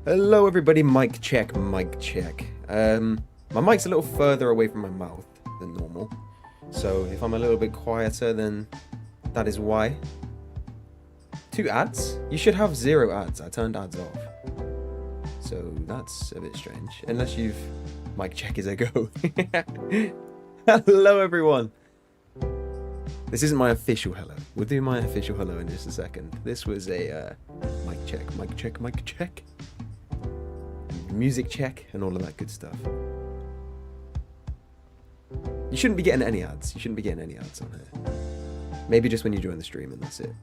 Hello everybody, mic check, mic check. My mic's a little further away from my mouth than normal, so if I'm a little bit quieter, then that is why. 2 ads? You should have 0 ads. I turned ads off. So that's a bit strange, unless you've... Mic check as I go. Hello everyone. This isn't my official hello. We'll do my official hello in just a second. This was a mic check, mic check, mic check. Music check and all of that good stuff. You shouldn't be getting any ads. You shouldn't be getting any ads on here. Maybe just when you join the stream and that's it.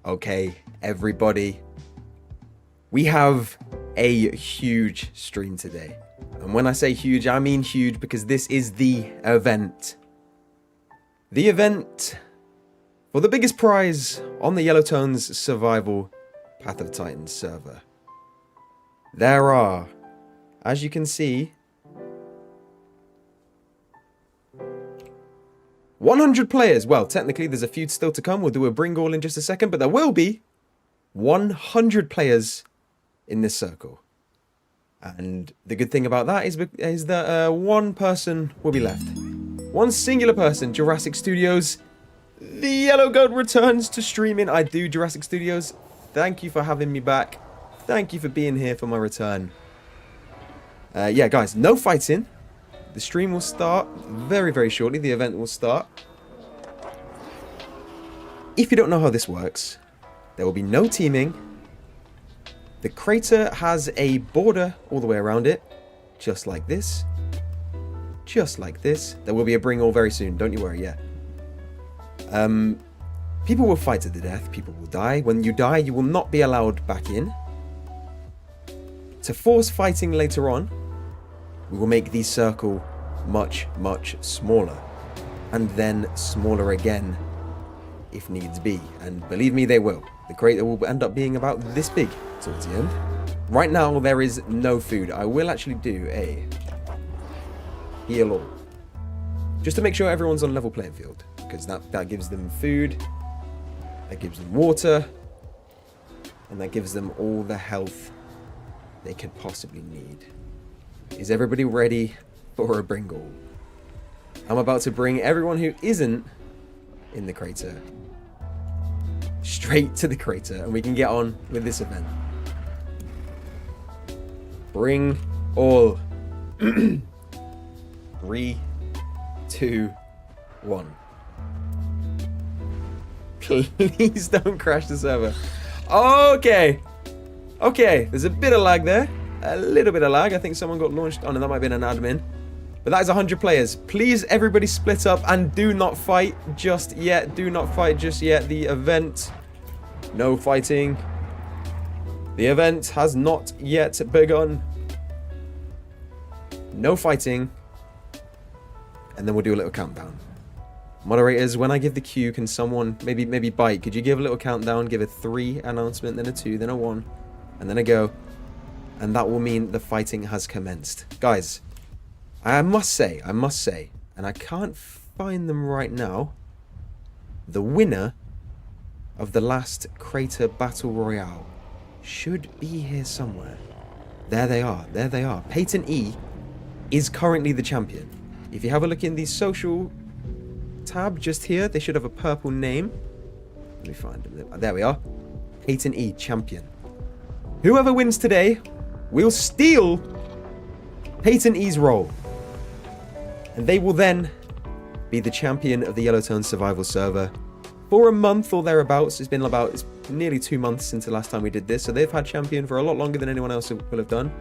Okay, everybody, we have a huge stream today. And when I say huge, I mean huge because this is the event. The event for the biggest prize on the YELLOWTONES Survival Path of Titans server. There are, as you can see, 100 players. Well, technically, there's a few still to come. We'll do a bring all in just a second, but there will be 100 players in this circle. And the good thing about that is that one person will be left. One singular person, Jurassic Studios. The Yellow Goat returns to streaming. I do, Jurassic Studios. Thank you for having me back. Thank you for being here for my return. Yeah, guys, no fighting. The stream will start very, very shortly. The event will start. If you don't know how this works, there will be no teaming. The crater has a border all the way around it, just like this. Just like this. There will be a bring all very soon, don't you worry, yeah. People will fight to the death. People will die. When you die, you will not be allowed back in. To force fighting later on, we will make the circle much, much smaller. And then smaller again, if needs be. And believe me, they will. The crater will end up being about this big towards the end. Right now, there is no food. I will actually do a heal all. Just to make sure everyone's on level playing field. Because that gives them food. That gives them water. And that gives them all the health they could possibly need. Is everybody ready for a bring all? I'm about to bring everyone who isn't in the crater straight to the crater and we can get on with this event. Bring all. 3, 2, 1. Please don't crash the server. Okay. Okay, there's a bit of lag there. A little bit of lag. I think someone got launched. Oh no, that might have been an admin. But that is 100 players. Please, everybody split up and do not fight just yet. Do not fight just yet. The event. No fighting. The event has not yet begun. No fighting. And then we'll do a little countdown. Moderators, when I give the cue, can someone, maybe Bite, could you give a little countdown? Give a 3 announcement, then a 2, then a 1, and then a go. And that will mean the fighting has commenced. Guys, I must say, and I can't find them right now, the winner of the last Crater Battle Royale should be here somewhere. There they are, there they are. Peyton E is currently the champion. If you have a look in the social tab just here, they should have a purple name. Let me find them. There we are. Peyton E, champion. Whoever wins today will steal Peyton E's role. And they will then be the champion of the Yellowtones survival server for a month or thereabouts. It's nearly 2 months since the last time we did this, so they've had champion for a lot longer than anyone else will have done.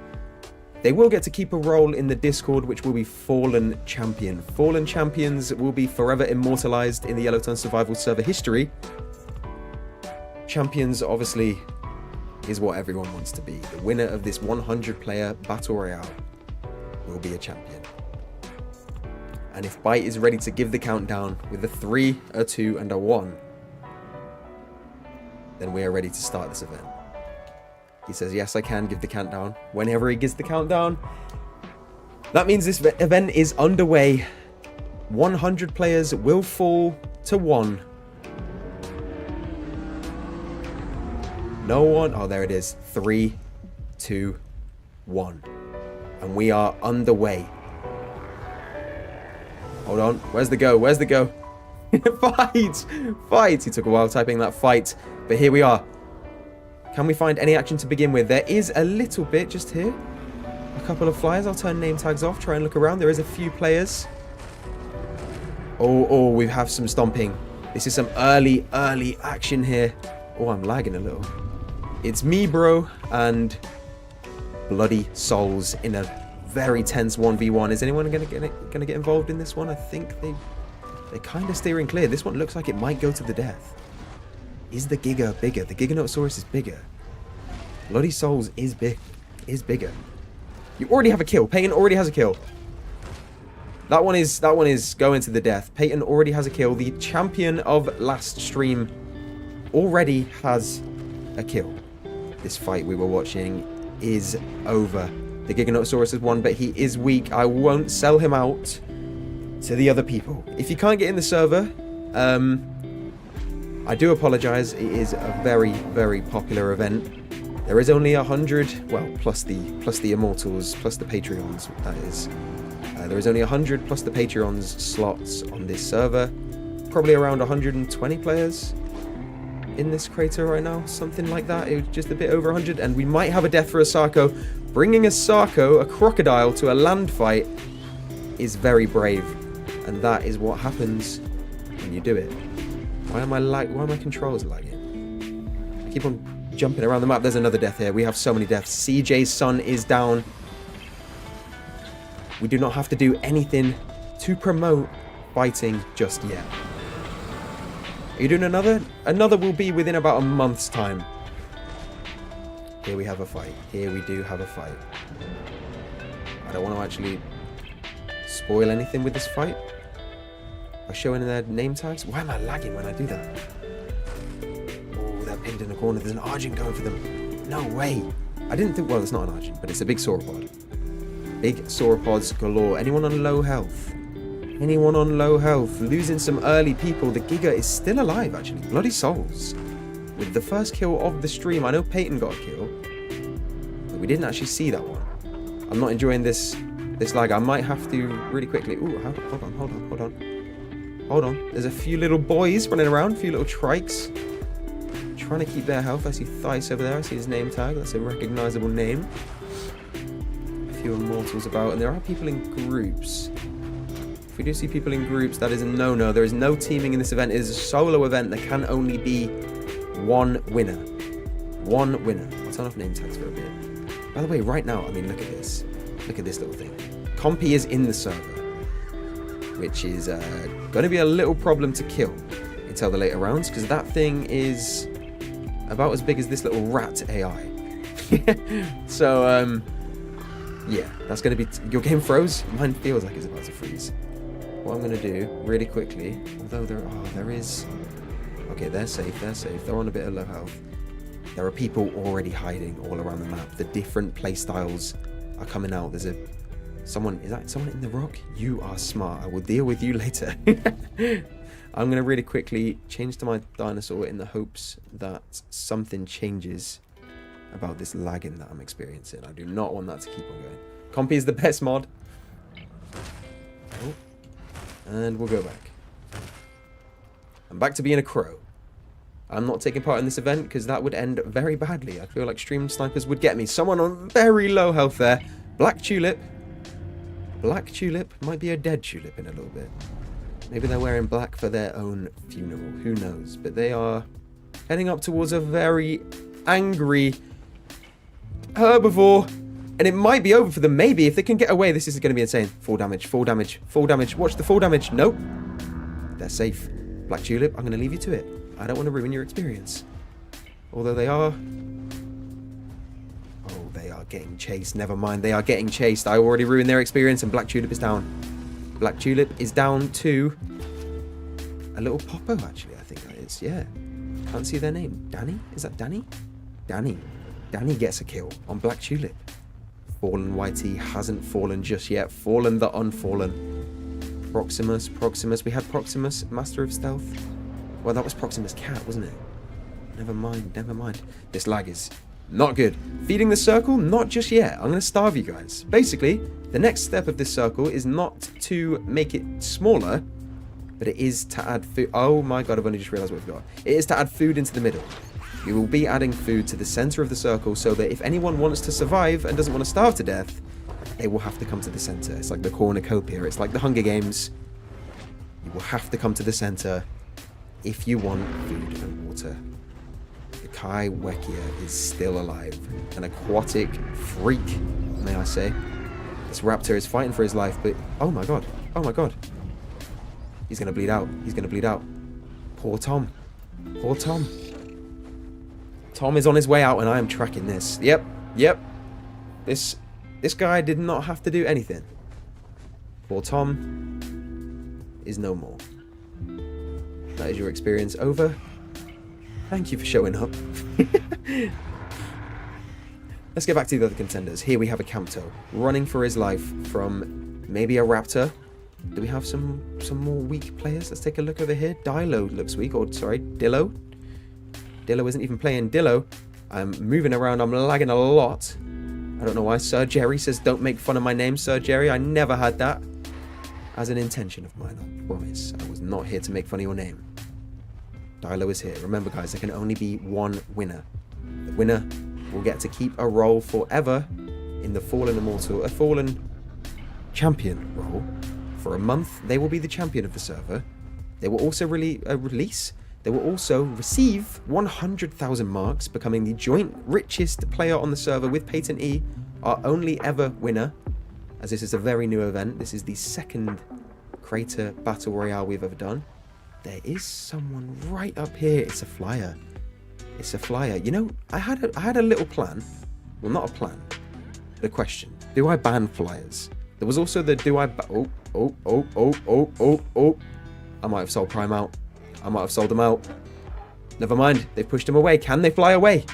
They will get to keep a role in the Discord, which will be Fallen Champion. Fallen Champions will be forever immortalized in the Yellowtones survival server history. Champions, obviously, is what everyone wants to be. The winner of this 100-player Battle Royale will be a champion. And if Byte is ready to give the countdown with a 3, a 2, and a 1, then we are ready to start this event. He says, yes, I can give the countdown. Whenever he gives the countdown, that means this event is underway. 100 players will fall to 1. No one. Oh, there it is. 3, 2, 1. And we are underway. Hold on. Where's the go? Where's the go? Fight! Fight! He took a while typing that fight. But here we are. Can we find any action to begin with? There is a little bit just here. A couple of flyers. I'll turn name tags off. Try and look around. There is a few players. Oh, we have some stomping. This is some early action here. Oh, I'm lagging a little. It's me, bro, and Bloody Souls in a very tense 1v1. Is anyone gonna get involved in this one? I think they're kind of steering clear. This one looks like it might go to the death. Is the Giga bigger? The Giganotosaurus is bigger. Bloody Souls is bigger. You already have a kill. Peyton already has a kill. That one is going to the death. Peyton already has a kill. The champion of last stream already has a kill. This fight we were watching is over. The Giganotosaurus has won, but he is weak. I won't sell him out to the other people. If you can't get in the server, I do apologize. It is a very, very popular event. There is only 100, well, plus the immortals, plus the Patreons, that is. There is only 100 plus the Patreons slots on this server. Probably around 120 players in this crater right now, something like that. It was just a bit over 100, and we might have a death for a Sarco. Bringing a Sarco, a crocodile, to a land fight is very brave, and that is what happens when you do it. Why are my controls lagging? I keep on jumping around the map. There's another death here. We have so many deaths. CJ's son is down. We do not have to do anything to promote fighting just yet. Are you doing another? Another will be within about a month's time. Here we have a fight. Here we do have a fight. I don't want to actually spoil anything with this fight by showing their name tags. Why am I lagging when I do that? Oh, they're pinned in a corner. There's an Argent going for them. No way. I didn't think, well, it's not an Argent, but it's a big sauropod. Big sauropods galore. Anyone on low health? Anyone on low health? Losing some early people. The Giga is still alive, actually. Bloody Souls. With the first kill of the stream. I know Peyton got a kill, but we didn't actually see that one. I'm not enjoying this lag. I might have to really quickly. Ooh, hold on. There's a few little boys running around. A few little trikes. Trying to keep their health. I see Thais over there. I see his name tag. That's a recognizable name. Few immortals about, and there are people in groups. If we do see people in groups, that is a no-no. There is no teaming in this event. It is a solo event. There can only be one winner. One winner. I'll turn off name tags for a bit. By the way, right now, I mean, look at this. Look at this little thing. Compy is in the server, which is going to be a little problem to kill until the later rounds, because that thing is about as big as this little rat AI. So, yeah, that's going to be... Your game froze? Mine feels like it's about to freeze. What I'm going to do, really quickly, although there is... Okay, they're safe. They're on a bit of low health. There are people already hiding all around the map. The different playstyles are coming out. There's someone... Is that someone in the rock? You are smart. I will deal with you later. I'm going to really quickly change to my dinosaur in the hopes that something changes about this lagging that I'm experiencing. I do not want that to keep on going. Compy is the best mod. Oh. And we'll go back. I'm back to being a crow. I'm not taking part in this event because that would end very badly. I feel like stream snipers would get me. Someone on very low health there. Black tulip. Black tulip might be a dead tulip in a little bit. Maybe they're wearing black for their own funeral. Who knows? But they are heading up towards a very angry herbivore. And it might be over for them. Maybe if they can get away, this is going to be insane. Full damage, full damage, full damage. Watch the full damage. Nope. They're safe. Black tulip, I'm going to leave you to it. I don't want to ruin your experience. Although they are... Oh, they are getting chased. Never mind, they are getting chased. I already ruined their experience and Black Tulip is down. Black Tulip is down to... a little Popo, actually, I think that is. Yeah. Can't see their name. Danny? Is that Danny? Danny. Danny gets a kill on Black Tulip. Fallen YT hasn't fallen just yet. Fallen the unfallen. Proximus. We had Proximus, Master of Stealth. Well, that was Proximus Cat, wasn't it? Never mind, never mind. This lag is not good. Feeding the circle? Not just yet. I'm going to starve you guys. Basically, the next step of this circle is not to make it smaller, but it is to add food. Oh my god, I've only just realized what we've got. It is to add food into the middle. We will be adding food to the center of the circle so that if anyone wants to survive and doesn't want to starve to death, they will have to come to the center. It's like the cornucopia. It's like the Hunger Games. You will have to come to the center if you want food and water. The Kai Wekia is still alive. An aquatic freak, may I say. This raptor is fighting for his life, but... oh my god. Oh my god. He's going to bleed out. He's going to bleed out. Poor Tom. Poor Tom. Tom is on his way out and I am tracking this. Yep. Yep. This guy did not have to do anything. Poor Tom is no more. That is your experience over. Thank you for showing up. Let's get back to the other contenders. Here we have a Campto running for his life from maybe a raptor. Do we have some more weak players? Let's take a look over here. Dilo looks weak. Or sorry, Dillo. Dillo isn't even playing Dillo. I'm moving around. I'm lagging a lot. I don't know why. Sir Jerry says don't make fun of my name, Sir Jerry. I never had that as an intention of mine. I promise. I was not here to make fun of your name. Dilo is here. Remember, guys, there can only be one winner. The winner will get to keep a role forever in the Fallen Immortal, a Fallen Champion role. For a month, they will be the champion of the server. They will also release. They will also receive 100,000 marks, becoming the joint richest player on the server with Peyton E, our only ever winner. As this is a very new event. This is the second Crater Battle Royale we've ever done. There is someone right up here. It's a flyer. It's a flyer. You know, I had a little plan. Well, not a plan, but a question. Do I ban flyers? There was also the do I... Oh. I might have sold Prime out. I might have sold them out. Never mind. They've pushed him away. Can they fly away?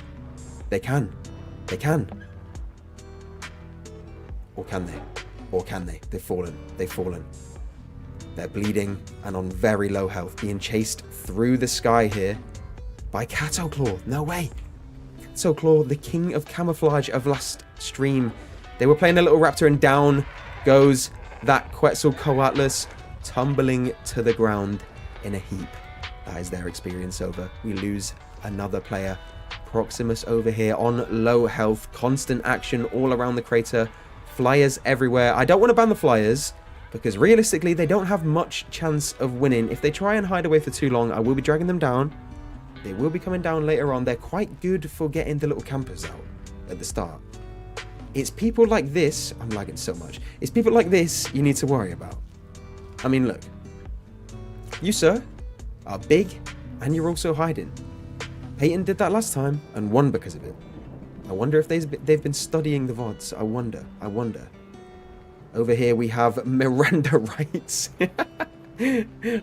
They can. They can. Or can they? Or can they? They've fallen. They've fallen. They're bleeding and on very low health, being chased through the sky here by Catoclaw. No way. Catoclaw, the king of camouflage of last stream. They were playing a little raptor and down goes that Quetzalcoatlus, tumbling to the ground in a heap. That is their experience over. We lose another player. Proximus over here on low health, constant action all around the crater. Flyers everywhere. I don't want to ban the flyers, because realistically, they don't have much chance of winning. If they try and hide away for too long, I will be dragging them down. They will be coming down later on. They're quite good for getting the little campers out at the start. It's people like this, I'm lagging so much. It's people like this you need to worry about. I mean, look. You, sir, are big, and you're also hiding. Peyton did that last time, and won because of it. I wonder if they've been studying the VODs. I wonder. Over here we have Miranda Rights.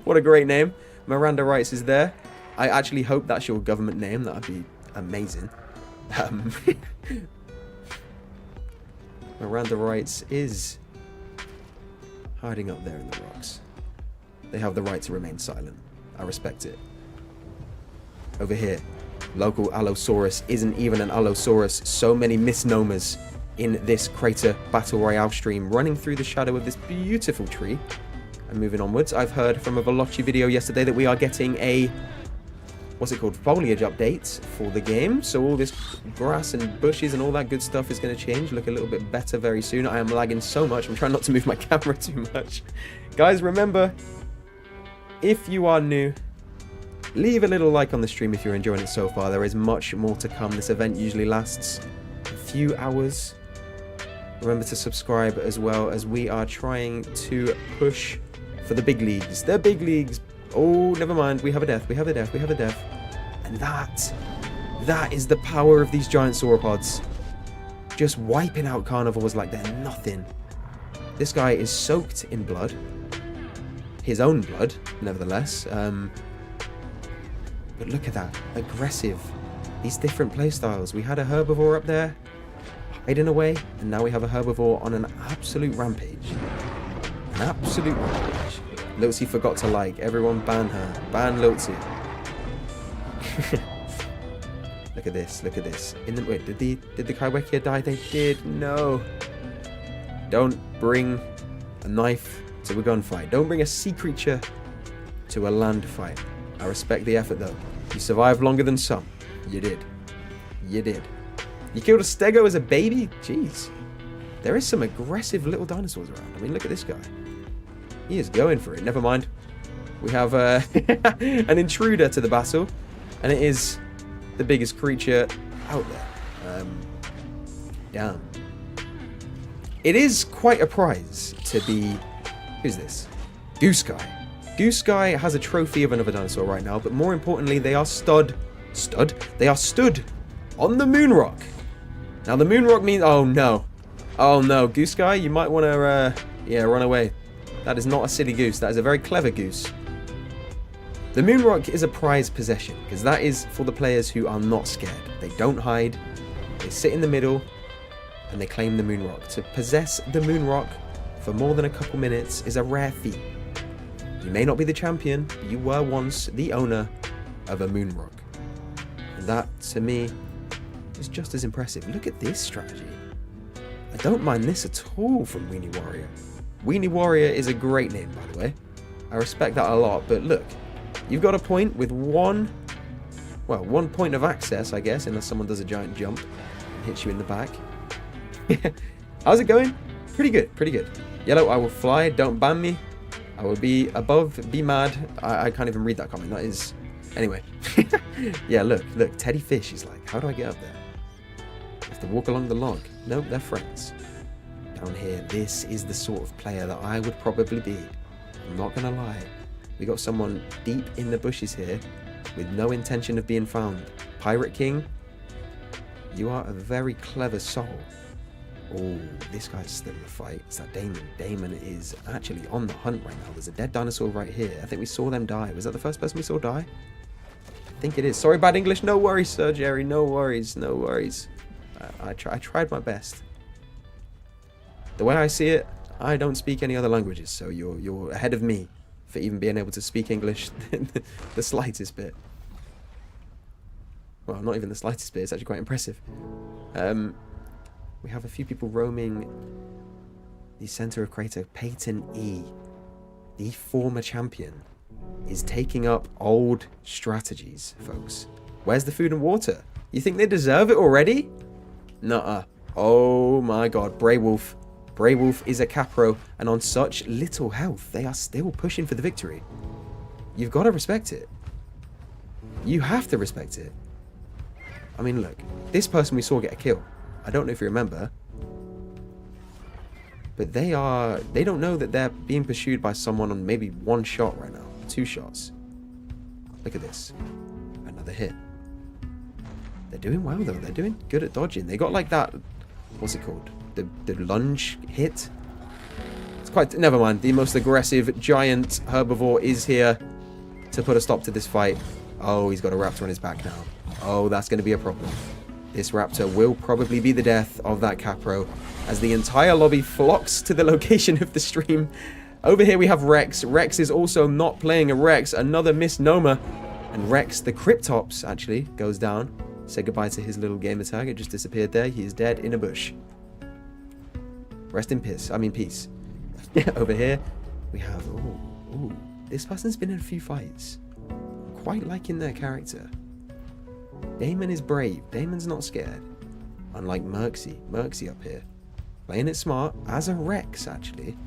What a great name. Miranda Rights is there. I actually hope that's your government name. That would be amazing. Miranda Rights is hiding up there in the rocks. They have the right to remain silent. I respect it. Over here, local Allosaurus isn't even an Allosaurus. So many misnomers in this Crater Battle Royale stream, running through the shadow of this beautiful tree. And moving onwards, I've heard from a Veloci video yesterday that we are getting a what's it called, foliage updates for the game. So all this grass and bushes and all that good stuff is going to change, look a little bit better very soon. I am lagging so much. I'm trying not to move my camera too much. Guys, remember, if you are new, leave a little like on the stream if you're enjoying it so far. There is much more to come. This event usually lasts a few hours. Remember to subscribe as well, as we are trying to push for the big leagues. The big leagues. Oh, never mind. We have a death. We have a death. We have a death. And that is the power of these giant sauropods. Just wiping out carnivores like they're nothing. This guy is soaked in blood. His own blood, nevertheless. But look at that. Aggressive. These different playstyles. We had a herbivore up there, hiding away. And now we have a herbivore on an absolute rampage. An absolute rampage. Liltsy forgot to like. Everyone ban her. Ban Liltsy. Look at this. Look at this. Wait, did the Kaiwekia die? They did. No. Don't bring a knife to a gunfight. Don't bring a sea creature to a land fight. I respect the effort though. You survived longer than some. You did. You did. You killed a stego as a baby? Jeez. There is some aggressive little dinosaurs around. I mean, look at this guy. He is going for it. Never mind. We have an intruder to the battle, and it is the biggest creature out there. Damn. It is quite a prize to be... Who's this? Goose Guy. Goose Guy has a trophy of another dinosaur right now, but more importantly, they are They are stood on the moon rock. Now, the moon rock means... Oh, no. Oh, no. Goose Guy, you might want to, run away. That is not a silly goose. That is a very clever goose. The moon rock is a prized possession, because that is for the players who are not scared. They don't hide. They sit in the middle, and they claim the moon rock. To possess the moon rock for more than a couple minutes is a rare feat. You may not be the champion, but you were once the owner of a moon rock. And that, to me, is just as impressive. Look at this strategy. I don't mind this at all from Weenie Warrior. Weenie Warrior is a great name, by the way. I respect that a lot, but look. You've got a point with one point of access, I guess, unless someone does a giant jump and hits you in the back. How's it going? Pretty good, pretty good. Yellow, I will fly, don't ban me. I will be above, be mad. I can't even read that comment, that is... Anyway. Yeah, look, Teddy Fish is like, how do I get up there? I have to walk along the log. Nope, they're friends. Down here, this is the sort of player that I would probably be. I'm not gonna lie. We got someone deep in the bushes here with no intention of being found. Pirate King, you are a very clever soul. Oh, this guy's still in the fight. It's that Damon. Damon is actually on the hunt right now. There's a dead dinosaur right here. I think we saw them die. Was that the first person we saw die? I think it is. Sorry, bad English. No worries, Sir Jerry. No worries. No worries. I tried my best. The way I see it, I don't speak any other languages, so you're ahead of me for even being able to speak English the slightest bit. Well, not even the slightest bit. It's actually quite impressive. We have a few people roaming the center of crater. Peyton E, the former champion, is taking up old strategies, folks. Where's the food and water? You think they deserve it already? Nuh-uh. Oh my god. Braywolf. Braywolf is a Capro, and on such little health, they are still pushing for the victory. You've got to respect it. You have to respect it. I mean, look. This person we saw get a kill. I don't know if you remember, but they don't know that they're being pursued by someone on maybe one shot right now, 2 shots. Look at this. Another hit. They're doing well though. They're doing good at dodging. They got like that, what's it called? The lunge hit. It's quite, never mind. The most aggressive giant herbivore is here to put a stop to this fight. Oh, he's got a raptor on his back now. Oh, that's going to be a problem. This raptor will probably be the death of that Capro as the entire lobby flocks to the location of the stream. Over here we have Rex. Rex is also not playing a Rex. Another misnomer. And Rex, the Cryptops, actually goes down. Say goodbye to his little gamer tag. It just disappeared there. He is dead in a bush. Rest in peace. I mean peace. Over here we have... Ooh, this person's been in a few fights. Quite liking their character. Damon is brave. Damon's not scared. Unlike Merxy. Merxy up here. Playing it smart, as a Rex, actually.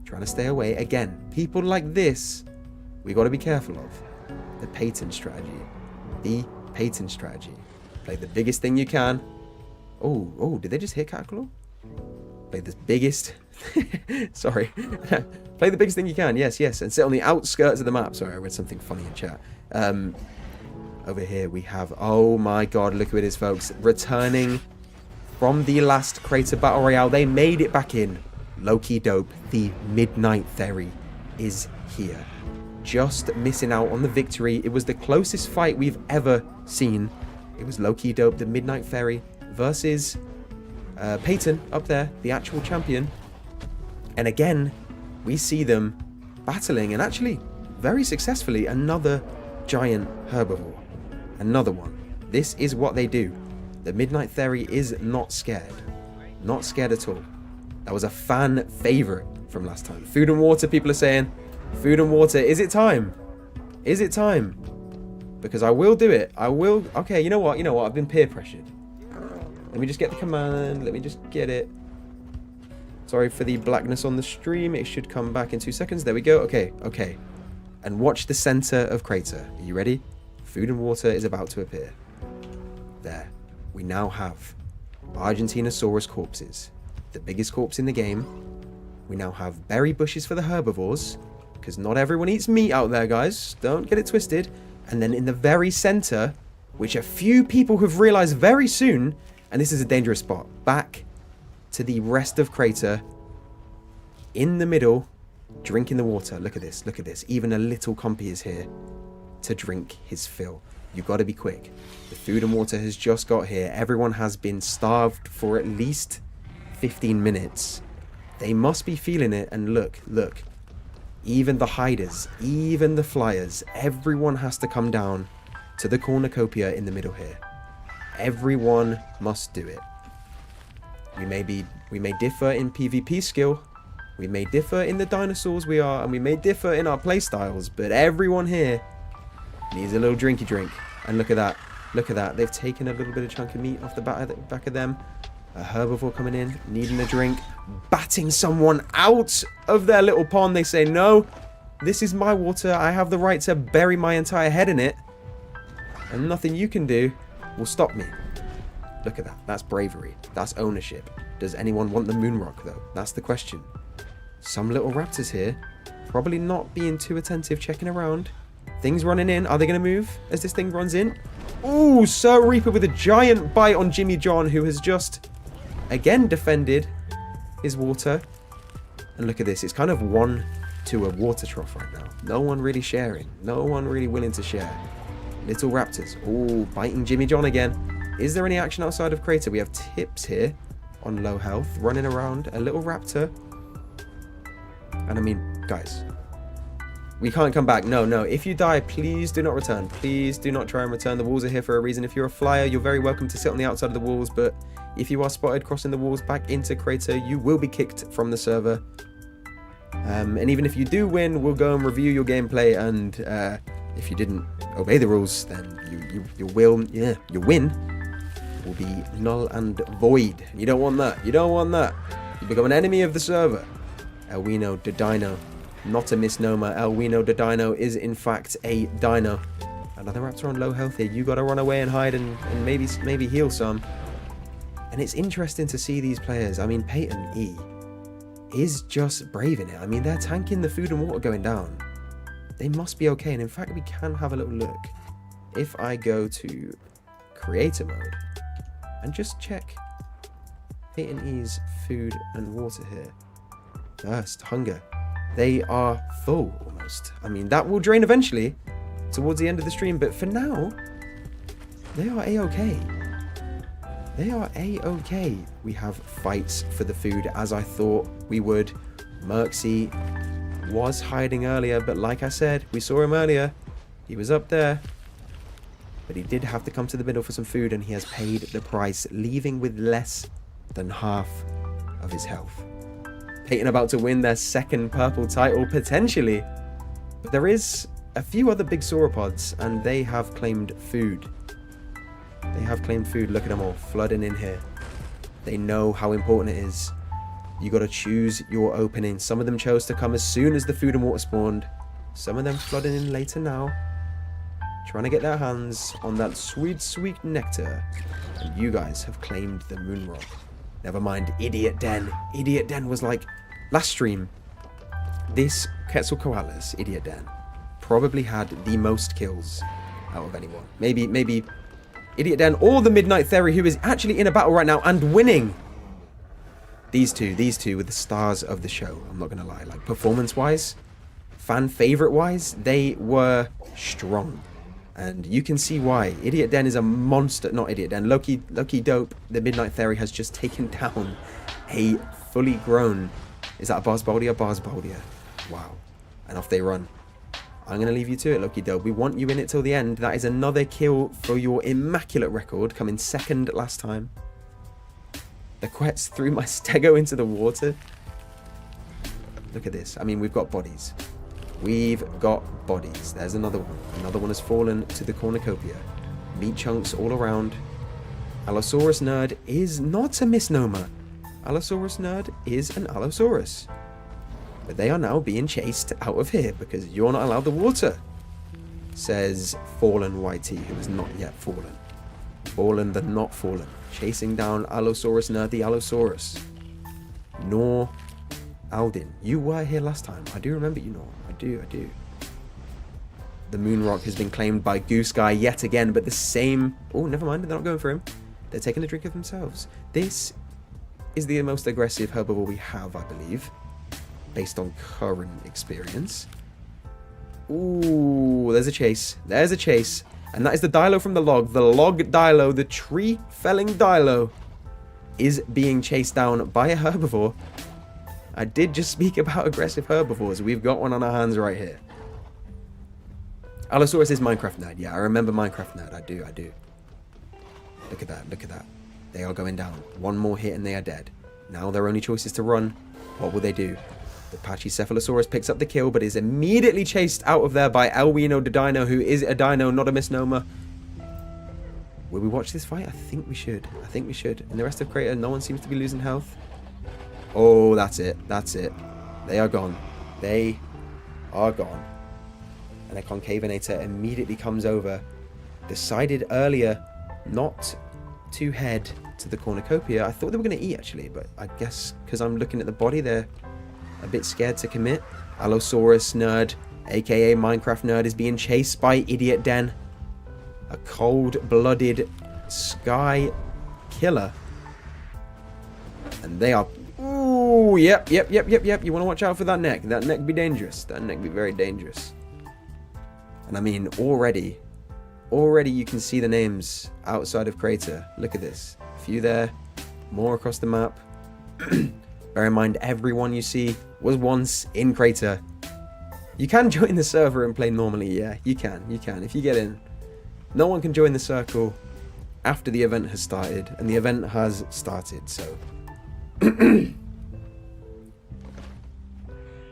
Trying to stay away. Again, people like this, we got to be careful of. The Peyton strategy. The Peyton strategy. Play the biggest thing you can. Oh, did they just hit Cataclaw? Play the biggest... Sorry. Play the biggest thing you can, yes. And sit on the outskirts of the map. Sorry, I read something funny in chat. Over here we have... Oh my god, look who it is, folks. Returning from the last Crater Battle Royale. They made it back in. Low-key dope. The Midnight Theory is here. Just missing out on the victory. It was the closest fight we've ever seen. It was low-key dope. The Midnight Fairy versus Peyton up there, the actual champion. And again, we see them battling, and actually very successfully, another giant herbivore. Another one. This is what they do. The Midnight Theory is not scared. Not scared at all. That was a fan favorite from last time. Food and water, people are saying. Food and water. Is it time? Is it time? Because I will do it. I will. Okay, you know what? I've been peer pressured. Let me just get the command. Let me just get it. Sorry for the blackness on the stream. It should come back in 2 seconds. There we go. Okay. And watch the center of Crater. Are you ready? Food and water is about to appear. There. We now have Argentinosaurus corpses. The biggest corpse in the game. We now have berry bushes for the herbivores. Because not everyone eats meat out there, guys. Don't get it twisted. And then in the very center, which a few people have realized very soon, and this is a dangerous spot, back to the rest of Crater, in the middle, drinking the water. Look at this. Even a little compy is here to drink his fill. You've got to be quick. The food and water has just got here. Everyone has been starved for at least 15 minutes. They must be feeling it, and look. Even the hiders, even the flyers, everyone has to come down to the cornucopia in the middle here. Everyone must do it. We may differ in PvP skill, we may differ in the dinosaurs and we may differ in our playstyles, but everyone here needs a little drinky drink. And look at that. They've taken a little bit of chunk of meat off the back of them. A herbivore coming in, needing a drink, batting someone out of their little pond. They say, no, this is my water. I have the right to bury my entire head in it. And nothing you can do will stop me. Look at that. That's bravery. That's ownership. Does anyone want the moon rock, though? That's the question. Some little raptors here, probably not being too attentive, checking around. Things running in. Are they going to move as this thing runs in? Ooh, Sir Reaper with a giant bite on Jimmy John, who has just, again, defended his water. And look at this. It's kind of one to a water trough right now. No one really sharing. No one really willing to share. Little raptors. Ooh, biting Jimmy John again. Is there any action outside of Crater? We have Tips here on low health, running around. A little raptor. And I mean, guys, we can't come back. No. If you die, please do not return. Please do not try and return. The walls are here for a reason. If you're a flyer, you're very welcome to sit on the outside of the walls. But if you are spotted crossing the walls back into Crater, you will be kicked from the server. And even if you do win, we'll go and review your gameplay. And if you didn't obey the rules, then your win will be null and void. You don't want that. You become an enemy of the server. Elwino the Dino. Not a misnomer. Elwino the Dino is in fact a dino. Another raptor on low health here. You gotta run away and hide and maybe heal some. And it's interesting to see these players. I mean, Peyton E is just braving it. I mean, they're tanking the food and water going down. They must be okay. And in fact, we can have a little look. If I go to creator mode and just check Peyton E's food and water here. Thirst, hunger. They are full almost. I mean, that will drain eventually towards the end of the stream, but for now, they are a-okay. They are a-okay. We have fights for the food as I thought we would. Merxy was hiding earlier, but like I said, we saw him earlier. He was up there, but he did have to come to the middle for some food, and he has paid the price, leaving with less than half of his health. Peyton about to win their second purple title, potentially. But there is a few other big sauropods, and they have claimed food. They have claimed food. Look at them all flooding in here. They know how important it is. You got to choose your opening. Some of them chose to come as soon as the food and water spawned. Some of them flooding in later now, trying to get their hands on that sweet, sweet nectar. And you guys have claimed the moon rock. Never mind, Idiot Den. Idiot Den was like, last stream, this Quetzalcoatlus, Idiot Den, probably had the most kills out of anyone. Maybe Idiot Den or the Midnight Theory, who is actually in a battle right now and winning. These two were the stars of the show, I'm not going to lie. Like, performance-wise, fan favorite-wise, they were strong. And you can see why. Idiot Den is a monster. Not Idiot Den. Loki Dope, the Midnight Theory, has just taken down a fully grown... Is that a Barsboldia? Barsboldia. Wow. And off they run. I'm going to leave you to it, Loki Dope. We want you in it till the end. That is another kill for your immaculate record, coming second last time. The Quetz threw my Stego into the water. Look at this. I mean, we've got bodies. We've got bodies. There's another one. Another one has fallen to the cornucopia. Meat chunks all around. Allosaurus Nerd is not a misnomer. Allosaurus Nerd is an Allosaurus. But they are now being chased out of here because you're not allowed the water. Says Fallen YT, who has not yet fallen. Fallen the not fallen. Chasing down Allosaurus Nerd, the Allosaurus. Nor Aldin. You were here last time. I do remember you, Nor. I do. The moon rock has been claimed by Goose Guy yet again, but the same... Oh, never mind. They're not going for him. They're taking a drink of themselves. This is the most aggressive herbivore we have, I believe, based on current experience. Ooh, there's a chase. There's a chase. And that is the Dilo from the log. The log Dilo, the tree-felling Dilo, is being chased down by a herbivore. I did just speak about aggressive herbivores. We've got one on our hands right here. Allosaurus is Minecraft Nerd. Yeah, I remember Minecraft Nerd. I do. Look at that. They are going down. One more hit and they are dead. Now their only choice is to run. What will they do? The Pachycephalosaurus picks up the kill, but is immediately chased out of there by Elwino the Dino, who is a dino, not a misnomer. Will we watch this fight? I think we should. In the rest of Crater, no one seems to be losing health. Oh, that's it. They are gone. And a Concavinator immediately comes over. Decided earlier not to head to the cornucopia. I thought they were going to eat, actually, but I guess because I'm looking at the body, they're a bit scared to commit. Allosaurus Nerd, aka Minecraft Nerd, is being chased by Idiot Den. A cold-blooded sky killer. And they are... Ooh, yep. You want to watch out for that neck. That neck be dangerous. That neck be very dangerous. And I mean, already you can see the names outside of Crater. Look at this. A few there. More across the map. Bear in mind, everyone you see was once in Crater. You can join the server and play normally. Yeah, you can. If you get in. No one can join the circle after the event has started. And the event has started, so...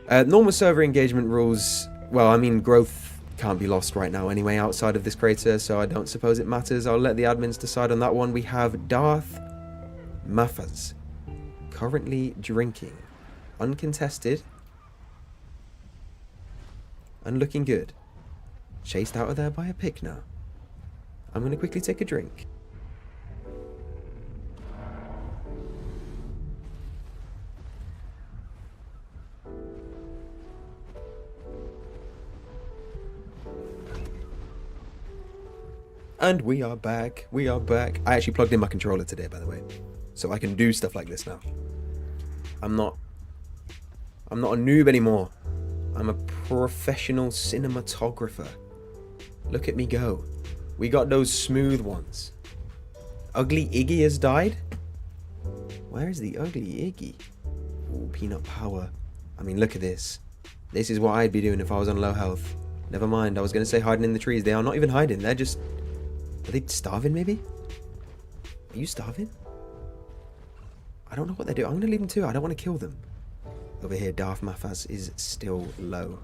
normal server engagement rules... Well, I mean, growth can't be lost right now anyway outside of this Crater, so I don't suppose it matters. I'll let the admins decide on that one. We have Darth Maffaz currently drinking. Uncontested. And looking good. Chased out of there by a pig now. I'm going to quickly take a drink. And we are back. I actually plugged in my controller today, by the way. So I can do stuff like this now. I'm not a noob anymore. I'm a professional cinematographer. Look at me go. We got those smooth ones. Ugly Iggy has died? Where is the ugly Iggy? Ooh, peanut power. I mean, look at this. This is what I'd be doing if I was on low health. Never mind, I was going to say hiding in the trees. They are not even hiding. They're just... Are they starving, maybe? Are you starving? I don't know what they do. I'm going to leave them too. I don't want to kill them. Over here, Darth Maffaz is still low.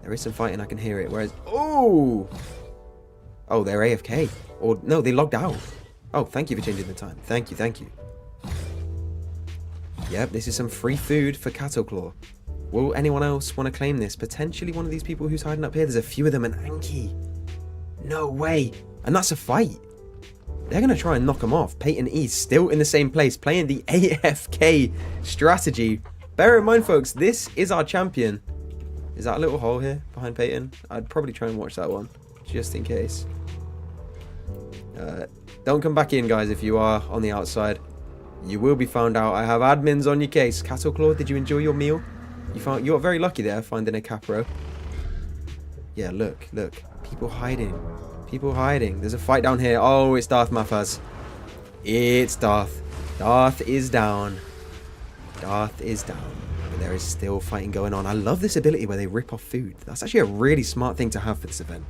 There is some fighting. I can hear it. Whereas... Oh! Oh, they're AFK. Or, no, they logged out. Oh, thank you for changing the time. Thank you, thank you. Yep, this is some free food for Cattleclaw. Will anyone else want to claim this? Potentially one of these people who's hiding up here. There's a few of them, and Anki. No way. And that's a fight. They're going to try and knock him off. Peyton E's still in the same place, playing the AFK strategy. Bear in mind, folks, this is our champion. Is that a little hole here behind Peyton? I'd probably try and watch that one, just in case. Don't come back in, guys, if you are on the outside. You will be found out. I have admins on your case. Cattleclaw, did you enjoy your meal? You got very lucky there, finding a Capro. Yeah, look. People hiding. People hiding. There's a fight down here. Oh, it's Darth Mafaz. It's Darth. Darth is down. Darth is down. But there is still fighting going on. I love this ability where they rip off food. That's actually a really smart thing to have for this event.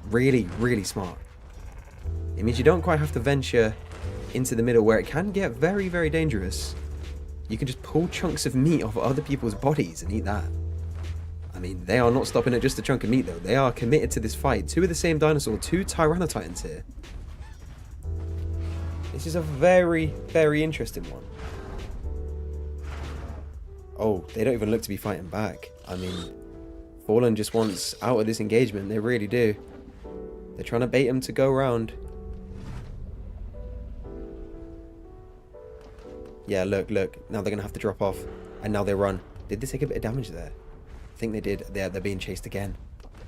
Really, really smart. It means you don't quite have to venture into the middle where it can get very, very dangerous. You can just pull chunks of meat off other people's bodies and eat that. I mean, they are not stopping at just a chunk of meat, though. They are committed to this fight. Two of the same dinosaur, two Tyrannotitans here. This is a very, very interesting one. Oh, they don't even look to be fighting back. I mean, Fallen just wants out of this engagement. They really do. They're trying to bait him to go around. Yeah, look. Now they're going to have to drop off. And now they run. Did they take a bit of damage there? I think they did. They're being chased again.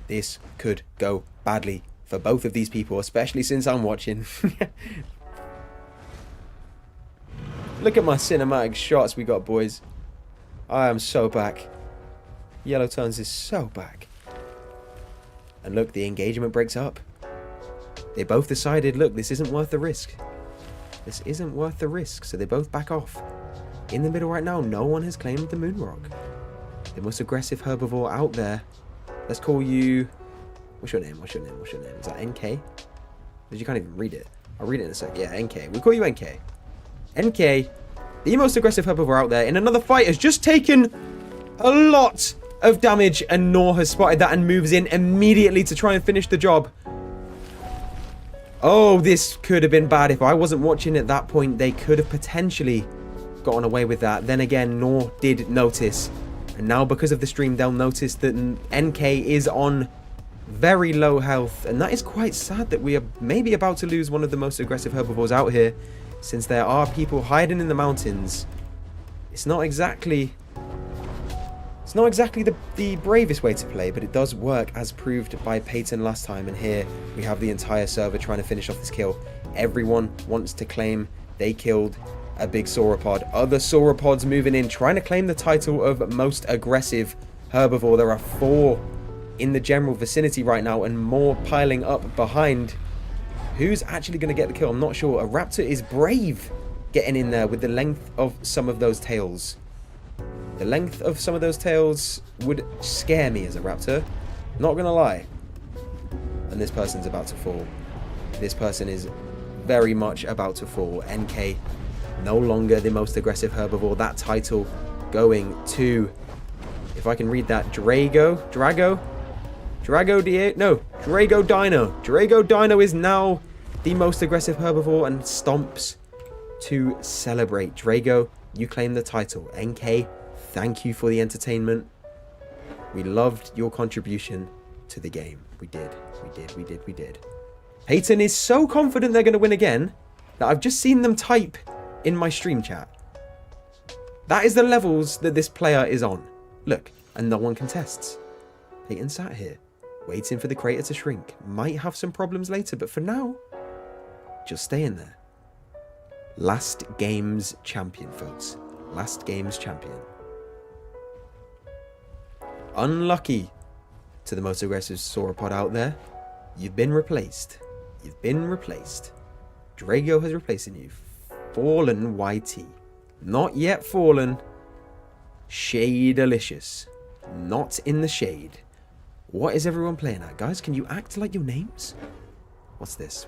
This could go badly for both of these people, especially since I'm watching. Look at my cinematic shots we got, boys. I am so back. YELLOWTONES is so back. And look, the engagement breaks up. They both decided, look, this isn't worth the risk. This isn't worth the risk, so they both back off. In the middle right now, no one has claimed the moon rock. The most aggressive herbivore out there. Let's call you... What's your name? Is that NK? Because you can't even read it. I'll read it in a sec. Yeah, NK. We'll call you NK. NK, the most aggressive herbivore out there, in another fight, has just taken a lot of damage, and Nor has spotted that and moves in immediately to try and finish the job. Oh, this could have been bad. If I wasn't watching at that point, they could have potentially gotten away with that. Then again, Nor did notice. And now because of the stream, they'll notice that NK is on very low health. And that is quite sad that we are maybe about to lose one of the most aggressive herbivores out here, since there are people hiding in the mountains. It's not exactly the bravest way to play, but it does work, as proved by Peyton last time. And here we have the entire server trying to finish off this kill. Everyone wants to claim they killed a big sauropod. Other sauropods moving in, trying to claim the title of most aggressive herbivore. There are 4 in the general vicinity right now, and more piling up behind. Who's actually going to get the kill? I'm not sure. A raptor is brave getting in there with the length of some of those tails. The length of some of those tails would scare me as a raptor. Not going to lie. And this person's about to fall. This person is very much about to fall. NK, no longer the most aggressive herbivore. That title going to, if I can read that, Drago Dino. Drago Dino is now the most aggressive herbivore and stomps to celebrate. Drago, you claim the title. NK, thank you for the entertainment. We loved your contribution to the game. We did. Peyton is so confident they're going to win again that I've just seen them type in my stream chat. That is the levels that this player is on. Look, and no one contests. Peyton sat here, waiting for the crater to shrink. Might have some problems later, but for now, just stay in there. Last game's champion, folks. Last game's champion. Unlucky to the most aggressive sauropod out there. You've been replaced. Drago has replaced you. Fallen YT. Not yet fallen. Shade-alicious. Not in the shade. What is everyone playing at? Guys, can you act like your names? What's this?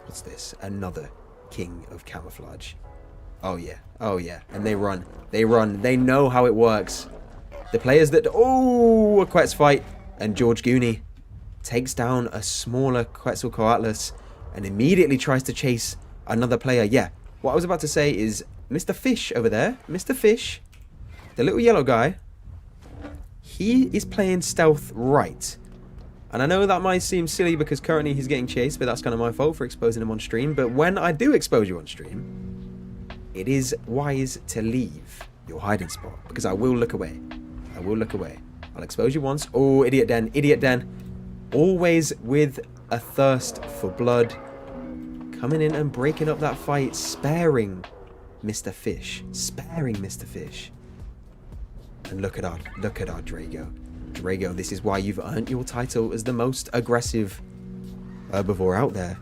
Another king of camouflage. Oh yeah. And they run. They know how it works. The players that... Oh, a Quetz fight. And George Goonie takes down a smaller Quetzalcoatlus. and immediately tries to chase another player. Yeah, what I was about to say is Mr. Fish over there, Mr. Fish, the little yellow guy, he is playing stealth right. And I know that might seem silly because currently he's getting chased, but that's kind of my fault for exposing him on stream. But when I do expose you on stream, it is wise to leave your hiding spot, because I will look away. I will look away. I'll expose you once. Oh, idiot den, idiot den. Always with a thirst for blood. Coming in and breaking up that fight, sparing Mr. Fish. Sparing Mr. Fish. And look at our Drago. Drago, this is why you've earned your title as the most aggressive herbivore out there.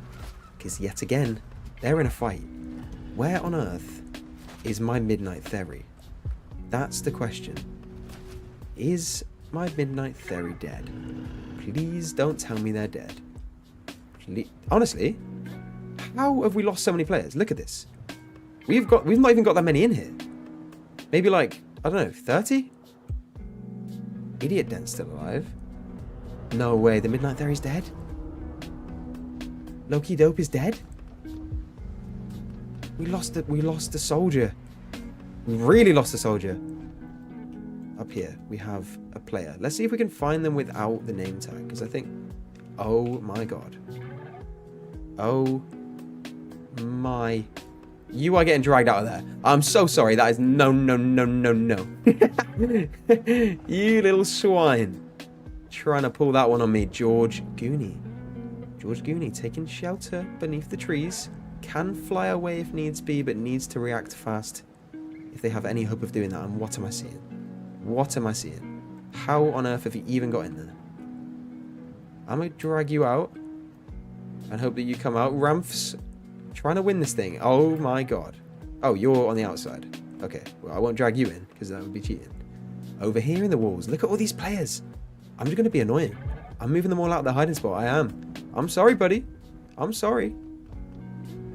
Because yet again, they're in a fight. Where on earth is my Midnight Theory? That's the question. Is my Midnight Theory dead? Please don't tell me they're dead. Honestly, how have we lost so many players? Look at this. We've not even got that many in here. Maybe like, I don't know, 30? Idiot Den's still alive. No way, the Midnight Theory's dead? Loki Dope is dead? We lost the soldier. We really lost the soldier. Up here, we have a player. Let's see if we can find them without the name tag, because I think... Oh my god. Oh my... You are getting dragged out of there. I'm so sorry. That is no. You little swine. Trying to pull that one on me. George Goonie. George Goonie taking shelter beneath the trees. Can fly away if needs be, but needs to react fast if they have any hope of doing that. And what am I seeing? What am I seeing? How on earth have you even got in there? I'm going to drag you out and hope that you come out. Ramph's trying to win this thing. Oh my god. Oh, you're on the outside. Okay, well, I won't drag you in because that would be cheating. Over here in the walls, look at all these players. I'm just going to be annoying. I'm moving them all out of the hiding spot. I am. I'm sorry, buddy. I'm sorry.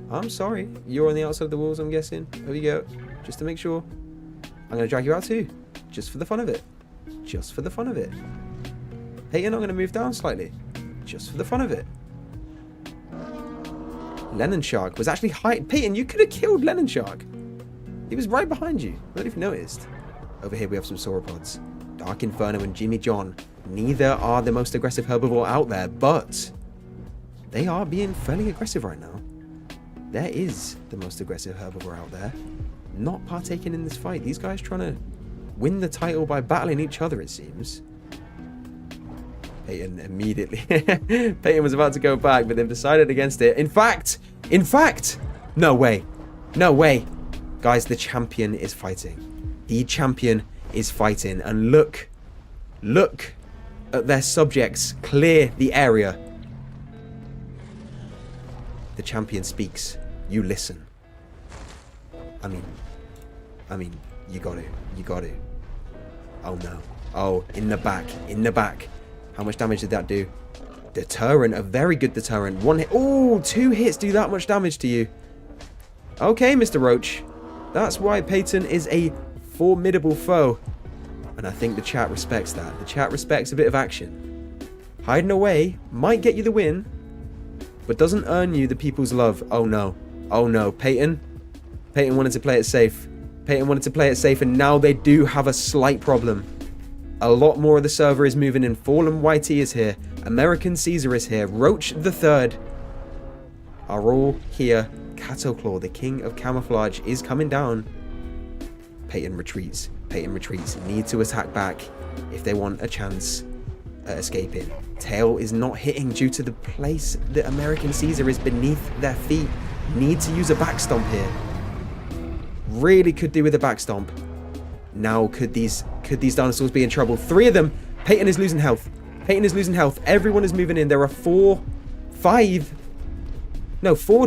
I'm sorry. You're on the outside of the walls, I'm guessing. There we go. Just to make sure. I'm going to drag you out too. Just for the fun of it. Just for the fun of it. Peyton, I'm going to move down slightly. Just for the fun of it. Lennon Shark was actually high. Peyton, you could have killed Lennon Shark. He was right behind you. I don't know if you noticed. Over here we have some sauropods. Dark Inferno and Jimmy John. Neither are the most aggressive herbivore out there, but they are being fairly aggressive right now. There is the most aggressive herbivore out there. Not partaking in this fight. These guys trying to win the title by battling each other, it seems. Peyton immediately. Peyton was about to go back, but they've decided against it. In fact, no way. No way. Guys, the champion is fighting. The champion is fighting. And look at their subjects clear the area. The champion speaks. You listen. I mean, you got to. Oh no. Oh, in the back. How much damage did that do? Deterrent, a very good deterrent. One hit. Oh, 2 hits do that much damage to you. Okay, Mr. Roach. That's why Peyton is a formidable foe. And I think the chat respects that. The chat respects a bit of action. Hiding away might get you the win, but doesn't earn you the people's love. Oh no. Oh no. Peyton wanted to play it safe. Peyton wanted to play it safe, and now they do have a slight problem. A lot more of the server is moving in. Fallen YT is here. American Caesar is here. Roach the Third are all here. Catoclaw, the king of camouflage, is coming down. Peyton retreats. Need to attack back if they want a chance at escaping. Tail is not hitting due to the place that American Caesar is beneath their feet. Need to use a back stomp here. Really could do with a back stomp. Now, could these dinosaurs be in trouble? 3 of them. Peyton is losing health. Everyone is moving in. There are 4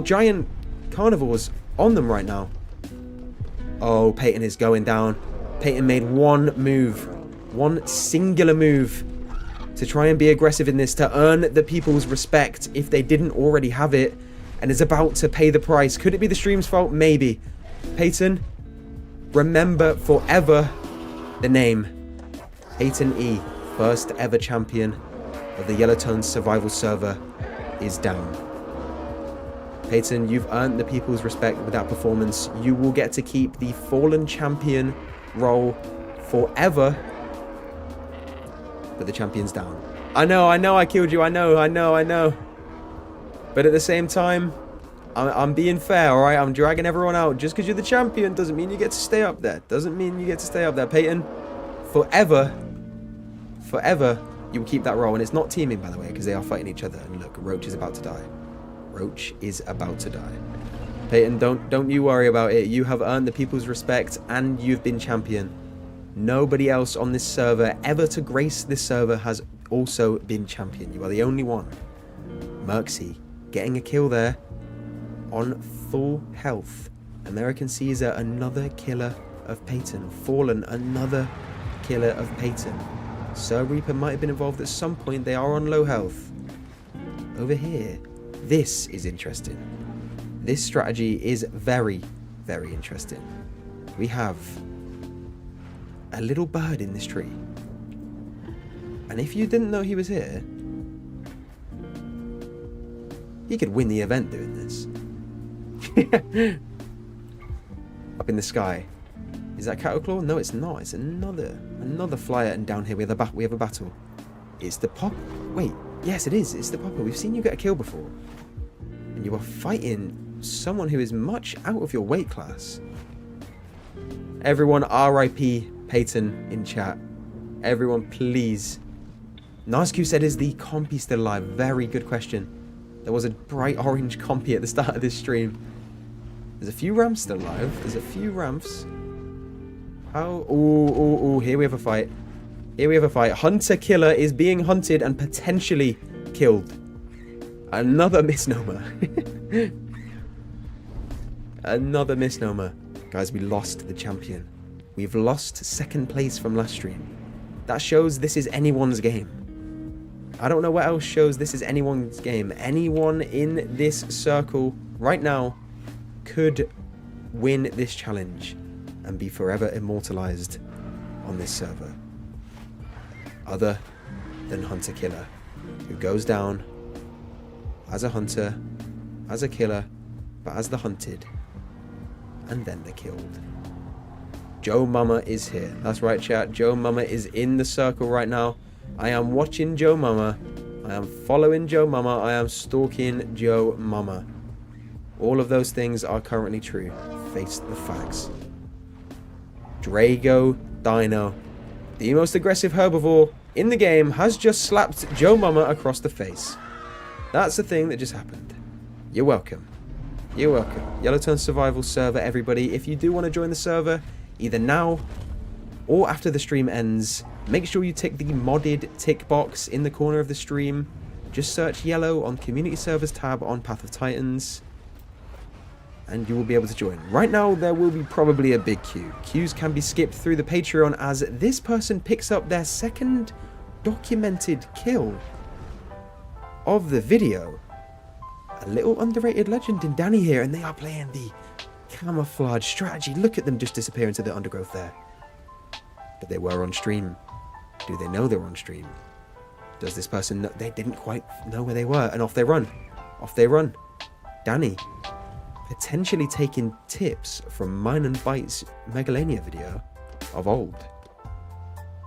giant carnivores on them right now. Oh, Peyton is going down. Peyton made one singular move to try and be aggressive in this, to earn the people's respect if they didn't already have it, and is about to pay the price. Could it be the stream's fault? Maybe. Peyton, remember forever the name. Peyton E, first ever champion of the YELLOWTONES survival server, is down. Peyton, you've earned the people's respect with that performance. You will get to keep the Fallen Champion role forever. But the champion's down. I know, I killed you. I know. But at the same time, I'm being fair, alright? I'm dragging everyone out. Just because you're the champion doesn't mean you get to stay up there. Doesn't mean you get to stay up there. Peyton, forever, you will keep that role. And it's not teaming, by the way, because they are fighting each other. And look, Roach is about to die. Roach is about to die. Peyton, don't you worry about it. You have earned the people's respect and you've been champion. Nobody else on this server ever to grace this server has also been champion. You are the only one. Merxy getting a kill there on full health. American Caesar, another killer of Peyton. Fallen, another killer of Peyton. Sir Reaper might have been involved at some point. They are on low health. Over here, this is interesting. This strategy is very, very interesting. We have a little bird in this tree. And if you didn't know he was here, he could win the event doing this. Up in the sky. Is that Cattleclaw? No, it's not. It's another flyer. And down here we have a battle. It's the pop. Wait, yes, it is. It's the popper. We've seen you get a kill before. And you are fighting someone who is much out of your weight class. Everyone, R.I.P. Peyton in chat. Everyone, please. Nazcu said, is the compy still alive? Very good question. There was a bright orange compy at the start of this stream. There's a few ramps still alive. There's a few ramps. How? Oh, here we have a fight. Here we have a fight. Hunter Killer is being hunted and potentially killed. Another misnomer. Another misnomer. Guys, we lost the champion. We've lost second place from last stream. That shows this is anyone's game. I don't know what else shows this is anyone's game. Anyone in this circle right now could win this challenge and be forever immortalized on this server. Other than Hunter Killer, who goes down as a hunter, as a killer, but as the hunted, and then the killed. Joe Mama is here. That's right, chat. Joe Mama is in the circle right now. I am watching Joe Mama. I am following Joe Mama. I am stalking Joe Mama. All of those things are currently true. Face the facts. Drago Dino, the most aggressive herbivore in the game, has just slapped Joe Mama across the face. That's the thing that just happened. You're welcome. You're welcome. Yellowtone Survival server, everybody. If you do want to join the server, either now or after the stream ends, make sure you tick the modded tick box in the corner of the stream. Just search yellow on Community Servers tab on Path of Titans, and you will be able to join. Right now, there will be probably a big queue. Queues can be skipped through the Patreon as this person picks up their second documented kill of the video. A little underrated legend in Danny here, and they are playing the camouflage strategy. Look at them just disappear into the undergrowth there. But they were on stream. Do they know they're on stream? Does this person know? They didn't quite know where they were, and off they run. Off they run. Danny, potentially taking tips from Mine and Bite's Megalania video of old.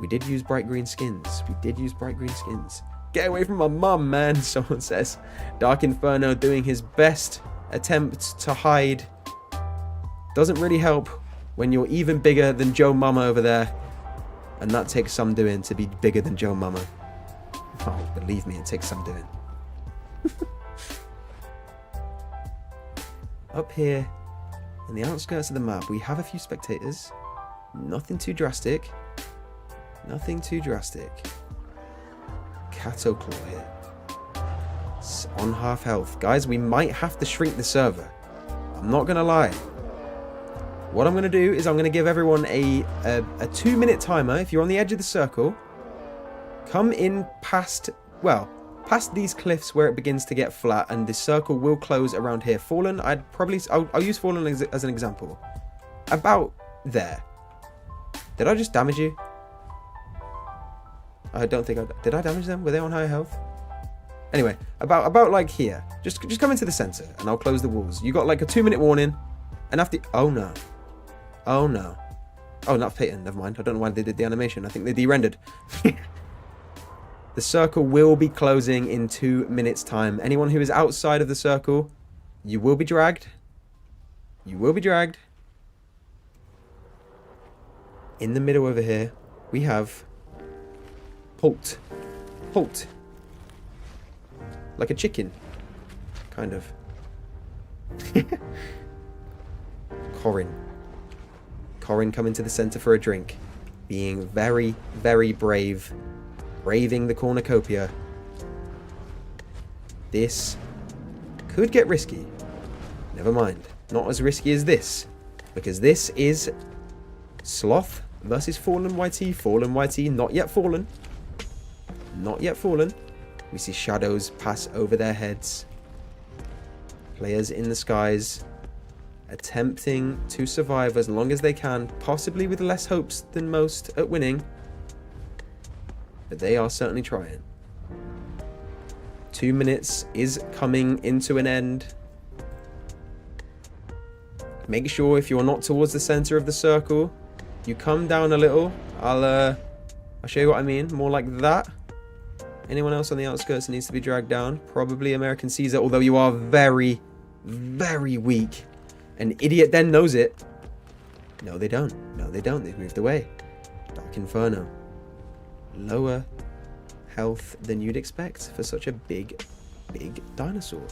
We did use bright green skins. We did use bright green skins. Get away from my mum, man, someone says. Dark Inferno doing his best attempt to hide. Doesn't really help when you're even bigger than Joe Mama over there. And that takes some doing to be bigger than Joe Mama. Oh, believe me, it takes some doing. Up here, in the outskirts of the map, we have a few spectators. Nothing too drastic. Nothing too drastic. Cattleclaw here. It's on half health. Guys, we might have to shrink the server. I'm not going to lie. What I'm going to do is I'm going to give everyone a 2-minute timer. If you're on the edge of the circle, come in past these cliffs where it begins to get flat, and the circle will close around here. Fallen, I'll use Fallen as an example. About there. Did I just damage you? I don't think did I damage them? Were they on higher health? Anyway, about like here. Just come into the center and I'll close the walls. You got like a 2-minute warning. And after... Oh no. Oh no. Oh, not Peyton. Never mind. I don't know why they did the animation. I think they de-rendered. The circle will be closing in 2 minutes time. Anyone who is outside of the circle, you will be dragged. You will be dragged. In the middle over here, we have halt. Halt. Like a chicken. Kind of. Corin. Corin coming to the center for a drink. Being very, very brave. Braving the cornucopia. This could get risky. Never mind. Not as risky as this. Because this is Sloth versus Fallen YT. Fallen YT not yet fallen. Not yet fallen. We see shadows pass over their heads. Players in the skies attempting to survive as long as they can, possibly with less hopes than most at winning. But they are certainly trying. 2 minutes is coming into an end. Make sure if you're not towards the center of the circle, you come down a little. I'll show you what I mean. More like that. Anyone else on the outskirts needs to be dragged down. Probably American Caesar, although you are very, very weak. An idiot then knows it. No, they don't. No, they don't. They've moved away. Dark Inferno. Lower health than you'd expect for such a big, big dinosaur.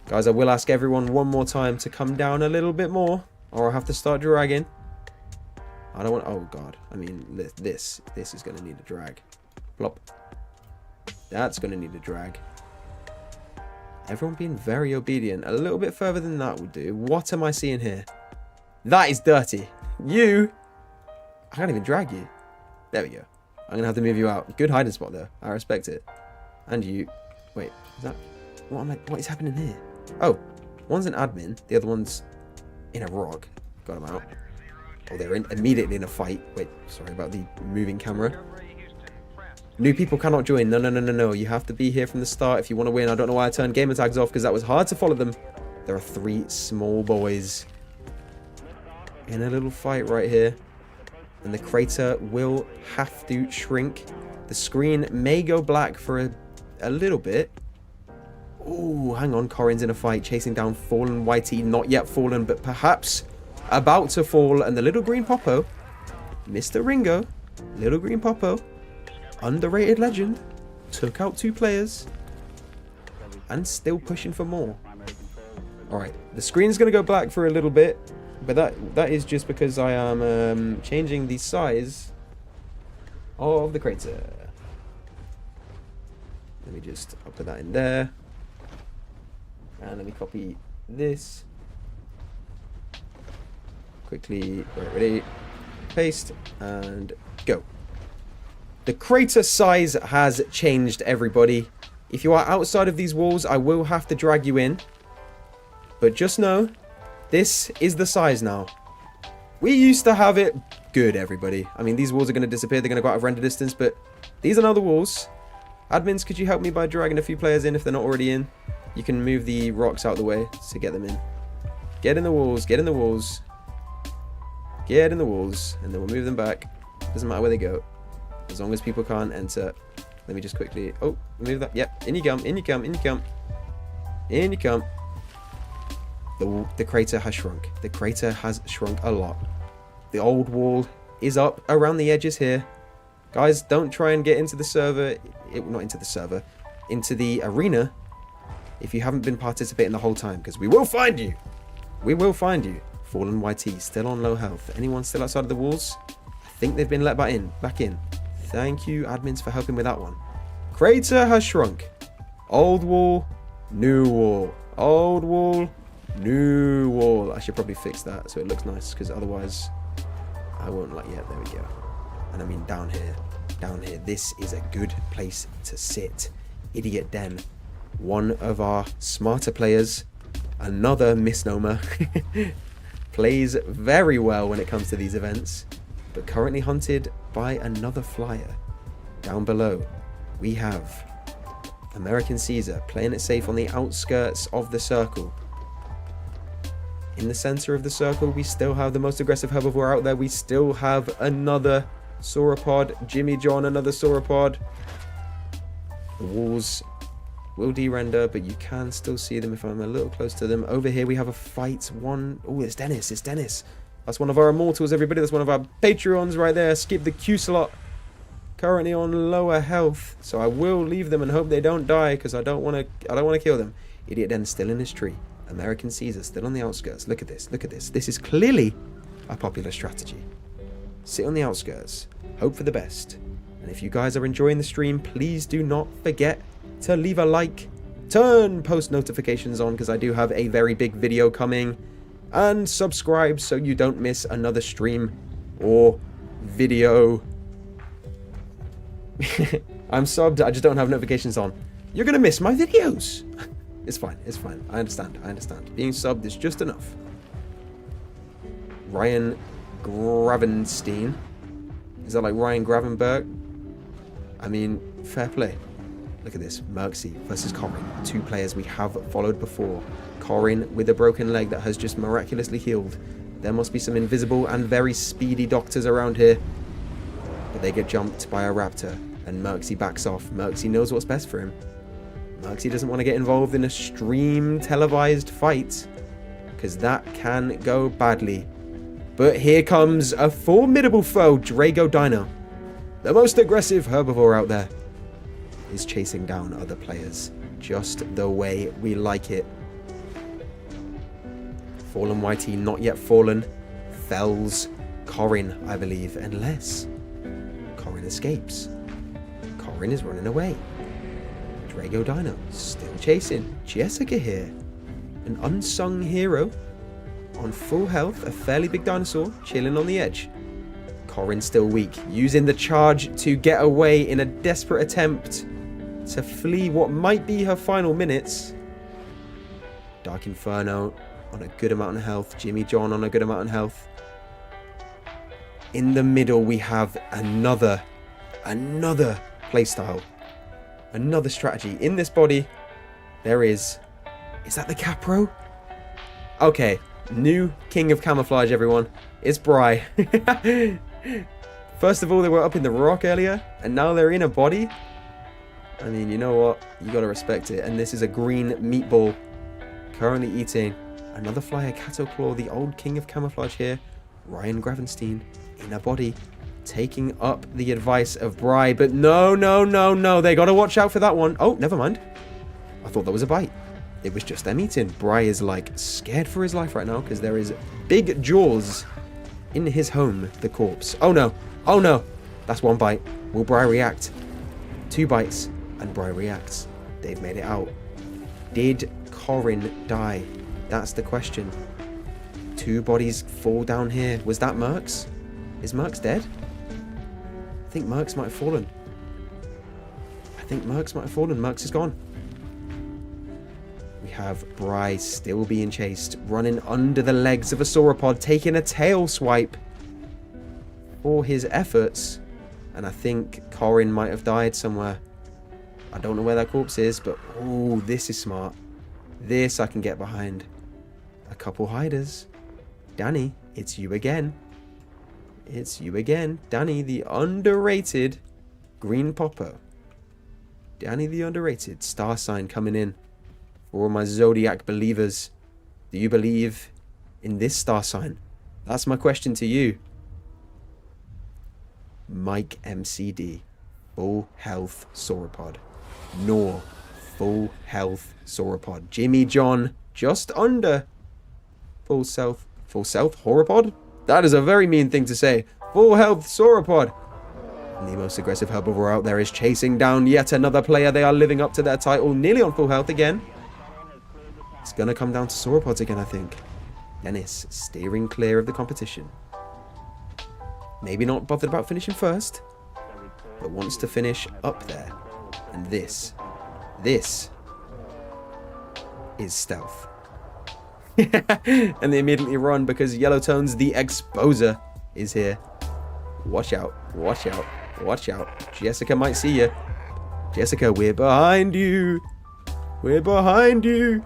Guys, I will ask everyone one more time to come down a little bit more, or I'll have to start dragging. I don't want... Oh, God. I mean, this is going to need a drag. Plop. That's going to need a drag. Everyone being very obedient. A little bit further than that would do. What am I seeing here? That is dirty. You... I can't even drag you. There we go. I'm going to have to move you out. Good hiding spot, though. I respect it. And you... Wait, is that... What is happening here? Oh, one's an admin. The other one's in a rock. Got him out. Oh, they're immediately in a fight. Wait, sorry about the moving camera. New people cannot join. No. You have to be here from the start if you want to win. I don't know why I turned gamer tags off because that was hard to follow them. There are 3 small boys in a little fight right here. And the crater will have to shrink. The screen may go black for a little bit. Oh, hang on. Corin's in a fight, chasing down Fallen YT. Not yet fallen, but perhaps about to fall. And the little green Popo, Mr. Ringo, little green Popo, underrated legend, took out 2 players and still pushing for more. All right, the screen's going to go black for a little bit. But that is just because I am changing the size of the crater. Let me I'll put that in there. And let me copy this. Quickly, ready, paste, and go. The crater size has changed, everybody. If you are outside of these walls, I will have to drag you in. But just know... this is the size now. We used to have it good, everybody. I mean, these walls are going to disappear. They're going to go out of render distance, but these are now the walls. Admins, could you help me by dragging a few players in if they're not already in? You can move the rocks out of the way to get them in. Get in the walls. Get in the walls. Get in the walls. And then we'll move them back. Doesn't matter where they go. As long as people can't enter. Let me just quickly... Oh, move that. Yep. In you come. In you come. In you come. In you come. The crater has shrunk. The crater has shrunk a lot. The old wall is up around the edges here. Guys, don't try and get into the server. Not into the server. Into the arena. If you haven't been participating the whole time. Because we will find you. We will find you. Fallen YT. Still on low health. Anyone still outside of the walls? I think they've been let back in. Thank you, admins, for helping with that one. Crater has shrunk. Old wall. New wall. Old wall. New wall. I should probably fix that so it looks nice, because otherwise I won't like... Yeah, there we go. And I mean down here. Down here. This is a good place to sit. Idiot Den. One of our smarter players. Another misnomer. Plays very well when it comes to these events. But currently hunted by another flyer. down below, we have American Caesar playing it safe on the outskirts of the circle. In the center of the circle, we still have the most aggressive herbivore out there. We still have another sauropod. Jimmy John, another sauropod. The walls will de-render, but you can still see them if I'm a little close to them. Over here, we have a fight. Oh, it's Dennis. It's Dennis. That's one of our immortals, everybody. That's one of our Patreons right there. Skip the Q slot. Currently on lower health, so I will leave them and hope they don't die because I don't want to kill them. Idiot Den's still in his tree. American Caesar still on the outskirts. Look at this. Look at this. This is clearly a popular strategy. Sit on the outskirts. Hope for the best. And if you guys are enjoying the stream, please do not forget to leave a like. Turn post notifications on because I do have a very big video coming. And subscribe so you don't miss another stream or video. I'm subbed. I just don't have notifications on. You're going to miss my videos. It's fine. It's fine. I understand. I understand. Being subbed is just enough. Ryan Gravenstein. Is that like Ryan Gravenberg? I mean, fair play. Look at this. Merksy versus Corin. Two players we have followed before. Corin with a broken leg that has just miraculously healed. There must be some invisible and very speedy doctors around here. But they get jumped by a raptor. And Merksy backs off. Merksy knows what's best for him. Merksy doesn't want to get involved in a stream televised fight, because that can go badly. But here comes a formidable foe, Drago Dino. The most aggressive herbivore out there is chasing down other players, just the way we like it. Fallen YT, not yet fallen, fells Corin, I believe, unless Corin escapes. Corin is running away. Drago Dino still chasing. Jessica here, an unsung hero on full health, a fairly big dinosaur chilling on the edge. Corin still weak, using the charge to get away in a desperate attempt to flee what might be her final minutes. Dark Inferno on a good amount of health. Jimmy John on a good amount of health. In the middle we have another playstyle. Another strategy. In this body, there is that the Capro? Okay, new king of camouflage, everyone. It's Bry. First of all, they were up in the rock earlier, and now they're in a body. I mean, you know what? You gotta respect it. And this is a green meatball, currently eating another flyer, Catoclaw, the old king of camouflage here. Ryan Gravenstein in a body, taking up the advice of Bry, but no, they gotta watch out for that one. Oh, never mind. I thought that was a bite. It was just them eating. Bry is like scared for his life right now because there is big jaws in his home, the corpse. Oh no, that's one bite. Will Bry react? Two bites and Bry reacts. They've made it out. Did Corin die? That's the question. Two bodies fall down here. Was that Merks? Is Merks dead? I think Merks might have fallen. Merks is gone. We have Bry still being chased, running under the legs of a sauropod, taking a tail swipe for his efforts. And I think Corin might have died somewhere. I don't know where that corpse is, but oh, this is smart. This I can get behind. A couple hiders. Danny, it's you again. It's you again. Danny, the underrated green popper. Danny, the underrated star sign coming in. For all my zodiac believers, do you believe in this star sign? That's my question to you. Mike MCD, full health sauropod. Nor, full health sauropod. Jimmy John, just under full health horopod? That is a very mean thing to say. Full health sauropod. And the most aggressive herbivore out there is chasing down yet another player. They are living up to their title, nearly on full health again. It's going to come down to sauropods again, I think. Dennis steering clear of the competition. Maybe not bothered about finishing first, but wants to finish up there. And this is stealth. And they immediately run because YELLOWTONES, the exposer, is here. Watch out. Watch out. Watch out. Jessica might see you. Jessica, we're behind you. We're behind you.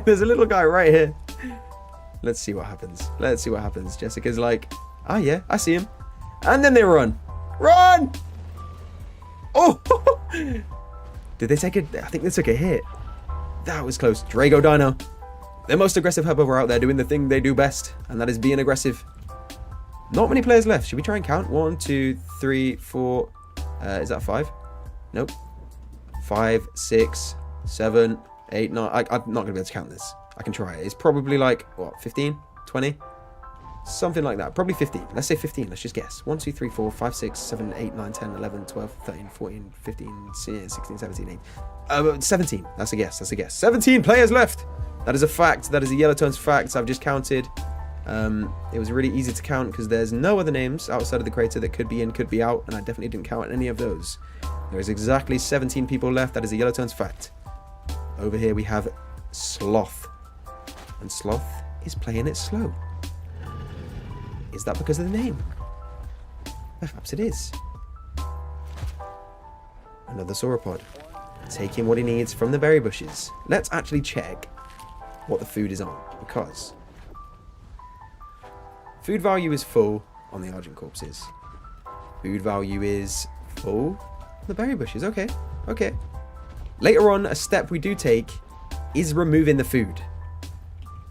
There's a little guy right here. Let's see what happens. Let's see what happens. Jessica's like, ah, yeah, I see him. And then they run. Run! Oh! Did they take a... I think they took a hit. That was close. Drago Dino. The most aggressive herbivore out there doing the thing they do best. And that is being aggressive. Not many players left. Should we try and count? 1, 2, 3, 4... is that 5? Nope. 5, 6, 7, 8, 9... I'm not going to be able to count this. I can try it. It's probably like, what, 15? 20? Something like that. Probably 15. Let's say 15. Let's just guess. 1, 2, 3, 4, 5, 6, 7, 8, 9, 10, 11, 12, 13, 14, 15, 16, 17, 18. 17. That's a guess. That's a guess. 17 players left. That is a fact. That is a Yellowtones fact. I've just counted. It was really easy to count because there's no other names outside of the creator that could be in, could be out, and I definitely didn't count any of those. There is exactly 17 people left. That is a Yellowtones fact. Over here we have Sloth. And Sloth is playing it slow. Is that because of the name? Perhaps it is. Another sauropod. Taking what he needs from the berry bushes. Let's actually check what the food is on, because food value is full on the Argent corpses. Food value is full on the berry bushes. Okay, okay. Later on, a step we do take is removing the food.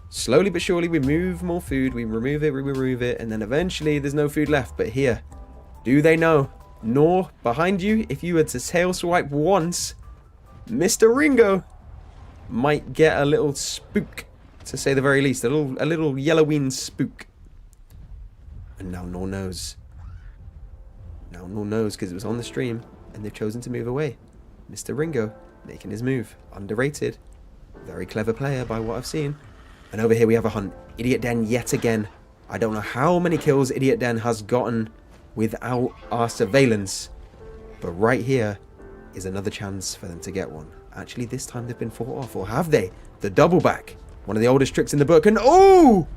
Slowly but surely, we move more food, we remove it, and then eventually there's no food left. But here, do they know? Nor, behind you, if you were to tail swipe once, Mr. Ringo might get a little spook, to say the very least. A little Halloween spook. And now Nor knows. Now Nor knows because it was on the stream, and they've chosen to move away. Mr. Ringo making his move. Underrated. Very clever player by what I've seen. And over here we have a hunt. Idiot Den yet again. I don't know how many kills Idiot Den has gotten without our surveillance. But right here is another chance for them to get one. Actually, this time they've been fought off. Or have they? The double back. One of the oldest tricks in the book. And oh!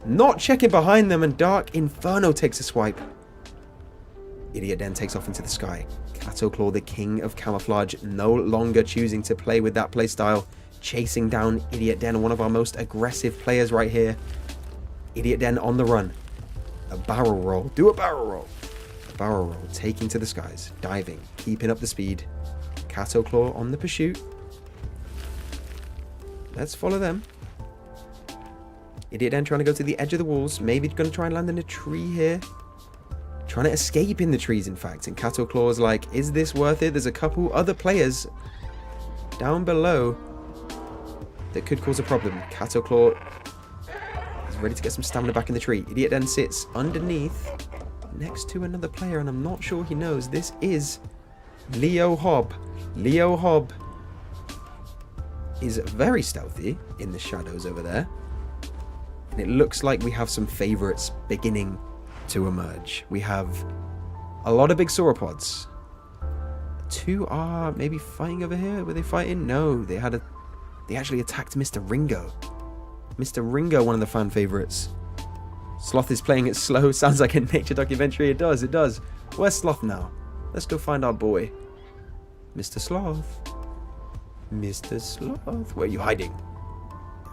Not checking behind them. And Dark Inferno takes a swipe. Idiot Den takes off into the sky. Catoclaw, the king of camouflage, no longer choosing to play with that playstyle. Chasing down Idiot Den, one of our most aggressive players right here. Idiot Den on the run. A barrel roll. Do a barrel roll. A barrel roll. Taking to the skies. Diving. Keeping up the speed. Catoclaw on the pursuit. Let's follow them. Idiot Den trying to go to the edge of the walls. Maybe going to try and land in a tree here. Trying to escape in the trees, in fact. And Catoclaw's like, is this worth it? There's a couple other players down below that could cause a problem. Catoclaw is ready to get some stamina back in the tree. Idiot Den sits underneath next to another player, and I'm not sure he knows. This is Leo Hobb. Leo Hobb is very stealthy in the shadows over there. And it looks like we have some favorites beginning to emerge. We have a lot of big sauropods. 2 are maybe fighting over here. Were they fighting? No, they actually attacked Mr. Ringo. Mr. Ringo, one of the fan favorites. Sloth is playing it slow. Sounds like a nature documentary. It does, it does. Where's Sloth now? Let's go find our boy. Mr. Sloth. Mr. Sloth. Where are you hiding?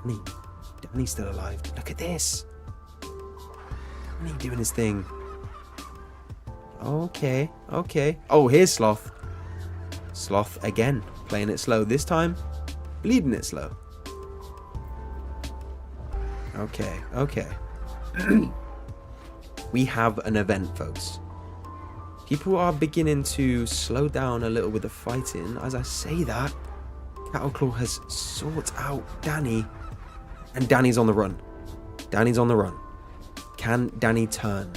Danny. Danny's still alive. Look at this. Danny doing his thing. Okay, okay. Oh, here's Sloth. Sloth again. Playing it slow. This time, bleeding it slow. Okay, okay. We have an event, folks. People are beginning to slow down a little with the fighting. As I say that, Catoclaw has sought out Danny. And Danny's on the run. Danny's on the run. Can Danny turn?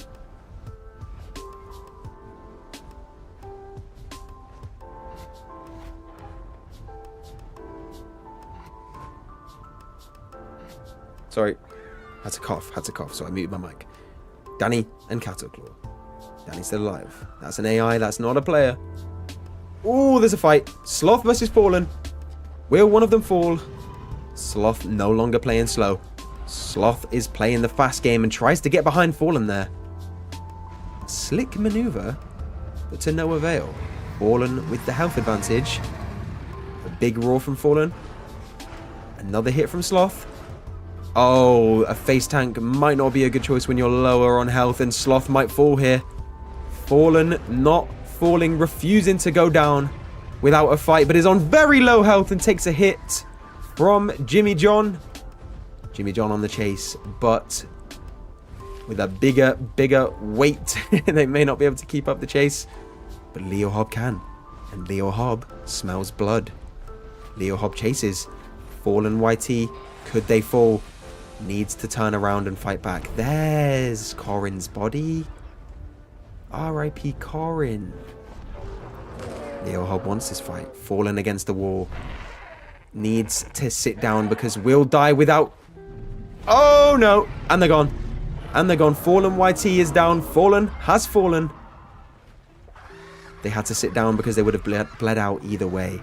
Sorry. Had to cough, so I muted my mic. Danny and Catoclaw. Danny's still alive. That's an AI, that's not a player. Oh, there's a fight. Sloth versus Fallen. Will one of them fall? Sloth no longer playing slow. Sloth is playing the fast game and tries to get behind Fallen there. Slick maneuver, but to no avail. Fallen with the health advantage. A big roar from Fallen. Another hit from Sloth. Oh, a face tank might not be a good choice when you're lower on health, and Sloth might fall here. Fallen not falling, refusing to go down without a fight, but is on very low health and takes a hit from Jimmy John. Jimmy John on the chase, but with a bigger weight. They may not be able to keep up the chase, but Leo Hobb can. And Leo Hobb smells blood. Leo Hobb chases. Fallen YT, could they fall? Needs to turn around and fight back. There's Corin's body. R.I.P. Corin. Leo Hobb wants this fight. Fallen against the wall. Needs to sit down because we'll die without... Oh no! And they're gone. And they're gone. Fallen YT is down. Fallen has fallen. They had to sit down because they would have bled out either way.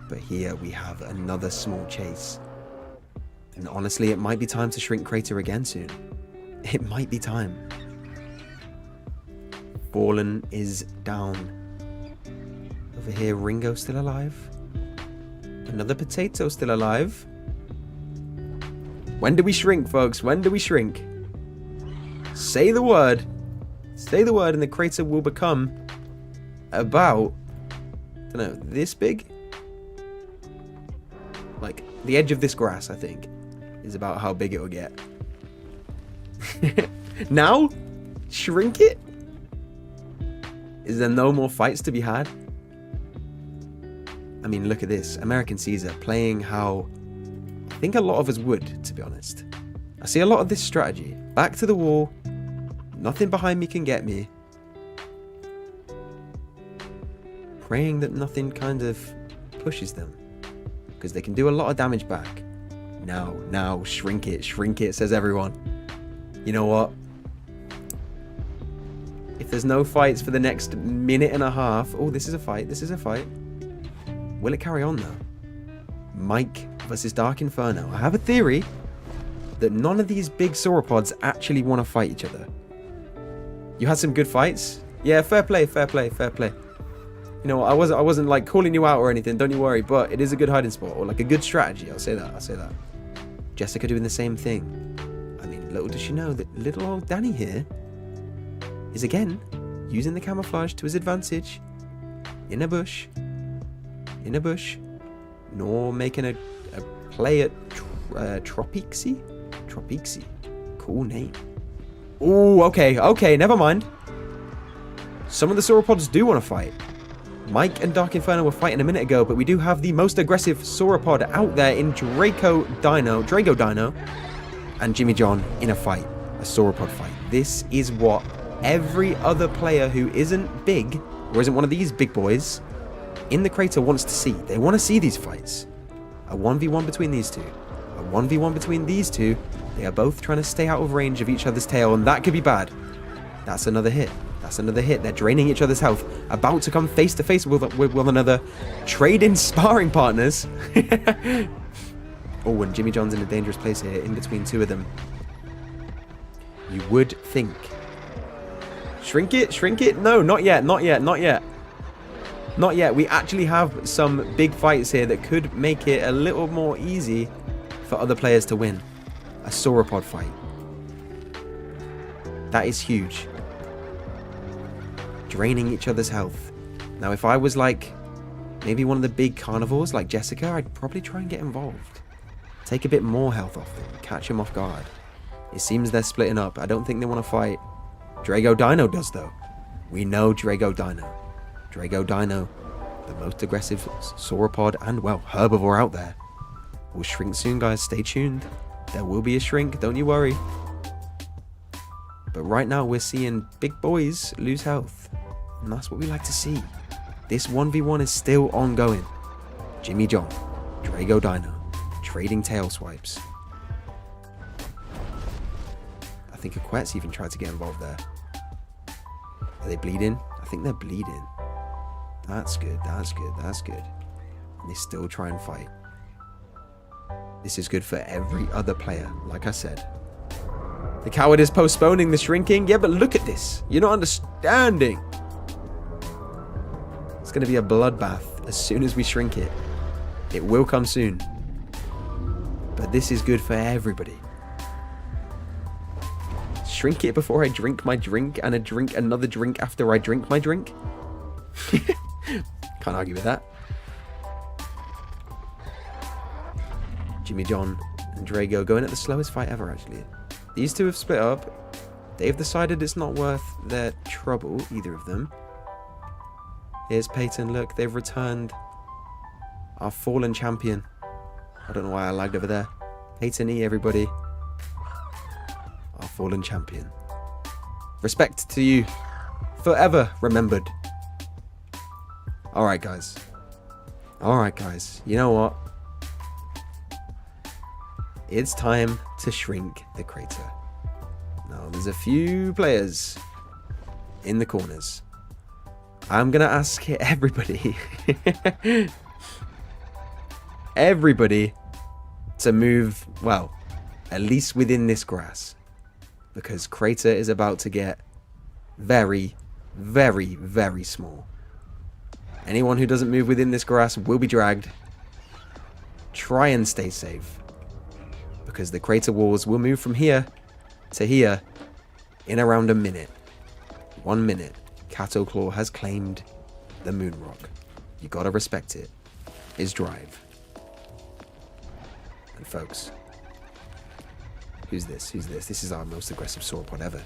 But here we have another small chase. And honestly, it might be time to shrink Crater again soon. It might be time. Fallen is down. Over here, Ringo still alive. Another potato still alive. When do we shrink, folks? When do we shrink? Say the word. Say the word and the crater will become about, I don't know, this big? Like, the edge of this grass, I think, is about how big it will get. Now? Shrink it? Is there no more fights to be had? I mean, look at this. American Caesar playing how I think a lot of us would, to be honest. I see a lot of this strategy. Back to the wall. Nothing behind me can get me. Praying that nothing kind of pushes them. Because they can do a lot of damage back. Now, shrink it, says everyone. You know what? If there's no fights for the next minute and a half... Oh, this is a fight. Will it carry on, though? Mike versus Dark Inferno. I have a theory that none of these big sauropods actually want to fight each other. You had some good fights. Yeah, fair play. You know, I wasn't like calling you out or anything, don't you worry, but it is a good hiding spot, or like a good strategy, I'll say that. Jessica doing the same thing. I mean, little does she know that little old Danny here is again using the camouflage to his advantage. In a bush. Nor making a play at Tropixie? Cool name. Ooh, okay, never mind. Some of the sauropods do want to fight. Mike and Dark Inferno were fighting a minute ago, but we do have the most aggressive sauropod out there in Drago Dino, and Jimmy John in a fight, a sauropod fight. This is what every other player who isn't big, or isn't one of these big boys, in the crater wants to see. They want to see these fights. A 1v1 between these two. A 1v1 between these two. They are both trying to stay out of range of each other's tail, and that could be bad. That's another hit. They're draining each other's health. About to come face to face with one another. Trading sparring partners. Oh, and Jimmy John's in a dangerous place here, in between two of them. You would think. Shrink it? No, not yet. We actually have some big fights here that could make it a little more easy for other players to win. A sauropod fight. That is huge. Draining each other's health. Now, if I was like maybe one of the big carnivores like Jessica, I'd probably try and get involved. Take a bit more health off them. Catch them off guard. It seems they're splitting up. I don't think they want to fight. Drago Dino does, though. We know Drago Dino. Drago Dino, the most aggressive sauropod and, well, herbivore out there. Will shrink soon, guys. Stay tuned. There will be a shrink. Don't you worry. But right now, we're seeing big boys lose health. And that's what we like to see. This 1v1 is still ongoing. Jimmy John, Drago Dino, trading tail swipes. I think Aquet's even tried to get involved there. Are they bleeding? I think they're bleeding. That's good. And they still try and fight. This is good for every other player, like I said. The coward is postponing the shrinking. Yeah, but look at this. You're not understanding. It's going to be a bloodbath as soon as we shrink it. It will come soon. But this is good for everybody. Shrink it before I drink my drink, and I drink another drink after I drink my drink. Can't argue with that. Jimmy John and Drago going at the slowest fight ever, actually. These two have split up. They've decided it's not worth their trouble, either of them. Here's Peyton. Look, they've returned our fallen champion. I don't know why I lagged over there. Peyton E, everybody. Our fallen champion. Respect to you. Forever remembered. Alright, guys. Alright, guys. You know what? It's time to shrink the crater. Now, there's a few players in the corners. I'm going to ask everybody, everybody to move, well, at least within this grass. Because crater is about to get very, very, very small. Anyone who doesn't move within this grass will be dragged. Try and stay safe. Because the crater walls will move from here to here in around a minute. 1 minute. Cato Claw has claimed the moon rock. You gotta respect it. His drive. And folks, who's this? Who's this? This is our most aggressive sauropod ever.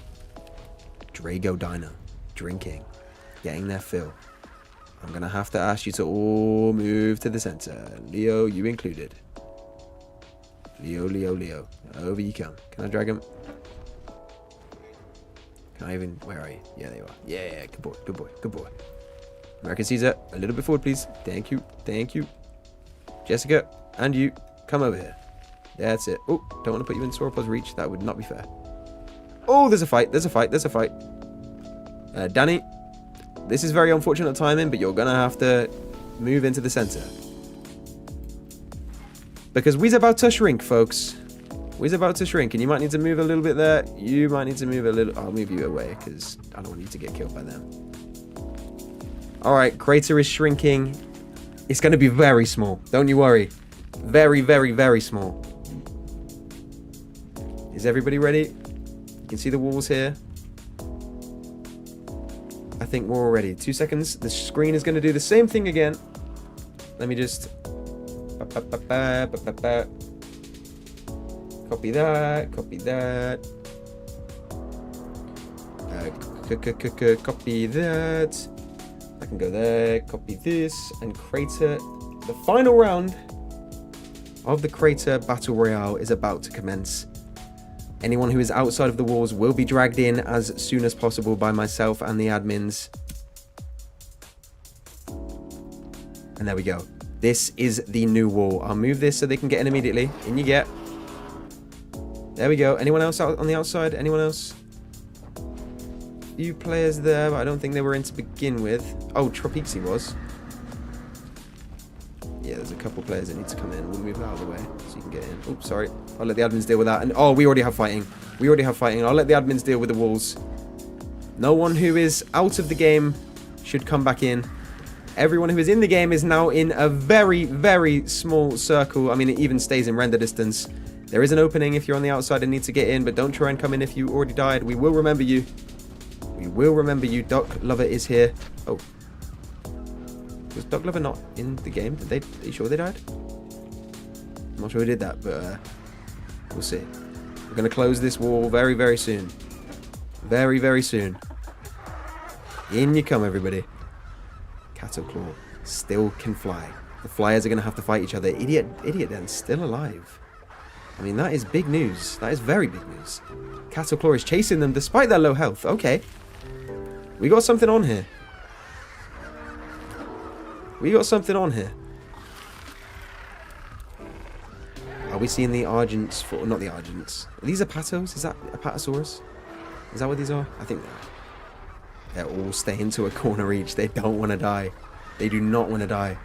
Drago Dino. Drinking. Getting their fill. I'm gonna have to ask you to all move to the center. Leo, you included. Leo, Leo, Leo. Over you come. Can I drag him? Can I even... Where are you? Yeah, there you are. Yeah, good boy, good boy, good boy. American Caesar, a little bit forward, please. Thank you, thank you. Jessica, and you, come over here. That's it. Oh, don't want to put you in sauropod's reach. That would not be fair. Oh, there's a fight, there's a fight, there's a fight. Danny, this is very unfortunate timing, but you're going to have to move into the center. Because we're about to shrink, folks. We're about to shrink, and you might need to move a little bit there. You might need to move a little... I'll move you away, because I don't want you to get killed by them. Alright, crater is shrinking. It's going to be very small. Don't you worry. Very, very, very small. Is everybody ready? You can see the walls here. I think we're all ready. 2 seconds. The screen is going to do the same thing again. Let me just... Copy that, copy that. Copy that. I can go there, copy this, and crater. The final round of the crater battle royale is about to commence. Anyone who is outside of the walls will be dragged in as soon as possible by myself and the admins. And there we go. This is the new wall. I'll move this so they can get in immediately. In you get. There we go. Anyone else out on the outside? Anyone else? Few players there, but I don't think they were in to begin with. Oh, Tropixie was. Yeah, there's a couple players that need to come in. We'll move out of the way so you can get in. Oops, sorry. I'll let the admins deal with that. And oh, we already have fighting. We already have fighting. I'll let the admins deal with the walls. No one who is out of the game should come back in. Everyone who is in the game is now in a very, very small circle. I mean, it even stays in render distance. There is an opening if you're on the outside and need to get in, but don't try and come in if you already died. We will remember you. We will remember you. Doc Lover is here. Oh. Was Doc Lover not in the game? Are you sure they died? I'm not sure who did that, but we'll see. We're going to close this wall very, very soon. Very, very soon. In you come, everybody. Cato Claw still can fly. The flyers are going to have to fight each other. Idiot Den's still alive. I mean, that is big news. That is very big news. Cato Claw is chasing them despite their low health. Okay. We got something on here. We got something on here. Are we seeing the Argents for... Not the Argents. These are Patos? Is that a Patasaurus? Is that what these are? I think they are. They're all staying to a corner each. They don't want to die. They do not want to die.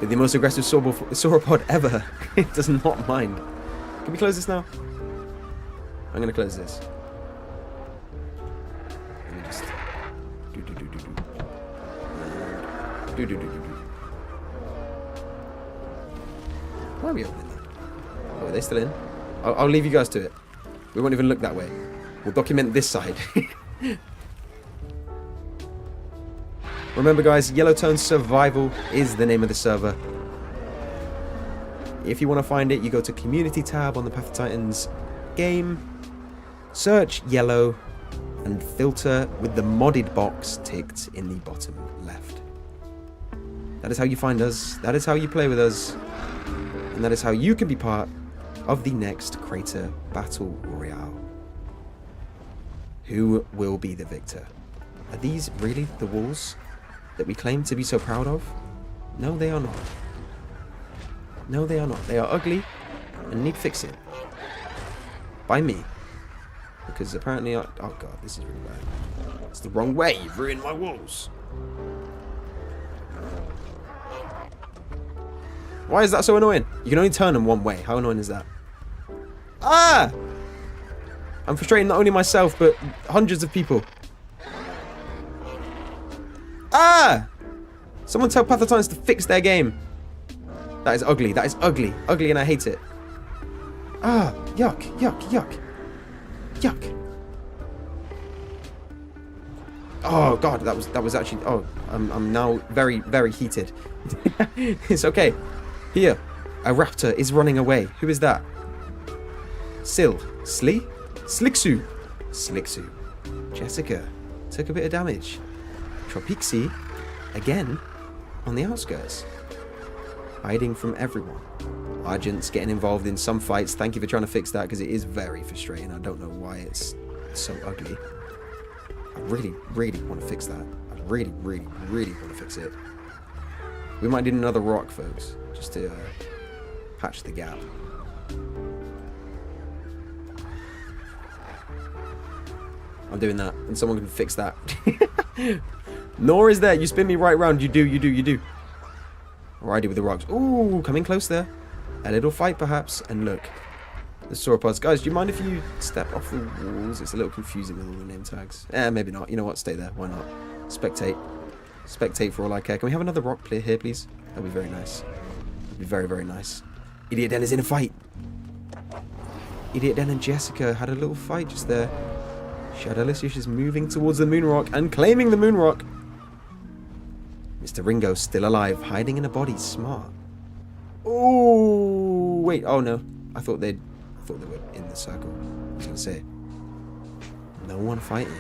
But the most aggressive sauropod ever. It does not mind. Can we close this now? I'm going to close this. Let me just... Why are we opening that? Oh, are they still in? I'll leave you guys to it. We won't even look that way. We'll document this side. Remember, guys, Yellowtones Survival is the name of the server. If you want to find it, you go to Community tab on the Path of Titans game, search Yellow, and filter with the modded box ticked in the bottom left. That is how you find us, that is how you play with us, and that is how you can be part of the next Crater Battle Royale. Who will be the victor? Are these really the walls that we claim to be so proud of? No, they are not. No, they are not. They are ugly and need fixing. By me. Because apparently oh god, this is really bad. It's the wrong way. You've ruined my walls. Why is that so annoying? You can only turn them one way. How annoying is that? Ah! I'm frustrating not only myself, but hundreds of people. Ah! Someone tell Path of Titans to fix their game. That is ugly. That is ugly. Ugly, and I hate it. Ah! Yuck! Yuck! Yuck! Yuck! Oh god, that was actually. Oh, I'm now very, very heated. It's okay. Here, a raptor is running away. Who is that? Sil, Slee, Slicksu, Slicksu. Jessica took a bit of damage. Tropixie, again, on the outskirts, hiding from everyone. Argent's getting involved in some fights. Thank you for trying to fix that, because it is very frustrating. I don't know why it's so ugly. I really, really want to fix that. I really, really, really want to fix it. We might need another rock, folks, just to patch the gap. I'm doing that, and someone can fix that. Nor is there. You spin me right round. You do, you do, you do. Alrighty with the rocks. Ooh, coming close there. A little fight, perhaps. And look, the sauropods. Guys, do you mind if you step off the walls? It's a little confusing with all the name tags. Maybe not. You know what? Stay there. Why not? Spectate. Spectate for all I care. Can we have another rock player here, please? That'd be very nice. That'd be very, very nice. Idiot Den is in a fight. Idiot Den and Jessica had a little fight just there. Shadowlicious is moving towards the moon rock and claiming the moon rock. Mr. Ringo still alive, hiding in a body. Smart. Oh wait. Oh no. I thought they were in the circle. I was gonna say. No one fighting.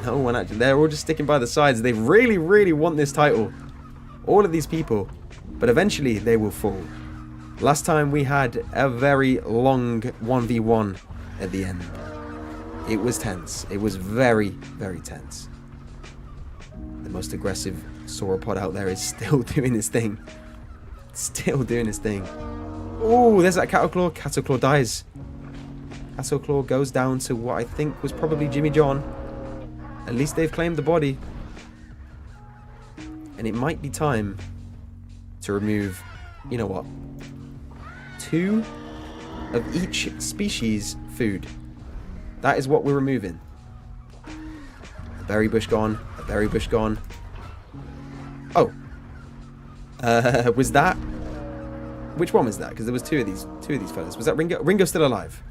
No one actually. They're all just sticking by the sides. They really, really want this title. All of these people. But eventually they will fall. Last time we had a very long 1v1 at the end. It was tense. It was very, very tense. The most aggressive sauropod out there is still doing his thing. Still doing his thing. Oh, there's that Cattleclaw. Cattleclaw dies. Cattleclaw goes down to what I think was probably Jimmy John. At least they've claimed the body. And it might be time to remove, you know what, 2 of each species food. That is what we're removing. A berry bush gone. A berry bush gone. Oh. Was that? Which one was that? Because there was two of these fellas. Was that Ringo? Ringo's still alive.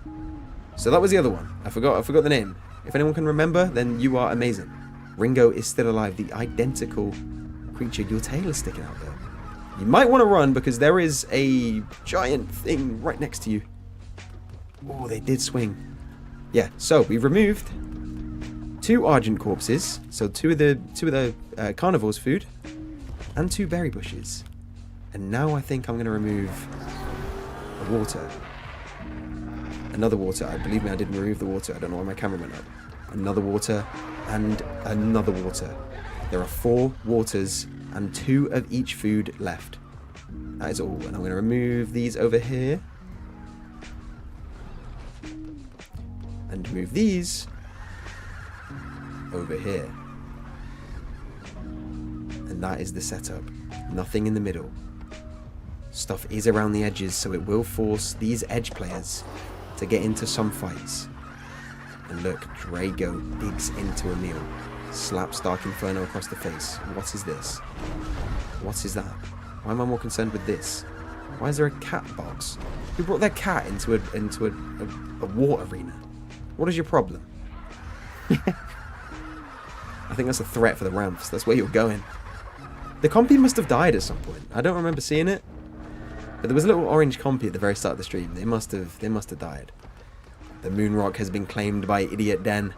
So that was the other one. I forgot the name. If anyone can remember, then you are amazing. Ringo is still alive. The identical creature. Your tail is sticking out there. You might want to run because there is a giant thing right next to you. Oh, they did swing. Yeah, so we've removed 2 Argent corpses, so two of the carnivores' food, and 2 berry bushes. And now I think I'm going to remove a water. Another water. Believe me, I didn't remove the water. I don't know why my camera went up. Another water and another water. There are 4 waters and 2 of each food left. That is all. And I'm going to remove these over here. And move these over here. And that is the setup. Nothing in the middle. Stuff is around the edges, so it will force these edge players to get into some fights. And look, Drago digs into a meal. Slaps Dark Inferno across the face. What is this? What is that? Why am I more concerned with this? Why is there a cat box? Who brought their cat into a war arena? What is your problem? I think that's a threat for the ramps. That's where you're going. The compy must have died at some point. I don't remember seeing it. But there was a little orange compy at the very start of the stream. They must have died. The moon rock has been claimed by Idiot Den.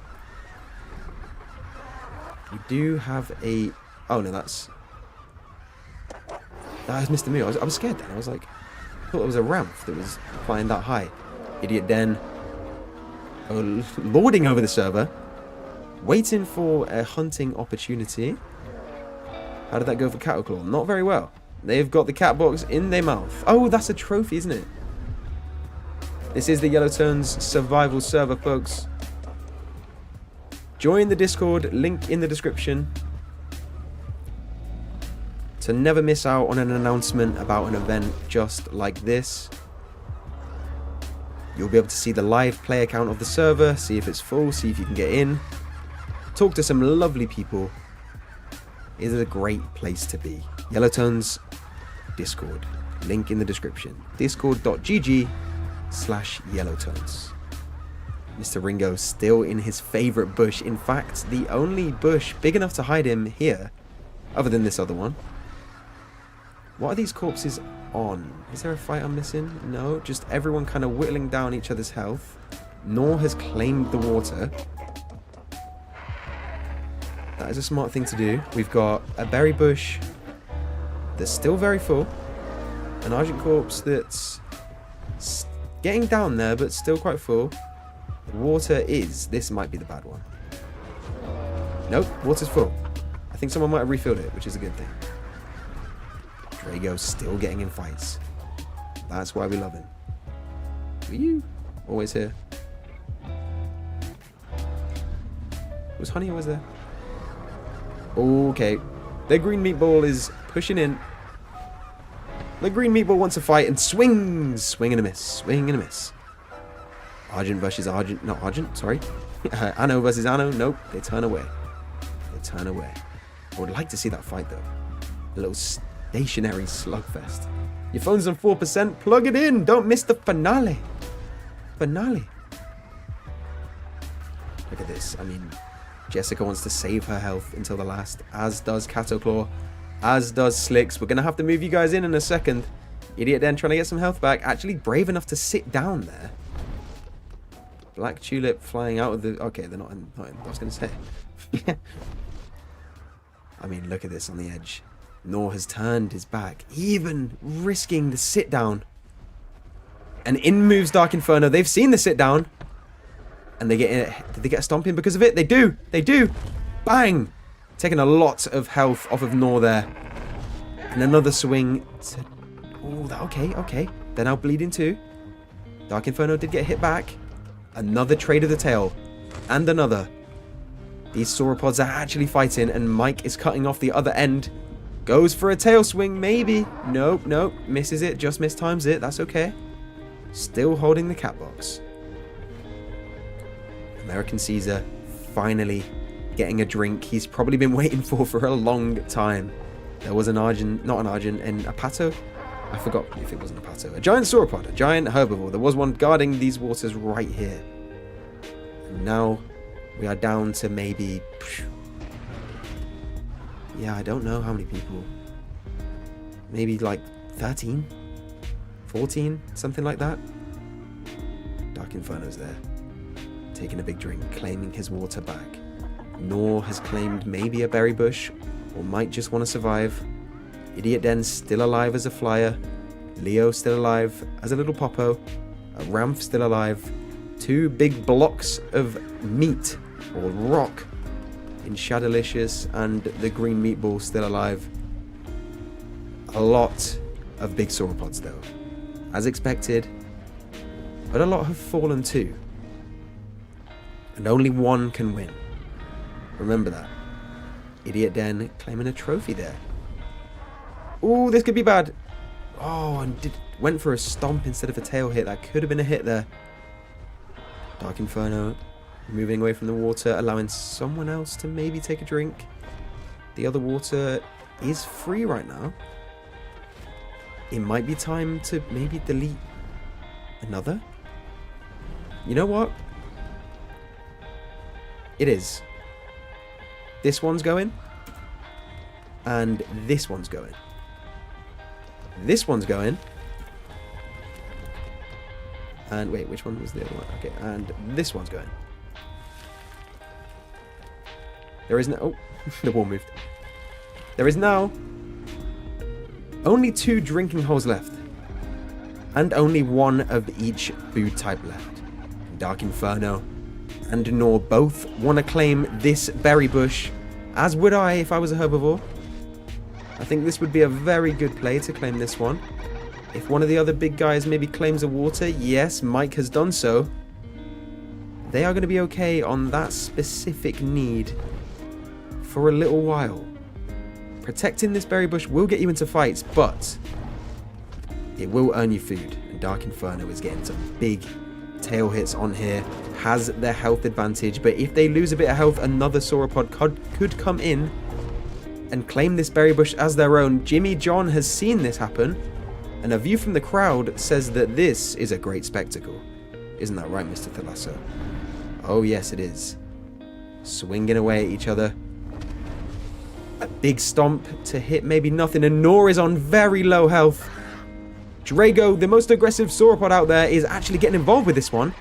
We do have a... Oh no, that was Mr. Mew. I was scared then. I was like, I thought it was a ramp that was flying that high. Idiot Den. Oh, lording over the server. Waiting for a hunting opportunity. How did that go for Cataclaw? Not very well. They've got the cat box in their mouth. Oh, that's a trophy, isn't it? This is the YELLOWTONES survival server, folks. Join the Discord, link in the description. To never miss out on an announcement about an event just like this. You'll be able to see the live play account of the server, see if it's full, see if you can get in. Talk to some lovely people. It is a great place to be. YELLOWTONES Discord. Link in the description. discord.gg/YELLOWTONES. Mr. Ringo still in his favourite bush. In fact, the only bush big enough to hide him here, other than this other one. What are these corpses on? Is there a fight I'm missing? No, just everyone kind of whittling down each other's health. Nor has claimed the water. That is a smart thing to do. We've got a berry bush that's still very full. An Argent corpse that's getting down there, but still quite full. The water is... This might be the bad one. Nope, water's full. I think someone might have refilled it, which is a good thing. Drago's still getting in fights. That's why we love him. Were you always here? Was Honey always there? Okay. The green meatball is pushing in. The green meatball wants to fight and swings. Swing and a miss. Swing and a miss. Argent versus Argent. Not Argent, sorry. Anno versus Anno. Nope. They turn away. They turn away. I would like to see that fight, though. A little stationary slugfest. Your phone's on 4%. Plug it in. Don't miss the finale. Finale. Look at this. I mean, Jessica wants to save her health until the last, as does Cataclaw, as does Slicks. We're going to have to move you guys in a second. Idiot Den trying to get some health back. Actually brave enough to sit down there. Black Tulip flying out of the... Okay, they're not in... I was going to say. I mean, look at this on the edge. Nor has turned his back, even risking the sit down. And in moves Dark Inferno. They've seen the sit down. And they get in. Did they get a stomp in because of it? They do. They do. Bang. Taking a lot of health off of Nor there. And another swing. Oh, okay, okay. They're now bleeding too. Dark Inferno did get hit back. Another trade of the tail. And another. These sauropods are actually fighting. And Mike is cutting off the other end. Goes for a tail swing, maybe. Nope, nope. Misses it. Just mistimes it. That's okay. Still holding the cat box. American Caesar finally getting a drink he's probably been waiting for a long time. There was an Argent, not an Argent, and a Pato. I forgot if it wasn't a Pato. A giant sauropod, a giant herbivore. There was one guarding these waters right here. And now we are down to maybe... Yeah, I don't know how many people. Maybe like 13? 14? Something like that? Dark Inferno's there. Taking a big drink, claiming his water back. Nor has claimed maybe a berry bush, or might just want to survive. Idiot Den still alive as a flyer. Leo still alive as a little Popo. A Ramp still alive. Two big blocks of meat, or rock, in Shadowlicious, and the green meatball still alive. A lot of big sauropods though, as expected, but a lot have fallen too. And only one can win. Remember that. Idiot Den claiming a trophy there. Ooh, this could be bad. Oh, and went for a stomp instead of a tail hit. That could have been a hit there. Dark Inferno moving away from the water, allowing someone else to maybe take a drink. The other water is free right now. It might be time to maybe delete another. You know what? It is. This one's going. And this one's going. This one's going. And wait, which one was the other one? Okay, and this one's going. There is no... Oh, the wall moved. There is now only 2 drinking holes left. And only 1 of each food type left. Dark Inferno and Nor both want to claim this berry bush, as would I if I was a herbivore. I think this would be a very good play to claim this one. If one of the other big guys maybe claims a water, yes, Mike has done so. They are going to be okay on that specific need for a little while. Protecting this berry bush will get you into fights, but it will earn you food. And Dark Inferno is getting some big tail hits on here, has their health advantage, but if they lose a bit of health, another sauropod could come in and claim this berry bush as their own. Jimmy John has seen this happen, and a view from the crowd says that this is a great spectacle. Isn't that right, Mr. Thalasso? Oh yes, it is. Swinging away at each other. A big stomp to hit maybe nothing, and Nor is on very low health. Drago, the most aggressive sauropod out there, is actually getting involved with this one.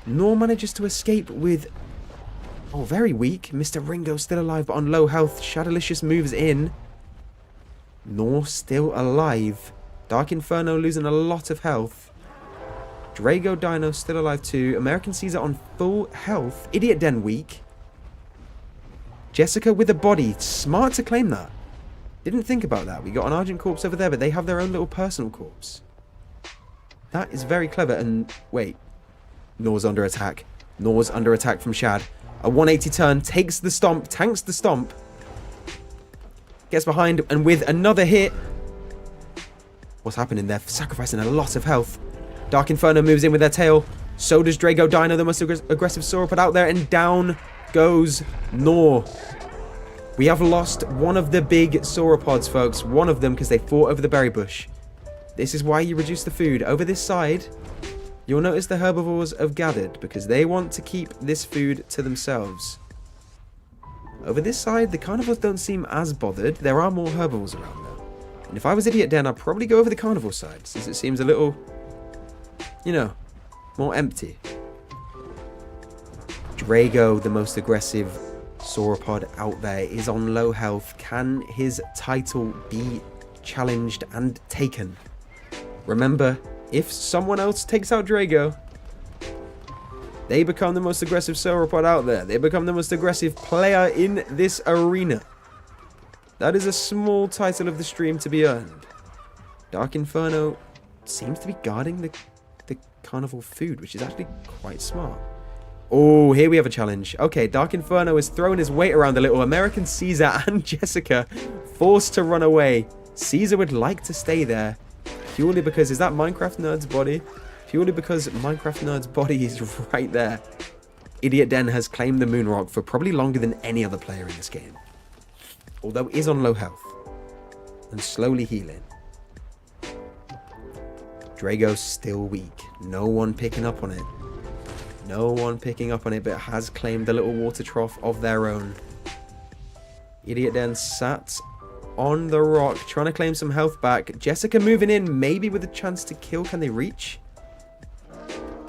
Nor manages to escape with... Oh, very weak. Mr. Ringo still alive, but on low health. Shadowlicious moves in. Nor still alive. Dark Inferno losing a lot of health. Drago Dino still alive too. American Caesar on full health. Idiot Den weak. Jessica with a body. Smart to claim that. Didn't think about that. We got an Argent corpse over there, but they have their own little personal corpse. That is very clever. And wait. Nor's under attack. Nor's under attack from Shad. A 180 turn. Takes the stomp. Tanks the stomp. Gets behind. And with another hit. What's happening there? Sacrificing a lot of health. Dark Inferno moves in with their tail. So does Drago Dino, the most aggressive sauropod out there. And down goes Nor. We have lost one of the big sauropods, folks. One of them because they fought over the berry bush. This is why you reduce the food. Over this side, you'll notice the herbivores have gathered because they want to keep this food to themselves. Over this side, the carnivores don't seem as bothered. There are more herbivores around now. And if I was Idiot Den, I'd probably go over the carnivore side since it seems a little, you know, more empty. Drago, the most aggressive sauropod out there, is on low health. Can his title be challenged and taken? Remember, if someone else takes out Drago, they become the most aggressive sauropod out there. They become the most aggressive player in this arena. That is a small title of the stream to be earned. Dark Inferno seems to be guarding the carnival food, which is actually quite smart. Oh, here we have a challenge. Okay, Dark Inferno is throwing his weight around a little. American Caesar and Jessica forced to run away. Caesar would like to stay there purely because... Is that Minecraft Nerd's body? Purely because Minecraft Nerd's body is right there. Idiot Den has claimed the moon rock for probably longer than any other player in this game. Although is on low health. And slowly healing. Drago's still weak. No one picking up on it. No one picking up on it, but has claimed the little water trough of their own. Idiot Den sat on the rock, trying to claim some health back. Jessica moving in, maybe with a chance to kill. Can they reach?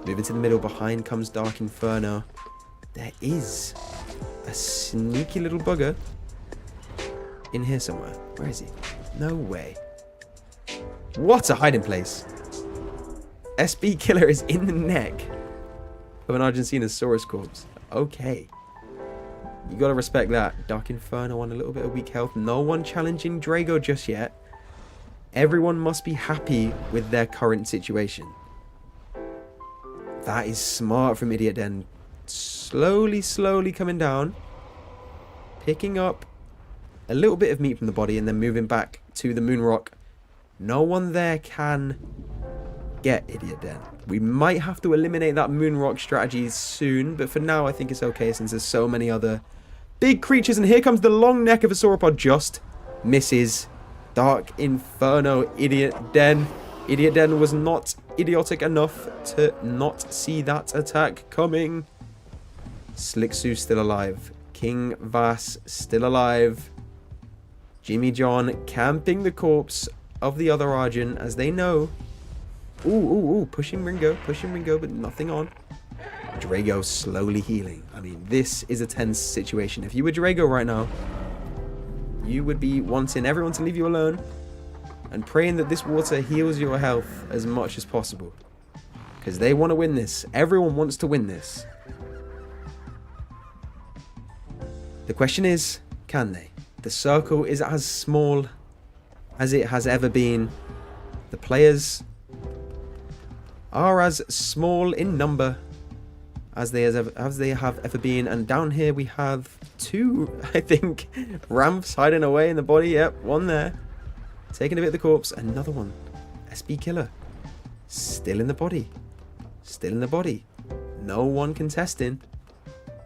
Moving to the middle, behind comes Dark Inferno. There is a sneaky little bugger in here somewhere. Where is he? No way. What a hiding place. SB Killer is in the neck of an Argentinosaurus corpse. Okay. You gotta respect that. Dark Inferno on a little bit of weak health. No one challenging Drago just yet. Everyone must be happy with their current situation. That is smart from Idiot Den. Slowly coming down. Picking up a little bit of meat from the body and then moving back to the moon rock. No one there can get Idiot Den. We might have to eliminate that moon rock strategy soon, but for now I think it's okay since there's so many other big creatures. And here comes the long neck of a sauropod. Just misses. Dark Inferno, Idiot Den. Idiot Den was not idiotic enough to not see that attack coming. Slicksu still alive. King Vass still alive. Jimmy John camping the corpse of the other Argent as they know. Ooh, pushing Ringo, but nothing on. Drago slowly healing. I mean, this is a tense situation. If you were Drago right now, you would be wanting everyone to leave you alone and praying that this water heals your health as much as possible. Because they want to win this. Everyone wants to win this. The question is, can they? The circle is as small as it has ever been. The players are as small in number as they have ever been. And down here we have two, I think, ramps hiding away in the body. Yep, one there. Taking a bit of the corpse. Another one. SB Killer. Still in the body. Still in the body. No one contesting.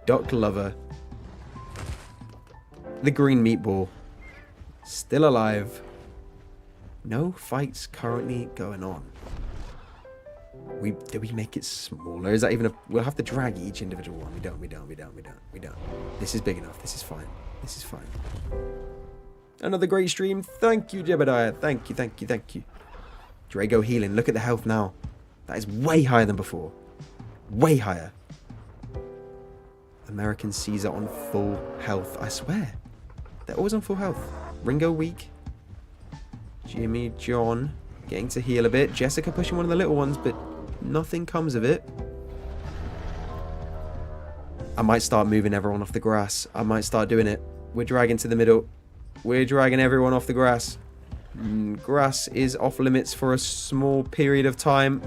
Duck Lover. The green meatball. Still alive. No fights currently going on. Do we make it smaller? Is that even a... We'll have to drag each individual one. We don't. This is big enough. This is fine. This is fine. Another great stream. Thank you, Jebediah. Thank you. Drago healing. Look at the health now. That is way higher than before. Way higher. American Caesar on full health. I swear. They're always on full health. Ringo weak. Jimmy John getting to heal a bit. Jessica pushing one of the little ones, but nothing comes of it. I might start moving everyone off the grass. I might start doing it. We're dragging to the middle. We're dragging everyone off the grass. Grass is off limits for a small period of time.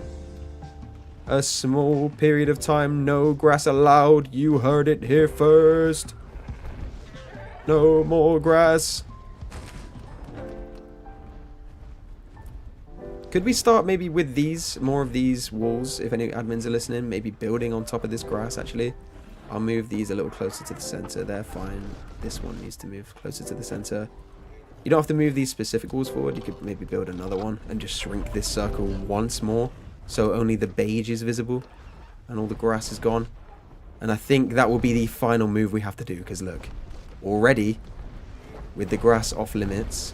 A small period of time. No grass allowed. You heard it here first. No more grass. Could we start maybe with these, more of these walls, if any admins are listening, maybe building on top of this grass actually. I'll move these a little closer to the center, they're fine. This one needs to move closer to the center. You don't have to move these specific walls forward, you could maybe build another one and just shrink this circle once more, so only the beige is visible and all the grass is gone. And I think that will be the final move we have to do, because look, already with the grass off limits,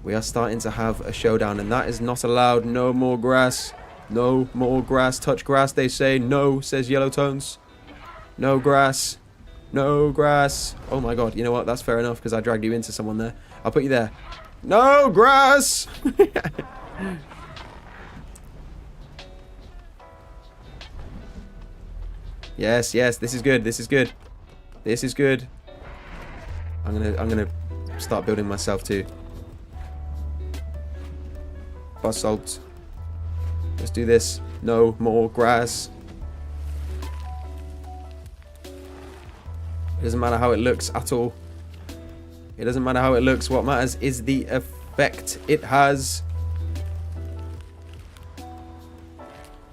we are starting to have a showdown, and that is not allowed. No more grass. No more grass. Touch grass, they say. No, says Yellowtones. No grass. No grass. Oh my god, you know what? That's fair enough, because I dragged you into someone there. I'll put you there. No grass! Yes, this is good. This is good. This is good. I'm gonna start building myself too. Basalt. Let's do this. No more grass. It doesn't matter how it looks at all. It doesn't matter how it looks. What matters is the effect it has.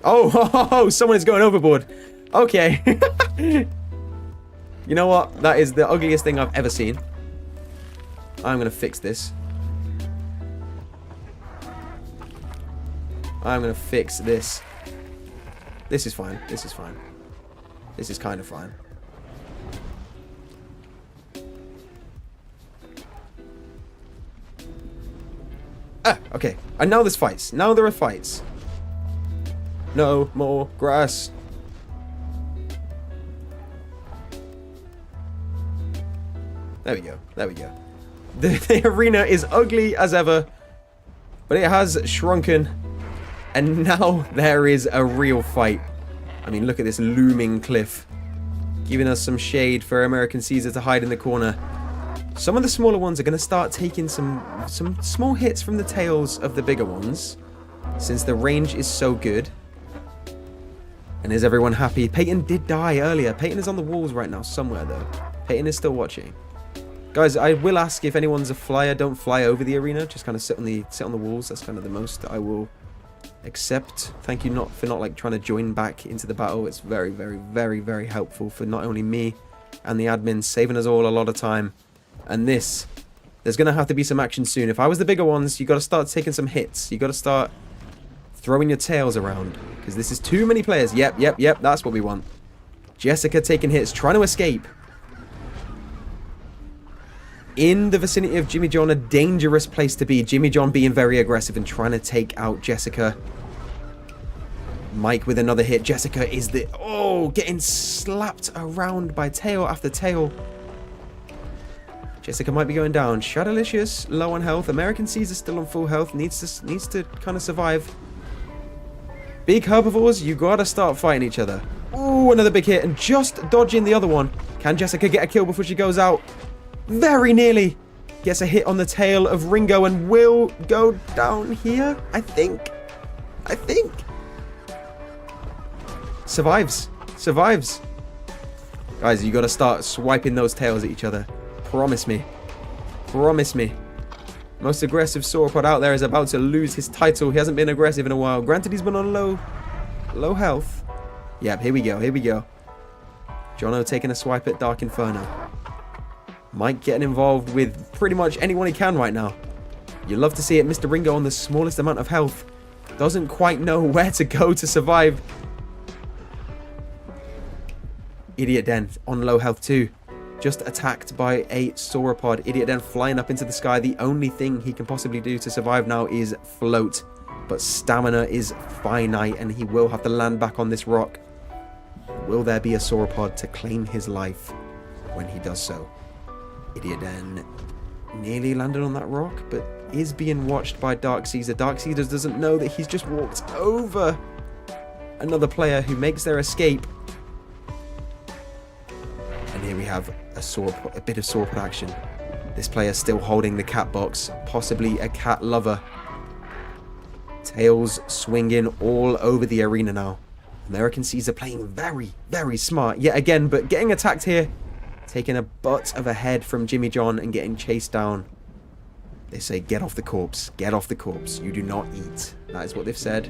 Oh, someone is going overboard. Okay. You know what? That is the ugliest thing I've ever seen. I'm going to fix this. I'm going to fix this. This is fine. This is fine. This is kind of fine. Ah, okay. And now there's fights. Now there are fights. No more grass. There we go. There we go. The arena is ugly as ever, but it has shrunken. And now there is a real fight. I mean, look at this looming cliff, giving us some shade for American Caesar to hide in the corner. Some of the smaller ones are going to start taking some small hits from the tails of the bigger ones, since the range is so good. And is everyone happy? Peyton did die earlier. Peyton is on the walls right now somewhere, though. Peyton is still watching. Guys, I will ask if anyone's a flyer. Don't fly over the arena. Just kind of sit on the walls. That's kind of the most that I will accept. Thank you for not like trying to join back into the battle. It's very, very, very, very helpful for not only me and the admins, saving us all a lot of time. And there's going to have to be some action soon. If I was the bigger ones, you got to start taking some hits. You got to start throwing your tails around, because this is too many players. Yep, that's what we want. Jessica taking hits, trying to escape. In the vicinity of Jimmy John, a dangerous place to be. Jimmy John being very aggressive and trying to take out Jessica. Mike with another hit. Jessica is getting slapped around by tail after tail. Jessica might be going down. Shadowlicious, low on health. American Caesar still on full health. Needs to kind of survive. Big herbivores, you gotta start fighting each other. Ooh, another big hit, and just dodging the other one. Can Jessica get a kill before she goes out? Very nearly gets a hit on the tail of Ringo and will go down here, I think. Survives. Guys, you gotta start swiping those tails at each other. Promise me. Most aggressive sauropod out there is about to lose his title. He hasn't been aggressive in a while. Granted, he's been on low health. Yep, here we go. Jono taking a swipe at Dark Inferno. Mike getting involved with pretty much anyone he can right now. You love to see it. Mr. Ringo on the smallest amount of health. Doesn't quite know where to go to survive. Idiot Den on low health too. Just attacked by a sauropod. Idiot Den flying up into the sky. The only thing he can possibly do to survive now is float. But stamina is finite and he will have to land back on this rock. Will there be a sauropod to claim his life when he does so? Idiot Den nearly landed on that rock, but is being watched by Dark Caesar. Dark Caesar doesn't know that he's just walked over another player who makes their escape. And here we have a bit of sauropod action. This player still holding the cat box, possibly a cat lover. Tails swinging all over the arena now. American Caesar playing very, very smart yet again, but getting attacked here. Taking a butt of a head from Jimmy John and getting chased down. They say, get off the corpse. Get off the corpse. You do not eat. That is what they've said.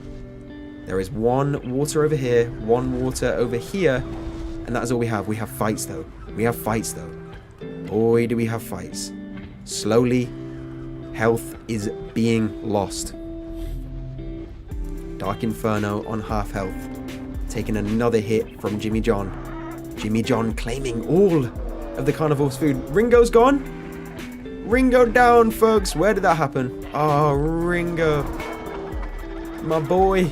There is one water over here, one water over here, and that is all we have. We have fights, though. Boy, do we have fights. Slowly, health is being lost. Dark Inferno on half health. Taking another hit from Jimmy John. Jimmy John claiming all of the carnival's food. Ringo's gone. Ringo down, folks. Where did that happen? Oh, Ringo. My boy.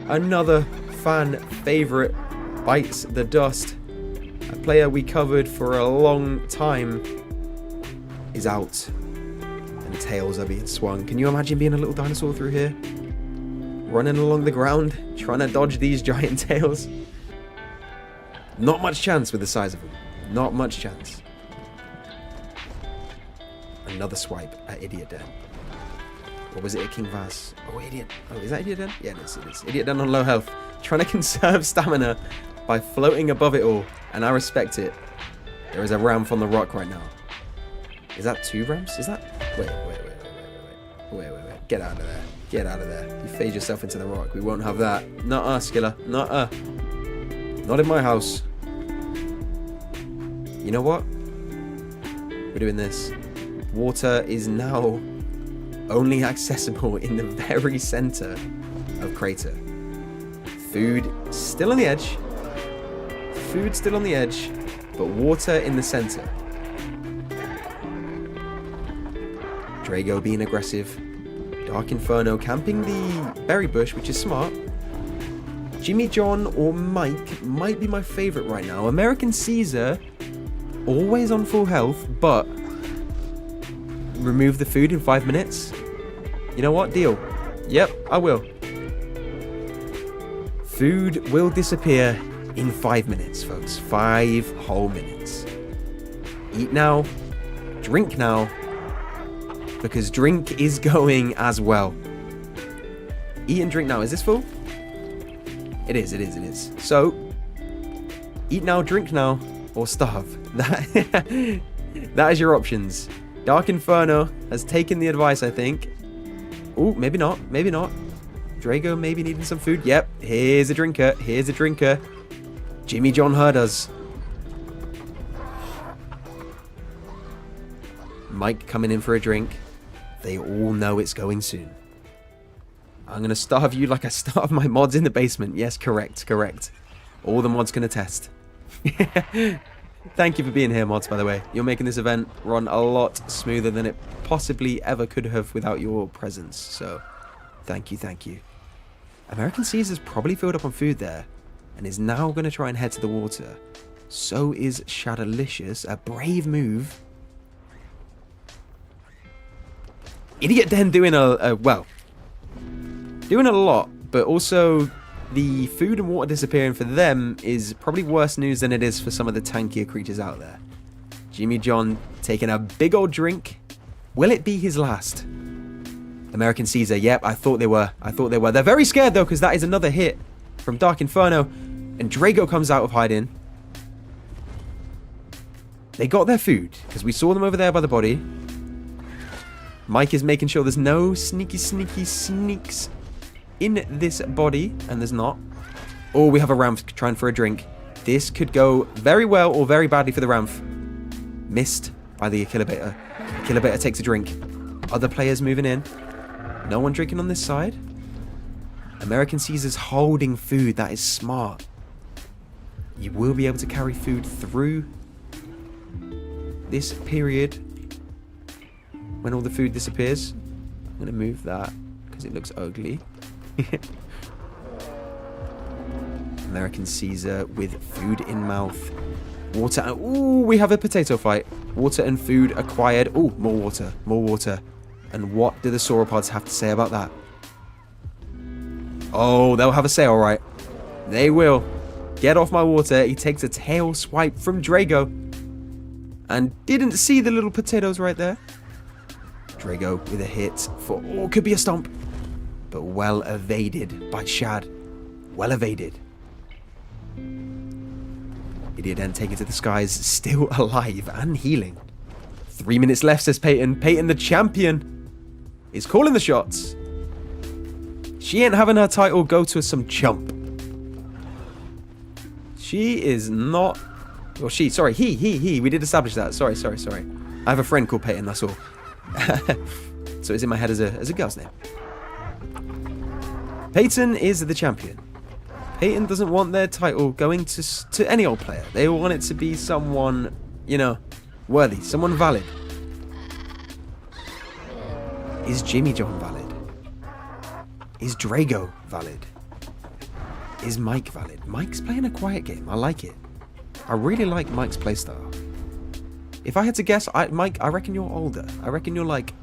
Another fan favorite bites the dust. A player we covered for a long time is out. And tails are being swung. Can you imagine being a little dinosaur through here? Running along the ground, trying to dodge these giant tails. Not much chance with the size of them. Not much chance. Another swipe at Idiot Den. Or was it a King Vaz? Oh, Idiot. Oh, is that Idiot Den? Yeah, it is. Idiot Den on low health. Trying to conserve stamina by floating above it all. And I respect it. There is a ramp on the rock right now. Is that 2 ramps? Is that... Wait. Get out of there. Get out of there. You phase yourself into the rock. We won't have that. Nuh-uh, Skiller. Nuh-uh. Not in my house. You know what? We're doing this. Water is now only accessible in the very center of Crater. Food still on the edge. But water in the center. Drago being aggressive. Dark Inferno camping the berry bush, which is smart. Jimmy John or Mike might be my favorite right now. American Caesar, always on full health, but remove the food in 5 minutes. You know what? Deal. Yep, I will. Food will disappear in 5 minutes, folks. 5 whole minutes. Eat now. Drink now. Because drink is going as well. Eat and drink now. Is this full? It is. So, eat now, drink now, or starve. That is your options. Dark Inferno has taken the advice, I think. Oh, maybe not. Maybe not. Drago maybe needing some food. Yep. Here's a drinker. Here's a drinker. Jimmy John heard us. Mike coming in for a drink. They all know it's going soon. I'm going to starve you like I starve my mods in the basement. Yes, correct, correct. All the mods can attest. Thank you for being here, mods, by the way. You're making this event run a lot smoother than it possibly ever could have without your presence. So, thank you, thank you. American Caesar's probably filled up on food there and is now going to try and head to the water. So is Shadowlicious. A brave move. Idiot Den doing well, doing a lot, but also the food and water disappearing for them is probably worse news than it is for some of the tankier creatures out there. Jimmy John taking a big old drink. Will it be his last? American Caesar, yep, I thought they were. They're very scared though, because that is another hit from Dark Inferno, and Drago comes out of hiding. They got their food, because we saw them over there by the body. Mike is making sure there's no sneaky sneaks in this body, and there's not. Oh, we have a Ramp trying for a drink. This could go very well or very badly for the Ramp. Missed by the Achillobeta. Achillobeta takes a drink. Other players moving in. No one drinking on this side. American Caesar's holding food. That is smart. You will be able to carry food through this period when all the food disappears. I'm going to move that because it looks ugly. American Caesar with food in mouth. Water. Ooh, we have a potato fight. Water and food acquired. Ooh, more water. More water. And what do the sauropods have to say about that? Oh, they'll have a say, all right. They will. Get off my water. He takes a tail swipe from Drago. And didn't see the little potatoes right there. Drago with a hit for, oh, could be a stomp. But well evaded by Shad. Well evaded. Idiot then taken to the skies, still alive and healing. 3 minutes left, says Peyton. Peyton, the champion, is calling the shots. She ain't having her title go to some chump. She is not... Well, sorry, he. We did establish that. Sorry. I have a friend called Peyton, that's all. So it's in my head as a girl's name. Peyton is the champion. Peyton doesn't want their title going to any old player. They want it to be someone, you know, worthy, someone valid. Is Jimmy John valid? Is Drago valid? Is Mike valid? Mike's playing a quiet game. I like it. I really like Mike's playstyle. If I had to guess, Mike, I reckon you're older. I reckon you're like,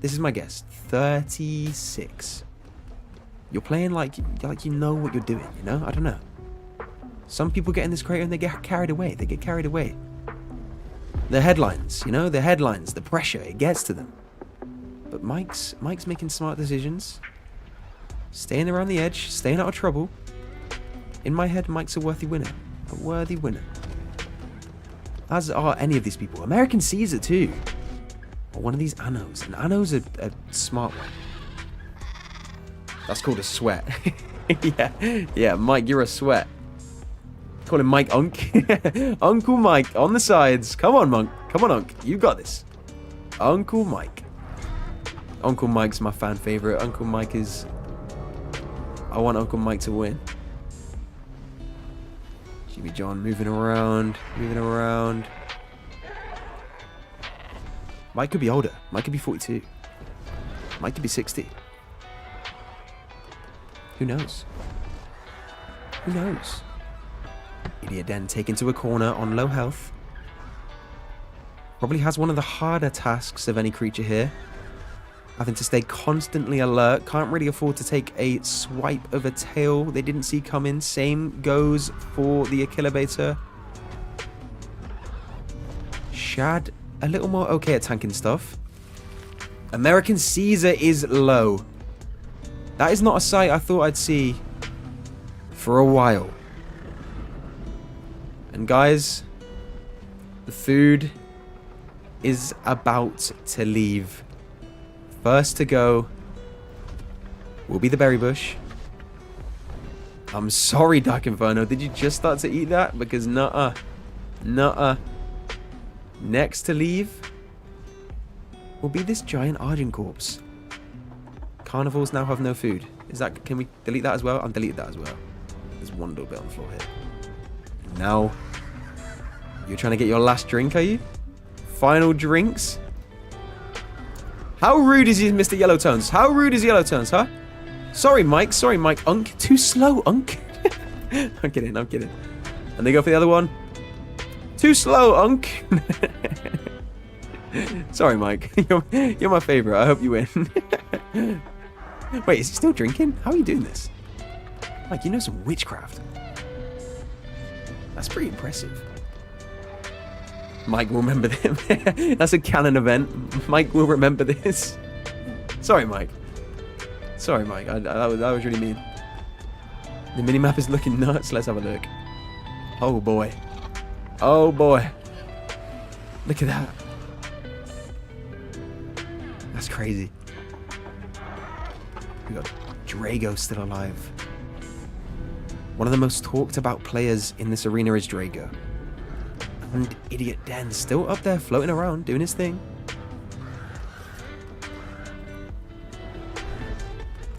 this is my guess, 36. You're playing like you know what you're doing, you know? I don't know. Some people get in this crater and they get carried away. They get carried away. The headlines, you know? The headlines, the pressure, it gets to them. But Mike's making smart decisions. Staying around the edge, staying out of trouble. In my head, Mike's a worthy winner. A worthy winner. As are any of these people. American Caesar, too. Or one of these Annos. And Anno's a smart one. That's called a sweat. Yeah, Mike, you're a sweat. Call him Mike Unk. Uncle Mike on the sides. Come on, Monk. Come on, Unk. You got this. Uncle Mike. Uncle Mike's my fan favorite. Uncle Mike is... I want Uncle Mike to win. Jimmy John moving around. Mike could be older. Mike could be 42. Mike could be 60. Who knows? Who knows? Idiot Den taken to a corner on low health. Probably has one of the harder tasks of any creature here. Having to stay constantly alert. Can't really afford to take a swipe of a tail they didn't see coming. Same goes for the Achillobeta. Shad, a little more okay at tanking stuff. American Caesar is low. That is not a sight I thought I'd see for a while. And guys, the food is about to leave. First to go will be the berry bush. I'm sorry, Dark Inferno. Did you just start to eat that? Because nuh-uh. Nuh-uh. Next to leave will be this giant Argent corpse. Carnivores now have no food. Is that... Can we delete that as well? I've deleted that as well. There's one little bit on the floor here. Now, you're trying to get your last drink, are you? Final drinks? How rude is he, Mr. Yellowtones? How rude is Yellowtones, huh? Sorry, Mike. Sorry, Mike. Unk. Too slow, Unk. I'm kidding. I'm kidding. And they go for the other one. Too slow, Unk. Sorry, Mike. You're my favorite. I hope you win. Wait, is he still drinking? How are you doing this? Mike, you know some witchcraft. That's pretty impressive. Mike will remember them. That's a canon event. Mike will remember this. Sorry, Mike. Sorry, Mike. That was really mean. The minimap is looking nuts. Let's have a look. Oh, boy. Oh, boy. Look at that. That's crazy. We got Drago still alive. One of the most talked about players in this arena is Drago. And Idiot Den still up there floating around doing his thing.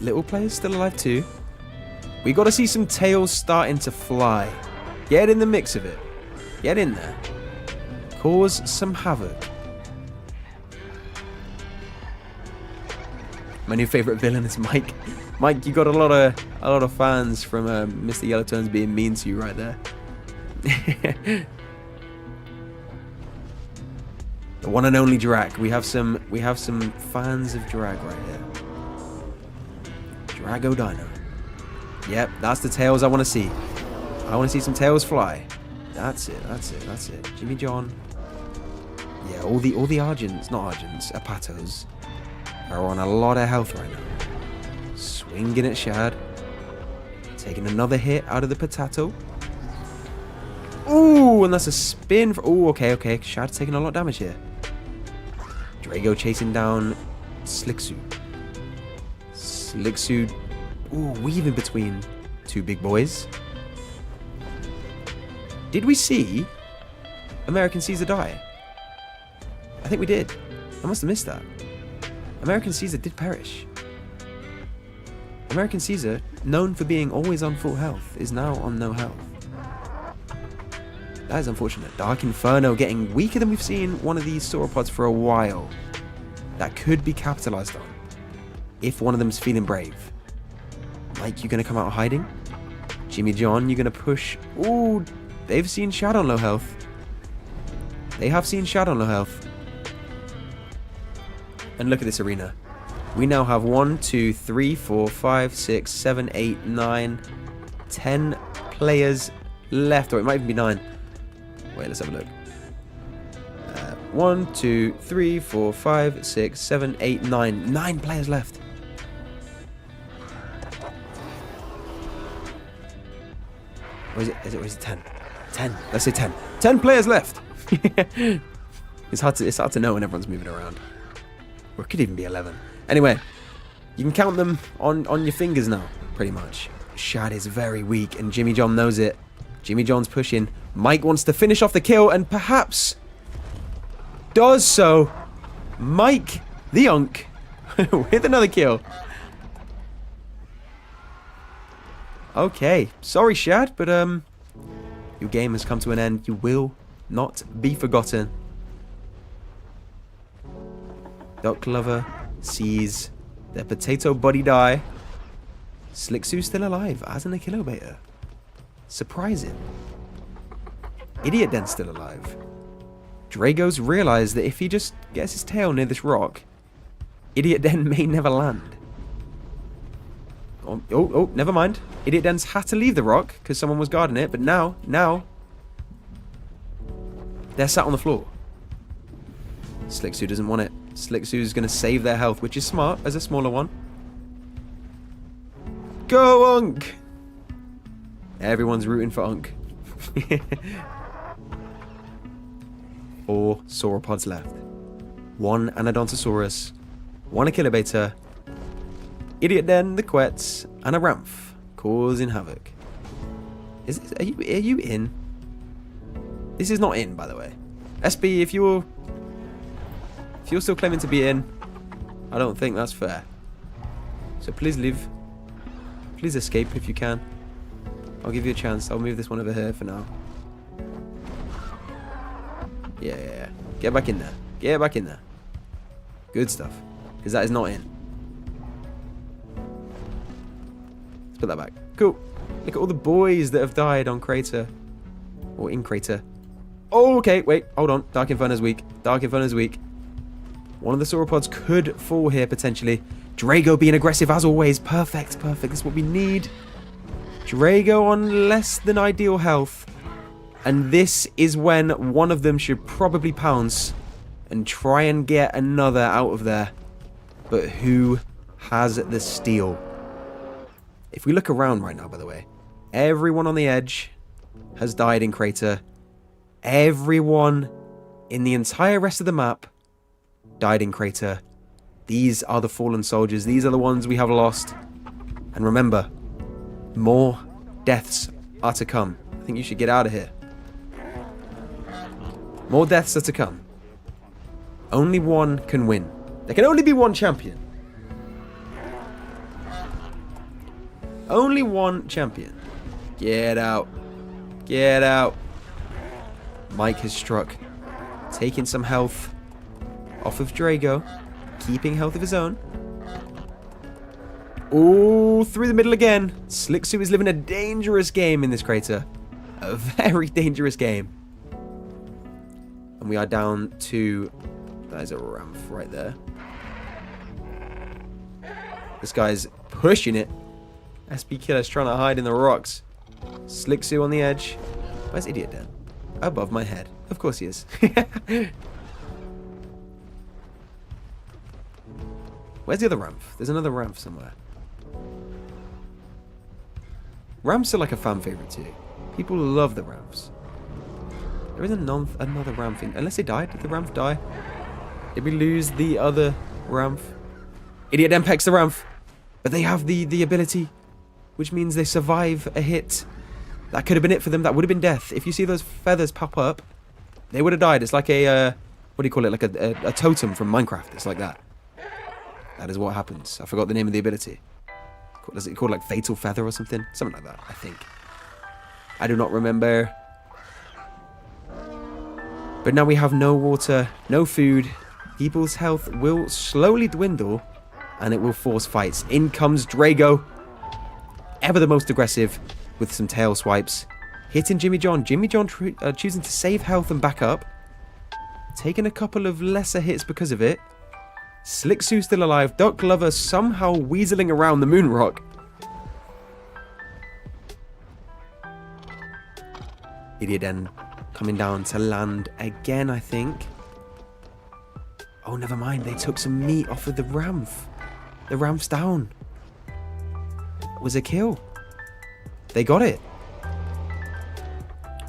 Little players still alive too. We got to see some tails starting to fly. Get in the mix of it. Get in there. Cause some havoc. My new favorite villain is Mike. Mike, you got a lot of fans from Mr. Yellowtones being mean to you right there. The one and only Drac. We have some fans of Drag right here. Drago Dino. Yep, that's the tails I want to see. I want to see some tails fly. That's it. That's it. That's it. Jimmy John. Yeah, all the Argents, not Argents, Apatos, are on a lot of health right now. Swinging at Shad. Taking another hit out of the potato. Ooh, and that's a spin. Ooh, okay, okay. Shad's taking a lot of damage here. Drago chasing down Slicksu. Slicksu, ooh, weaving between two big boys. Did we see American Caesar die? I think we did. I must have missed that. American Caesar did perish. American Caesar, known for being always on full health, is now on no health. That is unfortunate. Dark Inferno getting weaker than we've seen one of these sauropods for a while. That could be capitalized on if one of them's feeling brave. Mike, you gonna come out of hiding? Jimmy John, you gonna push? Ooh, they've seen Shad on low health. They have seen Shad on low health. And look at this arena. We now have 1, 2, 3, 4, 5, 6, 7, 8, 9, 10 players left. Or it might even be 9. Wait, let's have a look. 1, 2, 3, 4, 5, 6, 7, 8, 9. 9 players left. Or is it 10? 10. Let's say 10. 10 players left. It's hard to know when everyone's moving around. Or it could even be 11. Anyway, you can count them on your fingers now, pretty much. Shad is very weak, and Jimmy John knows it. Jimmy John's pushing. Mike wants to finish off the kill, and perhaps does so. Mike, the Unk, with another kill. Okay, sorry Shad, but your game has come to an end. You will not be forgotten. Doc Glover sees their potato body die. Slicksu's still alive as an Achillobator. Surprising. Idiot Den's still alive. Drago's realized that if he just gets his tail near this rock, Idiot Den may never land. Oh, never mind. Idiot Den's had to leave the rock because someone was guarding it, but now, they're sat on the floor. Slicksu doesn't want it. Slicksu's going to save their health, which is smart as a smaller one. Go, Unk! Everyone's rooting for Unk. 4 sauropods left. 1 Anodontosaurus, 1 Achillobeta, Idiot Den, the Quets, and a Ramph, causing havoc. Are you in? This is not in, by the way. SB, if you're still claiming to be in, I don't think that's fair. So please leave. Please escape if you can. I'll give you a chance. I'll move this one over here for now. Yeah. Get back in there. Get back in there. Good stuff. Because that is not in. Let's put that back. Cool. Look at all the boys that have died on Crater. Or in Crater. Oh, okay. Wait. Hold on. Dark Inferno's weak. Dark Inferno's weak. One of the sauropods could fall here, potentially. Drago being aggressive as always. Perfect. Perfect. This is what we need. Drago on less than ideal health. And this is when one of them should probably pounce and try and get another out of there. But who has the steal? If we look around right now, by the way, everyone on the edge has died in Crater. Everyone in the entire rest of the map died in Crater. These are the fallen soldiers. These are the ones we have lost. And remember, more deaths are to come. I think you should get out of here. More deaths are to come. Only one can win. There can only be one champion. Only one champion. Get out. Get out. Mike has struck. Taking some health off of Drago. Keeping health of his own. Oh, through the middle again. Slicksu is living a dangerous game in this Crater. A very dangerous game. And we are down to... That is a Ramph right there. This guy's pushing it. SB Killer's trying to hide in the rocks. Slicksu on the edge. Where's Idiot Den? Above my head. Of course he is. Where's the other Ramph? There's another Ramph somewhere. Ramphs are like a fan favorite too. People love the Ramphs. There is another Ramph in... Unless they died. Did the Ramph die? Did we lose the other Ramph? Idiot Den pecks the Ramph. But they have the ability, which means they survive a hit. That could have been it for them. That would have been death. If you see those feathers pop up, they would have died. It's like a... what do you call it? Like a totem from Minecraft. It's like that. That is what happens. I forgot the name of the ability. Is it called like Fatal Feather or something? Something like that, I think. I do not remember. But now we have no water, no food. People's health will slowly dwindle, and it will force fights. In comes Drago. Ever the most aggressive, with some tail swipes. Hitting Jimmy John. Jimmy John choosing to save health and back up. Taking a couple of lesser hits because of it. Slicksu still alive. Duck Lover somehow weaseling around the moon rock. Idiot Den coming down to land again, I think. Oh, never mind. They took some meat off of the Ramph. The Ramph's down. It was a kill. They got it.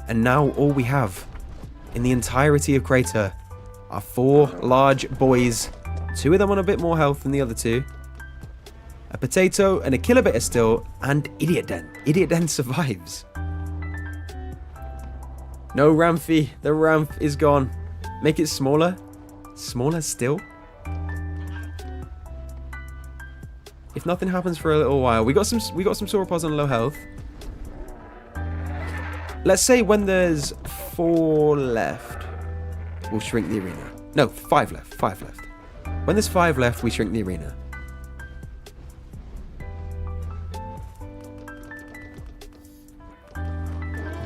And now all we have in the entirety of Crater are 4 large boys. 2 of them on a bit more health than the other 2. A potato and a Achillobeta still, and Idiot Den. Idiot Den survives. No Ramphy. The Ramph is gone. Make it smaller. Smaller still. If nothing happens for a little while, we got some sauropods on low health. Let's say when there's 4 left, we'll shrink the arena. No, 5 left. 5 left. When there's 5 left, we shrink the arena.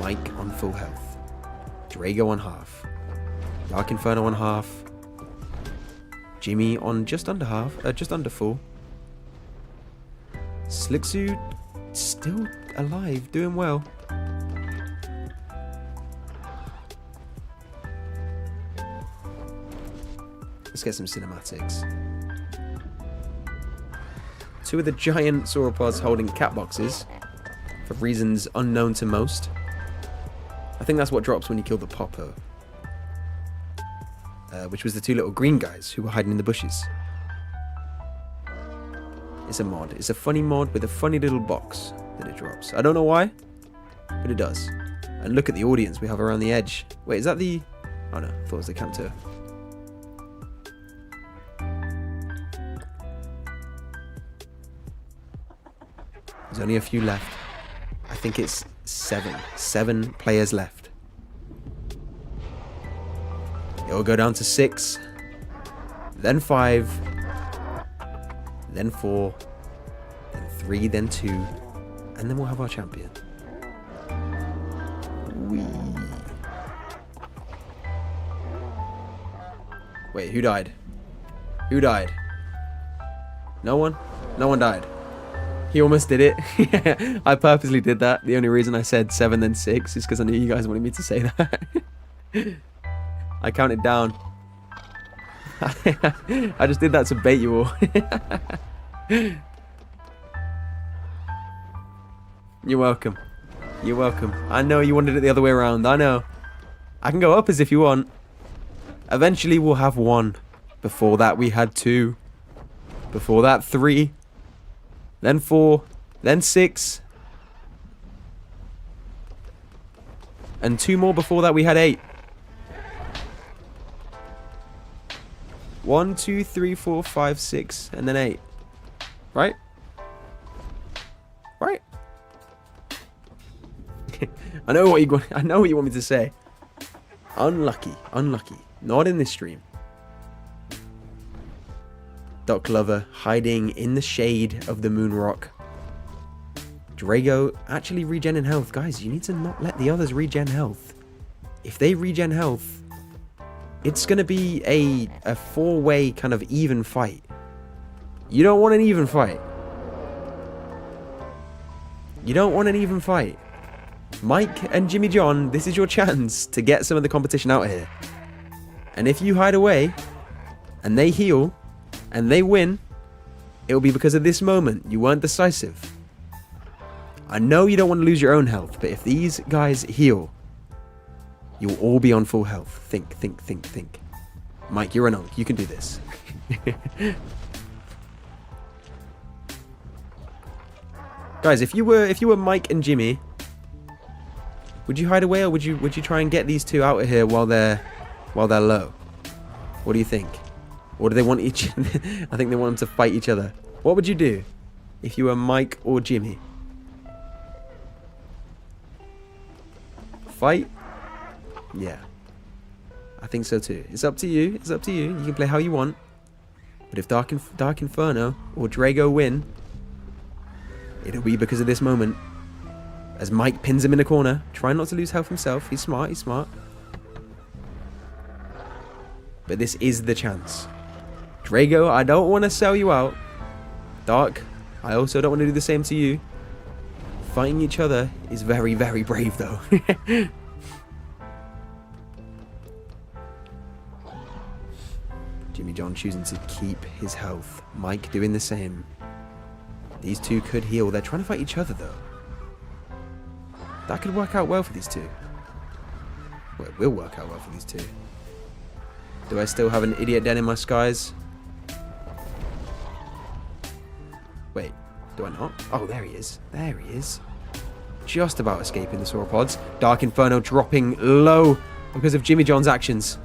Mike on full health. Drago on half. Dark Inferno on half. Jimmy on just under half. Just under full. Slicksu still alive, doing well. Let's get some cinematics. 2 of the giant sauropods holding cat boxes for reasons unknown to most. I think that's what drops when you kill the popper. which was the two little green guys who were hiding in the bushes. It's a mod. It's a funny mod with a funny little box that it drops. I don't know why, but it does. And look at the audience we have around the edge. Wait, is that the... Oh no, I thought it was the camp tour. There's only a few left. I think it's 7. 7 players left. It will go down to 6. Then 5. Then 4. Then 3. Then 2. And then we'll have our champion. Whee. Wait, who died? Who died? No one? No one died. He almost did it. I purposely did that. The only reason I said 7 then 6 is because I knew you guys wanted me to say that. I counted down. I just did that to bait you all. You're welcome. You're welcome. I know you wanted it the other way around. I know. I can go up as if you want. Eventually we'll have 1. Before that we had 2. Before that 3. Then 4. Then 6. And 2 more before that we had 8. 1, 2, 3, 4, 5, 6, and then 8. Right? Right? I know what you want me to say. Unlucky. Unlucky. Not in this stream. Duck Lover hiding in the shade of the moon rock. Drago actually regening health. Guys, you need to not let the others regen health. If they regen health, it's going to be a 4-way kind of even fight. You don't want an even fight. You don't want an even fight. Mike and Jimmy John, this is your chance to get some of the competition out here. And if you hide away, and they heal, and they win, it will be because of this moment. You weren't decisive. I know you don't want to lose your own health, but if these guys heal, you'll all be on full health. Think, think, think, think. Mike, you're an unk. You can do this. Guys, if you were Mike and Jimmy, would you hide away, or would you try and get these two out of here while they're low? What do you think? Or do they want each... I think they want them to fight each other. What would you do if you were Mike or Jimmy? Fight? Yeah. I think so too. It's up to you. It's up to you. You can play how you want. But if Dark Inferno or Drago win, it'll be because of this moment. As Mike pins him in the corner. Try not to lose health himself. He's smart. He's smart. But this is the chance. Drago, I don't want to sell you out. Dark, I also don't want to do the same to you. Fighting each other is very, very brave though. Jimmy John choosing to keep his health. Mike doing the same. These two could heal. They're trying to fight each other though. That could work out well for these two. Well, it will work out well for these two. Do I still have an idiot den in my skies? Wait, do I not? Oh, there he is. There he is. Just about escaping the sauropods. Dark Inferno dropping low because of Jimmy John's actions.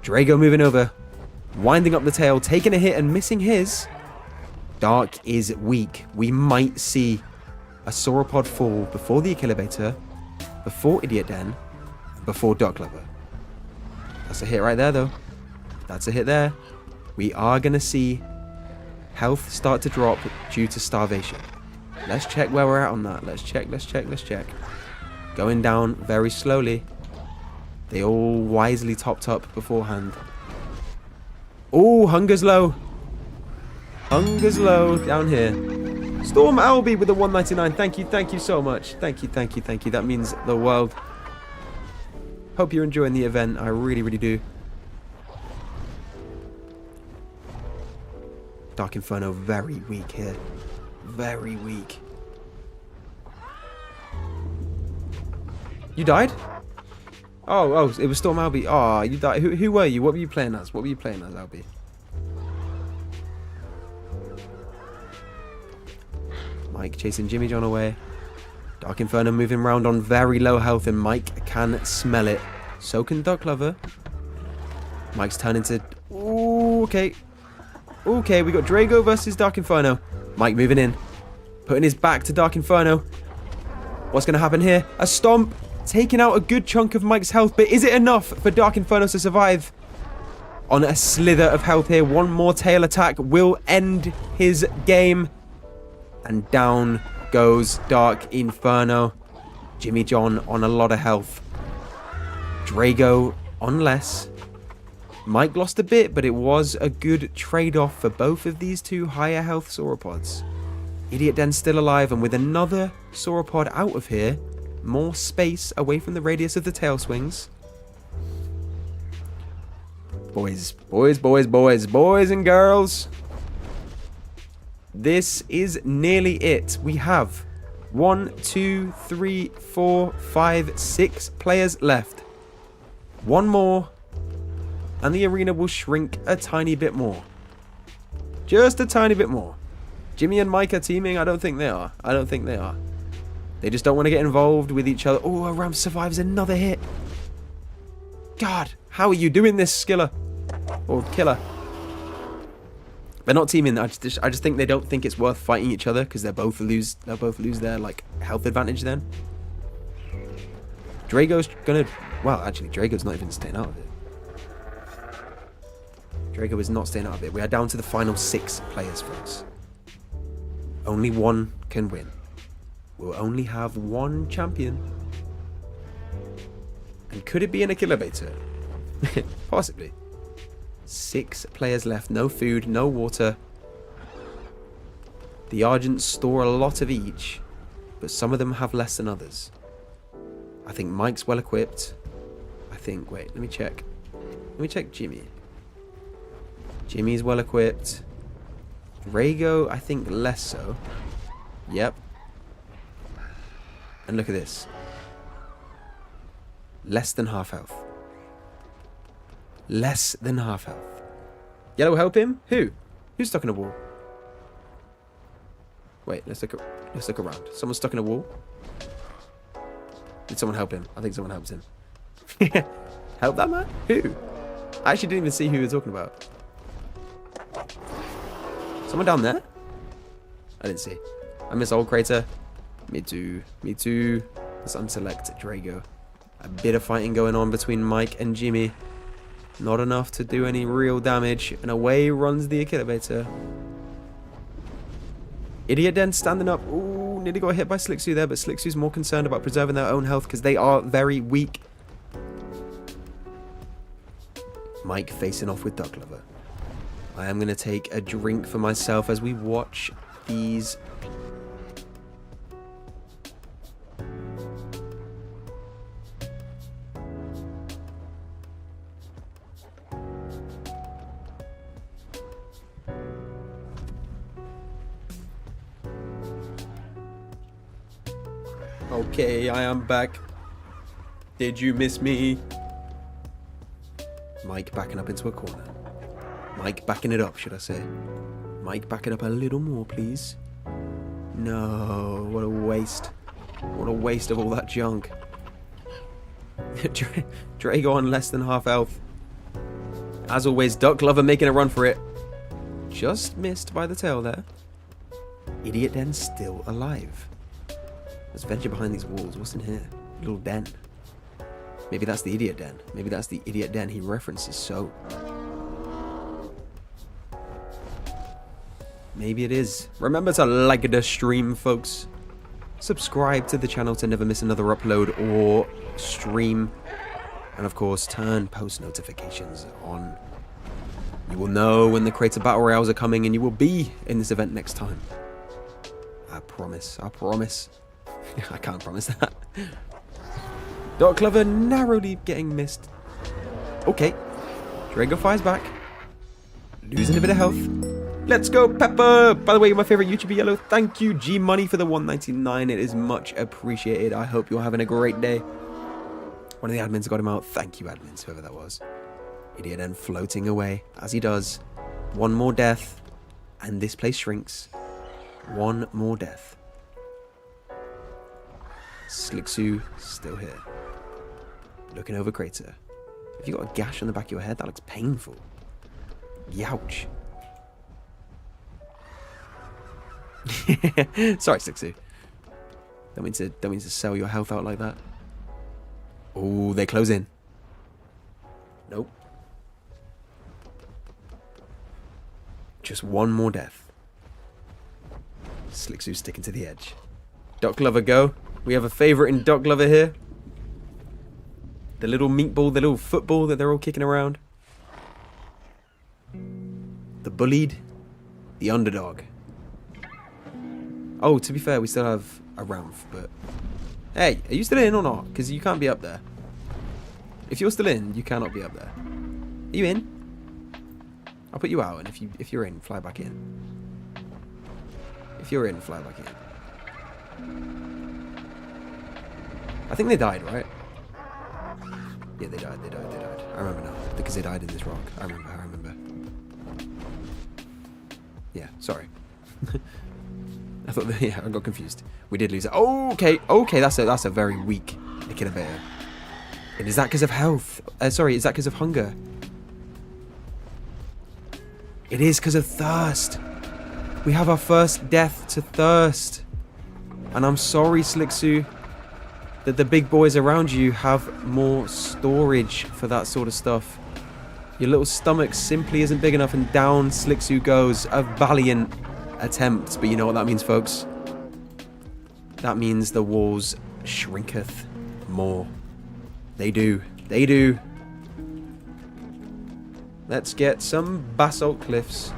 Drago moving over. Winding up the tail, taking a hit and missing his. Dark is weak. We might see a sauropod fall before the Equilibrator, before Idiot Den, before Duck Lover. That's a hit right there, though. That's a hit there. We are going to see health start to drop due to starvation. Let's check where we're at on that. Let's check, let's check, let's check. Going down very slowly. They all wisely topped up beforehand. Oh, hunger's low. Hunger's low down here. Storm Albie with the 199. Thank you so much. Thank you. That means the world. Hope you're enjoying the event. I really, really do. Dark Inferno very weak here. Very weak. You died? Oh, it was Storm Albie. Oh, you died. Who were you? What were you playing as? What were you playing as, Albie? Mike chasing Jimmy John away. Dark Inferno moving around on very low health, and Mike can smell it. So can Duck Lover. Mike's turning to... Ooh, okay. Okay, we got Drago versus Dark Inferno. Mike moving in. Putting his back to Dark Inferno. What's going to happen here? A stomp. Taking out a good chunk of Mike's health. But is it enough for Dark Inferno to survive? On a slither of health here. One more tail attack will end his game. And down goes Dark Inferno. Jimmy John on a lot of health. Drago on less. Mike lost a bit, but it was a good trade-off for both of these two higher health sauropods. Idiot Den's still alive, and with another sauropod out of here, more space away from the radius of the tail swings. Boys, boys, boys, boys, boys and girls. This is nearly it. We have 1, 2, 3, 4, 5, 6 players left. One more. And the arena will shrink a tiny bit more. Just a tiny bit more. Jimmy and Mike are teaming? I don't think they are. I don't think they are. They just don't want to get involved with each other. Oh, Ram survives another hit. God, how are you doing this, Skiller? Or Killer? They're not teaming. I just think they don't think it's worth fighting each other because they'll both lose their like health advantage then. Drago's gonna... Well, actually, Drago's not even staying out of it. Drago is not staying out of it. We are down to the final 6 players, folks. Only one can win. We'll only have one champion. And could it be an Achillobator? Possibly. 6 players left. No food, no water. The Argents store a lot of each, but some of them have less than others. I think Mike's well equipped. I think... Wait, let me check. Let me check Jimmy. Jimmy's well equipped. Drago, I think less so. Yep. And look at this. Less than half health. Less than half health. Yellow help him? Who? Who's stuck in a wall? Wait, let's look around. Someone's stuck in a wall. Did someone help him? I think someone helps him. Help that man? Who? I actually didn't even see who you were talking about. Someone down there? I didn't see. I miss Old Crater. Me too. Me too. Let's unselect Drago. A bit of fighting going on between Mike and Jimmy. Not enough to do any real damage. And away runs the Achillobator. Idiot Den standing up. Ooh, nearly got hit by Slicksu there, but Slicksu's more concerned about preserving their own health because they are very weak. Mike facing off with Duck Lover. I am going to take a drink for myself as we watch these. Okay, I am back. Did you miss me? Mike backing up into a corner. Mike backing it up, should I say. Mike, back it up a little more, please. No, what a waste. What a waste of all that junk. Drago on less than half health. As always, Duck Lover making a run for it. Just missed by the tail there. Idiot Den still alive. Let's venture behind these walls. What's in here? A little den. Maybe that's the Idiot Den. Maybe that's the Idiot Den he references so. Maybe it is. Remember to like the stream, folks. Subscribe to the channel to never miss another upload or stream. And of course, turn post notifications on. You will know when the Creator Battle Royales are coming and you will be in this event next time. I promise. I promise. I can't promise that. Dark Clover narrowly getting missed. Okay. Drago fires back. Losing a bit of health. Let's go, Pepper! By the way, you're my favorite YouTuber, Yellow. Thank you, G Money, for the 199. It is much appreciated. I hope you're having a great day. One of the admins got him out. Thank you, admins, whoever that was. Idiot then floating away, as he does. One more death, and this place shrinks. One more death. Slicksu still here. Looking over crater. If you got a gash on the back of your head, that looks painful. Youch. Sorry, Slicksu. Don't mean to sell your health out like that. Oh, they close in. Nope. Just one more death. Slicksu's sticking to the edge. Duck Lover go. We have a favourite in Duck Lover here. The little meatball, the little football that they're all kicking around. The bullied. The underdog. Oh, to be fair, we still have a Ramph, but... Hey, are you still in or not? Because you can't be up there. If you're still in, you cannot be up there. Are you in? I'll put you out, and if you're in, fly back in. If you're in, fly back in. I think they died, right? Yeah, they died. I remember now. Because they died in this rock. I remember. Yeah, sorry. I thought that, yeah, I got confused. We did lose it. Oh, okay, that's a very weak Echidna. And is that because of health? Sorry, is that because of hunger? It is because of thirst. We have our first death to thirst. And I'm sorry, Slicksu, that the big boys around you have more storage for that sort of stuff. Your little stomach simply isn't big enough, and down Slicksu goes. A valiant attempt, but you know what that means, folks? That means the walls shrinketh more. They do. Let's get some basalt cliffs,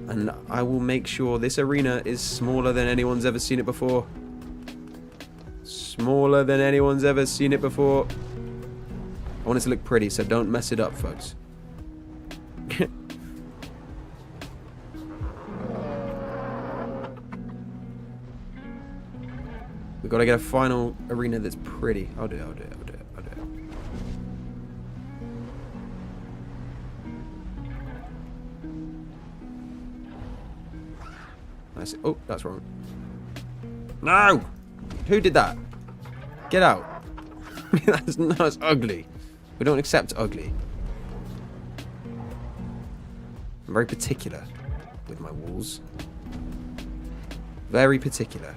and I will make sure this arena is smaller than anyone's ever seen it before. Smaller than anyone's ever seen it before. I want it to look pretty, so don't mess it up, folks. We've got to get a final arena that's pretty. I'll do it. Nice. Oh, that's wrong. No! Who did that? Get out. That's ugly. We don't accept ugly. I'm very particular with my walls. Very particular.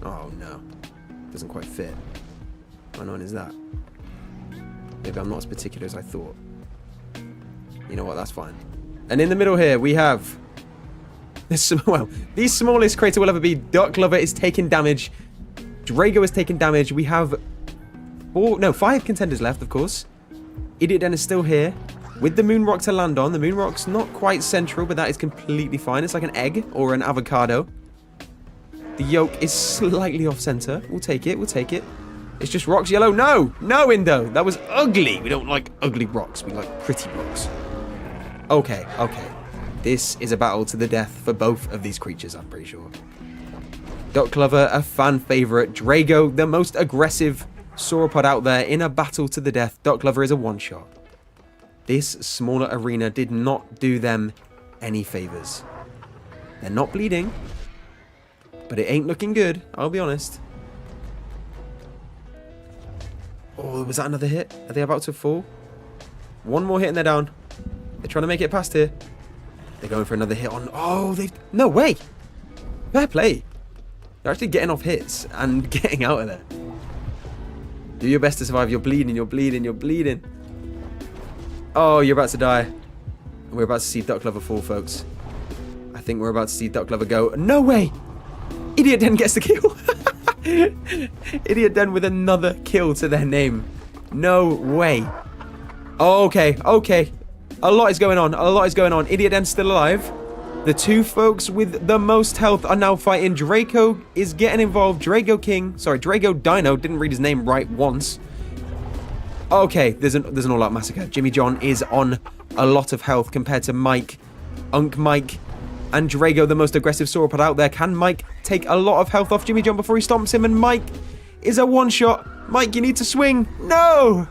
Oh no. Doesn't quite fit. How annoying is that? Maybe I'm not as particular as I thought. You know what, that's fine. And in the middle here we have this, well, the smallest crater will ever be. Duck Lover is taking damage. Drago is taking damage. We have 5 contenders left, of course. Idiot Den is still here with the moon rock to land on. The moon rock's not quite central, but that is completely fine. It's like an egg or an avocado. The yolk is slightly off center. We'll take it. It's just rocks. Yellow. No, Indo. That was ugly. We don't like ugly rocks. We like pretty rocks. Okay. This is a battle to the death for both of these creatures, I'm pretty sure. Duck Lover, a fan favorite. Drago, the most aggressive sauropod out there, in a battle to the death. Duck Lover is a one-shot. This smaller arena did not do them any favors. They're not bleeding, but it ain't looking good, I'll be honest. Oh, was that another hit? Are they about to fall? One more hit and they're down. They're trying to make it past here. They're going for another hit on... Oh, they've... No way! Fair play. They're actually getting off hits and getting out of there. Do your best to survive. You're bleeding. Oh, you're about to die. We're about to see Duck Lover fall, folks. I think we're about to see Duck Lover go. No way! Idiot Den gets the kill. Idiot Den with another kill to their name. No way. Okay. A lot is going on. Idiot Den's still alive. The two folks with the most health are now fighting. Draco is getting involved. Drago Dino. Didn't read his name right once. Okay, there's an all-out massacre. Jimmy John is on a lot of health compared to Mike, Unk Mike, And Drago, the most aggressive sauropod out there. Can Mike take a lot of health off Jimmy John before he stomps him? And Mike is a one-shot. Mike, you need to swing. No!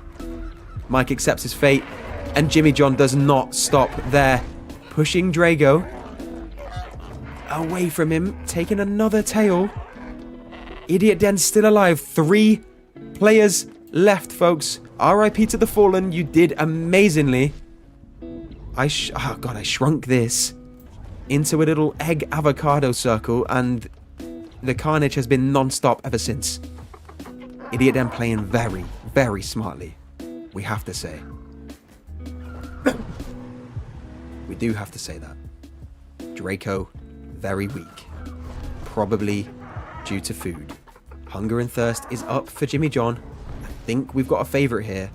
Mike accepts his fate. And Jimmy John does not stop there. Pushing Drago away from him. Taking another tail. Idiot Den's still alive. 3 players left, folks. RIP to the fallen. You did amazingly. Oh god, I shrunk this into a little egg avocado circle, and the carnage has been non-stop ever since. Idiot Den playing very, very smartly, we have to say. We do have to say that. Draco, very weak. Probably due to food. Hunger and thirst is up for Jimmy John. I think we've got a favourite here.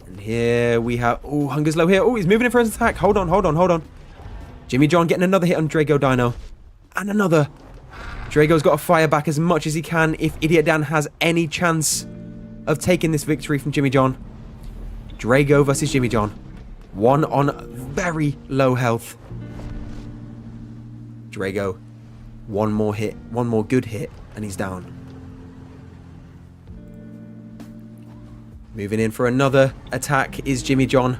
And here we have... Oh, Hunger's low here. Oh, he's moving in for his attack. Hold on. Jimmy John getting another hit on Drago Dino. And another. Drago's got to fire back as much as he can if Idiot Dan has any chance of taking this victory from Jimmy John. Drago versus Jimmy John. One on very low health. Drago. One more hit. One more good hit. And he's down. Moving in for another attack is Jimmy John.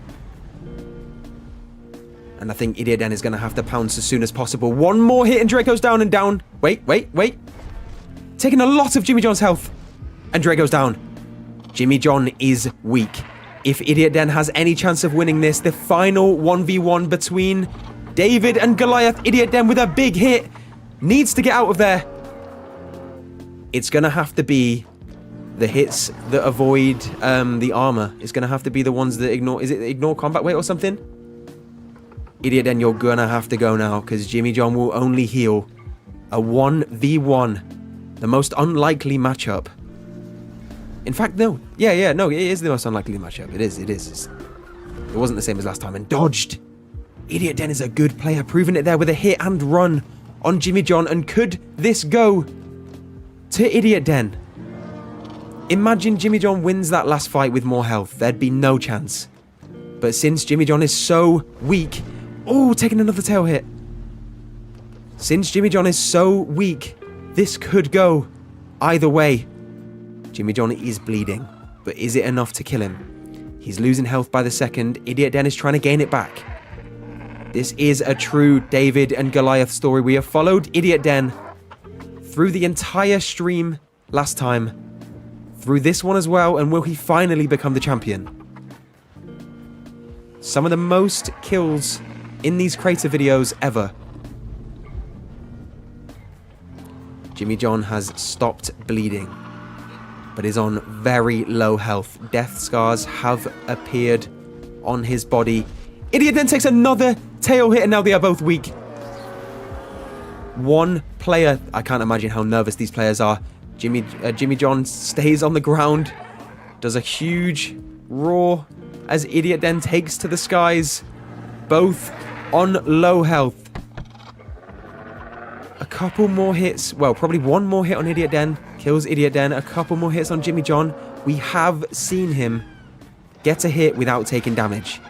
And I think Idiot Den is going to have to pounce as soon as possible. One more hit and Draco's down and down. Wait. Taking a lot of Jimmy John's health. And Draco's down. Jimmy John is weak. If Idiot Den has any chance of winning this, the final 1v1 between David and Goliath, Idiot Den with a big hit needs to get out of there. It's going to have to be the hits that avoid the armor. It's going to have to be the ones that ignore... Is it ignore combat weight or something? Idiot Den, you're going to have to go now because Jimmy John will only heal. A 1v1. The most unlikely matchup. In fact, no. Yeah, no, it is the most unlikely matchup. It is. It wasn't the same as last time. And dodged. Idiot Den is a good player, proving it there with a hit and run on Jimmy John. And could this go to Idiot Den? Imagine Jimmy John wins that last fight with more health. There'd be no chance. But since Jimmy John is so weak... Oh, taking another tail hit. Since Jimmy John is so weak, this could go either way. Jimmy John is bleeding, but is it enough to kill him? He's losing health by the second. Idiot Den is trying to gain it back. This is a true David and Goliath story. We have followed Idiot Den through the entire stream last time, through this one as well, and will he finally become the champion? Some of the most kills in these creator videos ever. Jimmy John has stopped bleeding, but is on very low health. Death scars have appeared on his body. Idiot then takes another tail hit, and now they are both weak. One player, I can't imagine how nervous these players are. Jimmy John stays on the ground, does a huge roar as Idiot Den takes to the skies, both on low health. A couple more hits, well, probably one more hit on Idiot Den, kills Idiot Den. A couple more hits on Jimmy John. We have seen him get a hit without taking damage.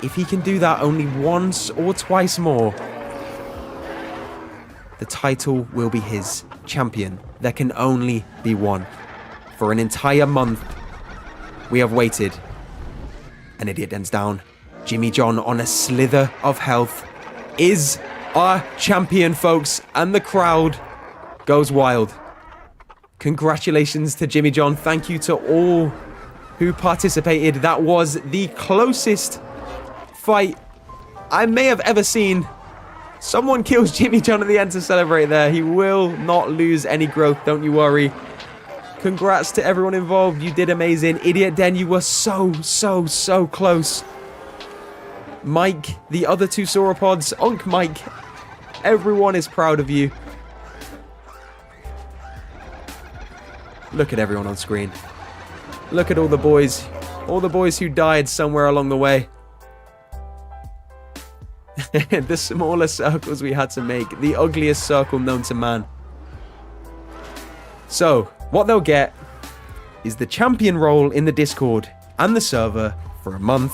If he can do that only once or twice more, the title will be his. Champion. There can only be one. For an entire month, we have waited. And Idiot Den's down. Jimmy John, on a slither of health, is our champion, folks. And the crowd goes wild. Congratulations to Jimmy John. Thank you to all who participated. That was the closest fight I may have ever seen. Someone kills Jimmy John at the end to celebrate there. He will not lose any growth, don't you worry. Congrats to everyone involved. You did amazing. Idiot Den, you were so close. Mike, the other two sauropods, Unc Mike, everyone is proud of you. Look at everyone on screen. Look at all the boys who died somewhere along the way. The smaller circles we had to make. The ugliest circle known to man. So, what they'll get is the champion role in the Discord and the server for a month.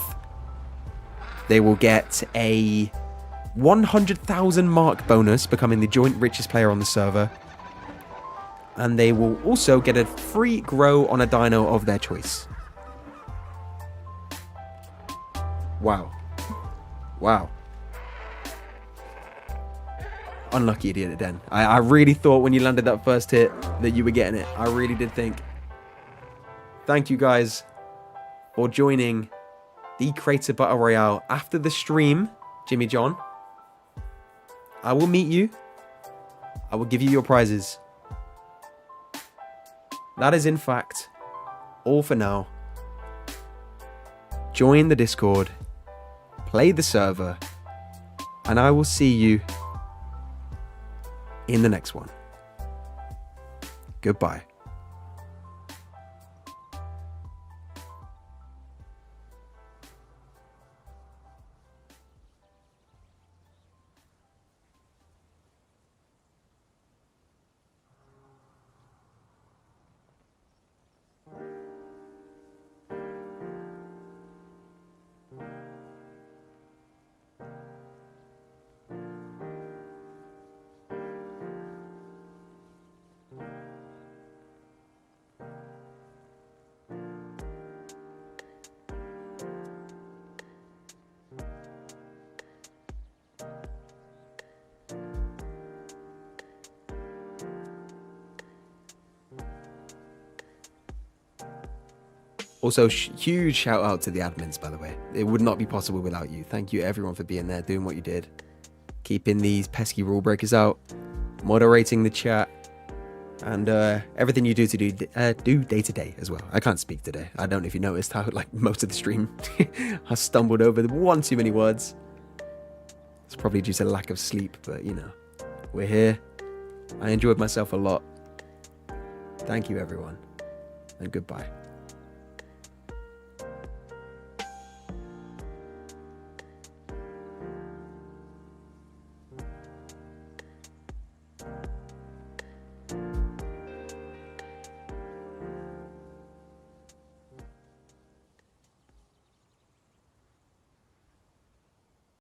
They will get a 100,000 mark bonus, becoming the joint richest player on the server. And they will also get a free grow on a dino of their choice. Wow. Wow. Unlucky idiot then. I really thought when you landed that first hit that you were getting it. I really did think. Thank you guys for joining the Crater Battle Royale. After the stream, Jimmy John, I will meet you. I will give you your prizes. That is in fact all for now. Join the Discord, play the server, and I will see you in the next one. Goodbye. Also, huge shout out to the admins, by the way. It would not be possible without you. Thank you everyone for being there, doing what you did. Keeping these pesky rule breakers out, moderating the chat, and everything you do to do day to day as well. I can't speak today. I don't know if you noticed how like most of the stream I stumbled over one too many words. It's probably due to lack of sleep, but you know, we're here. I enjoyed myself a lot. Thank you everyone, and goodbye.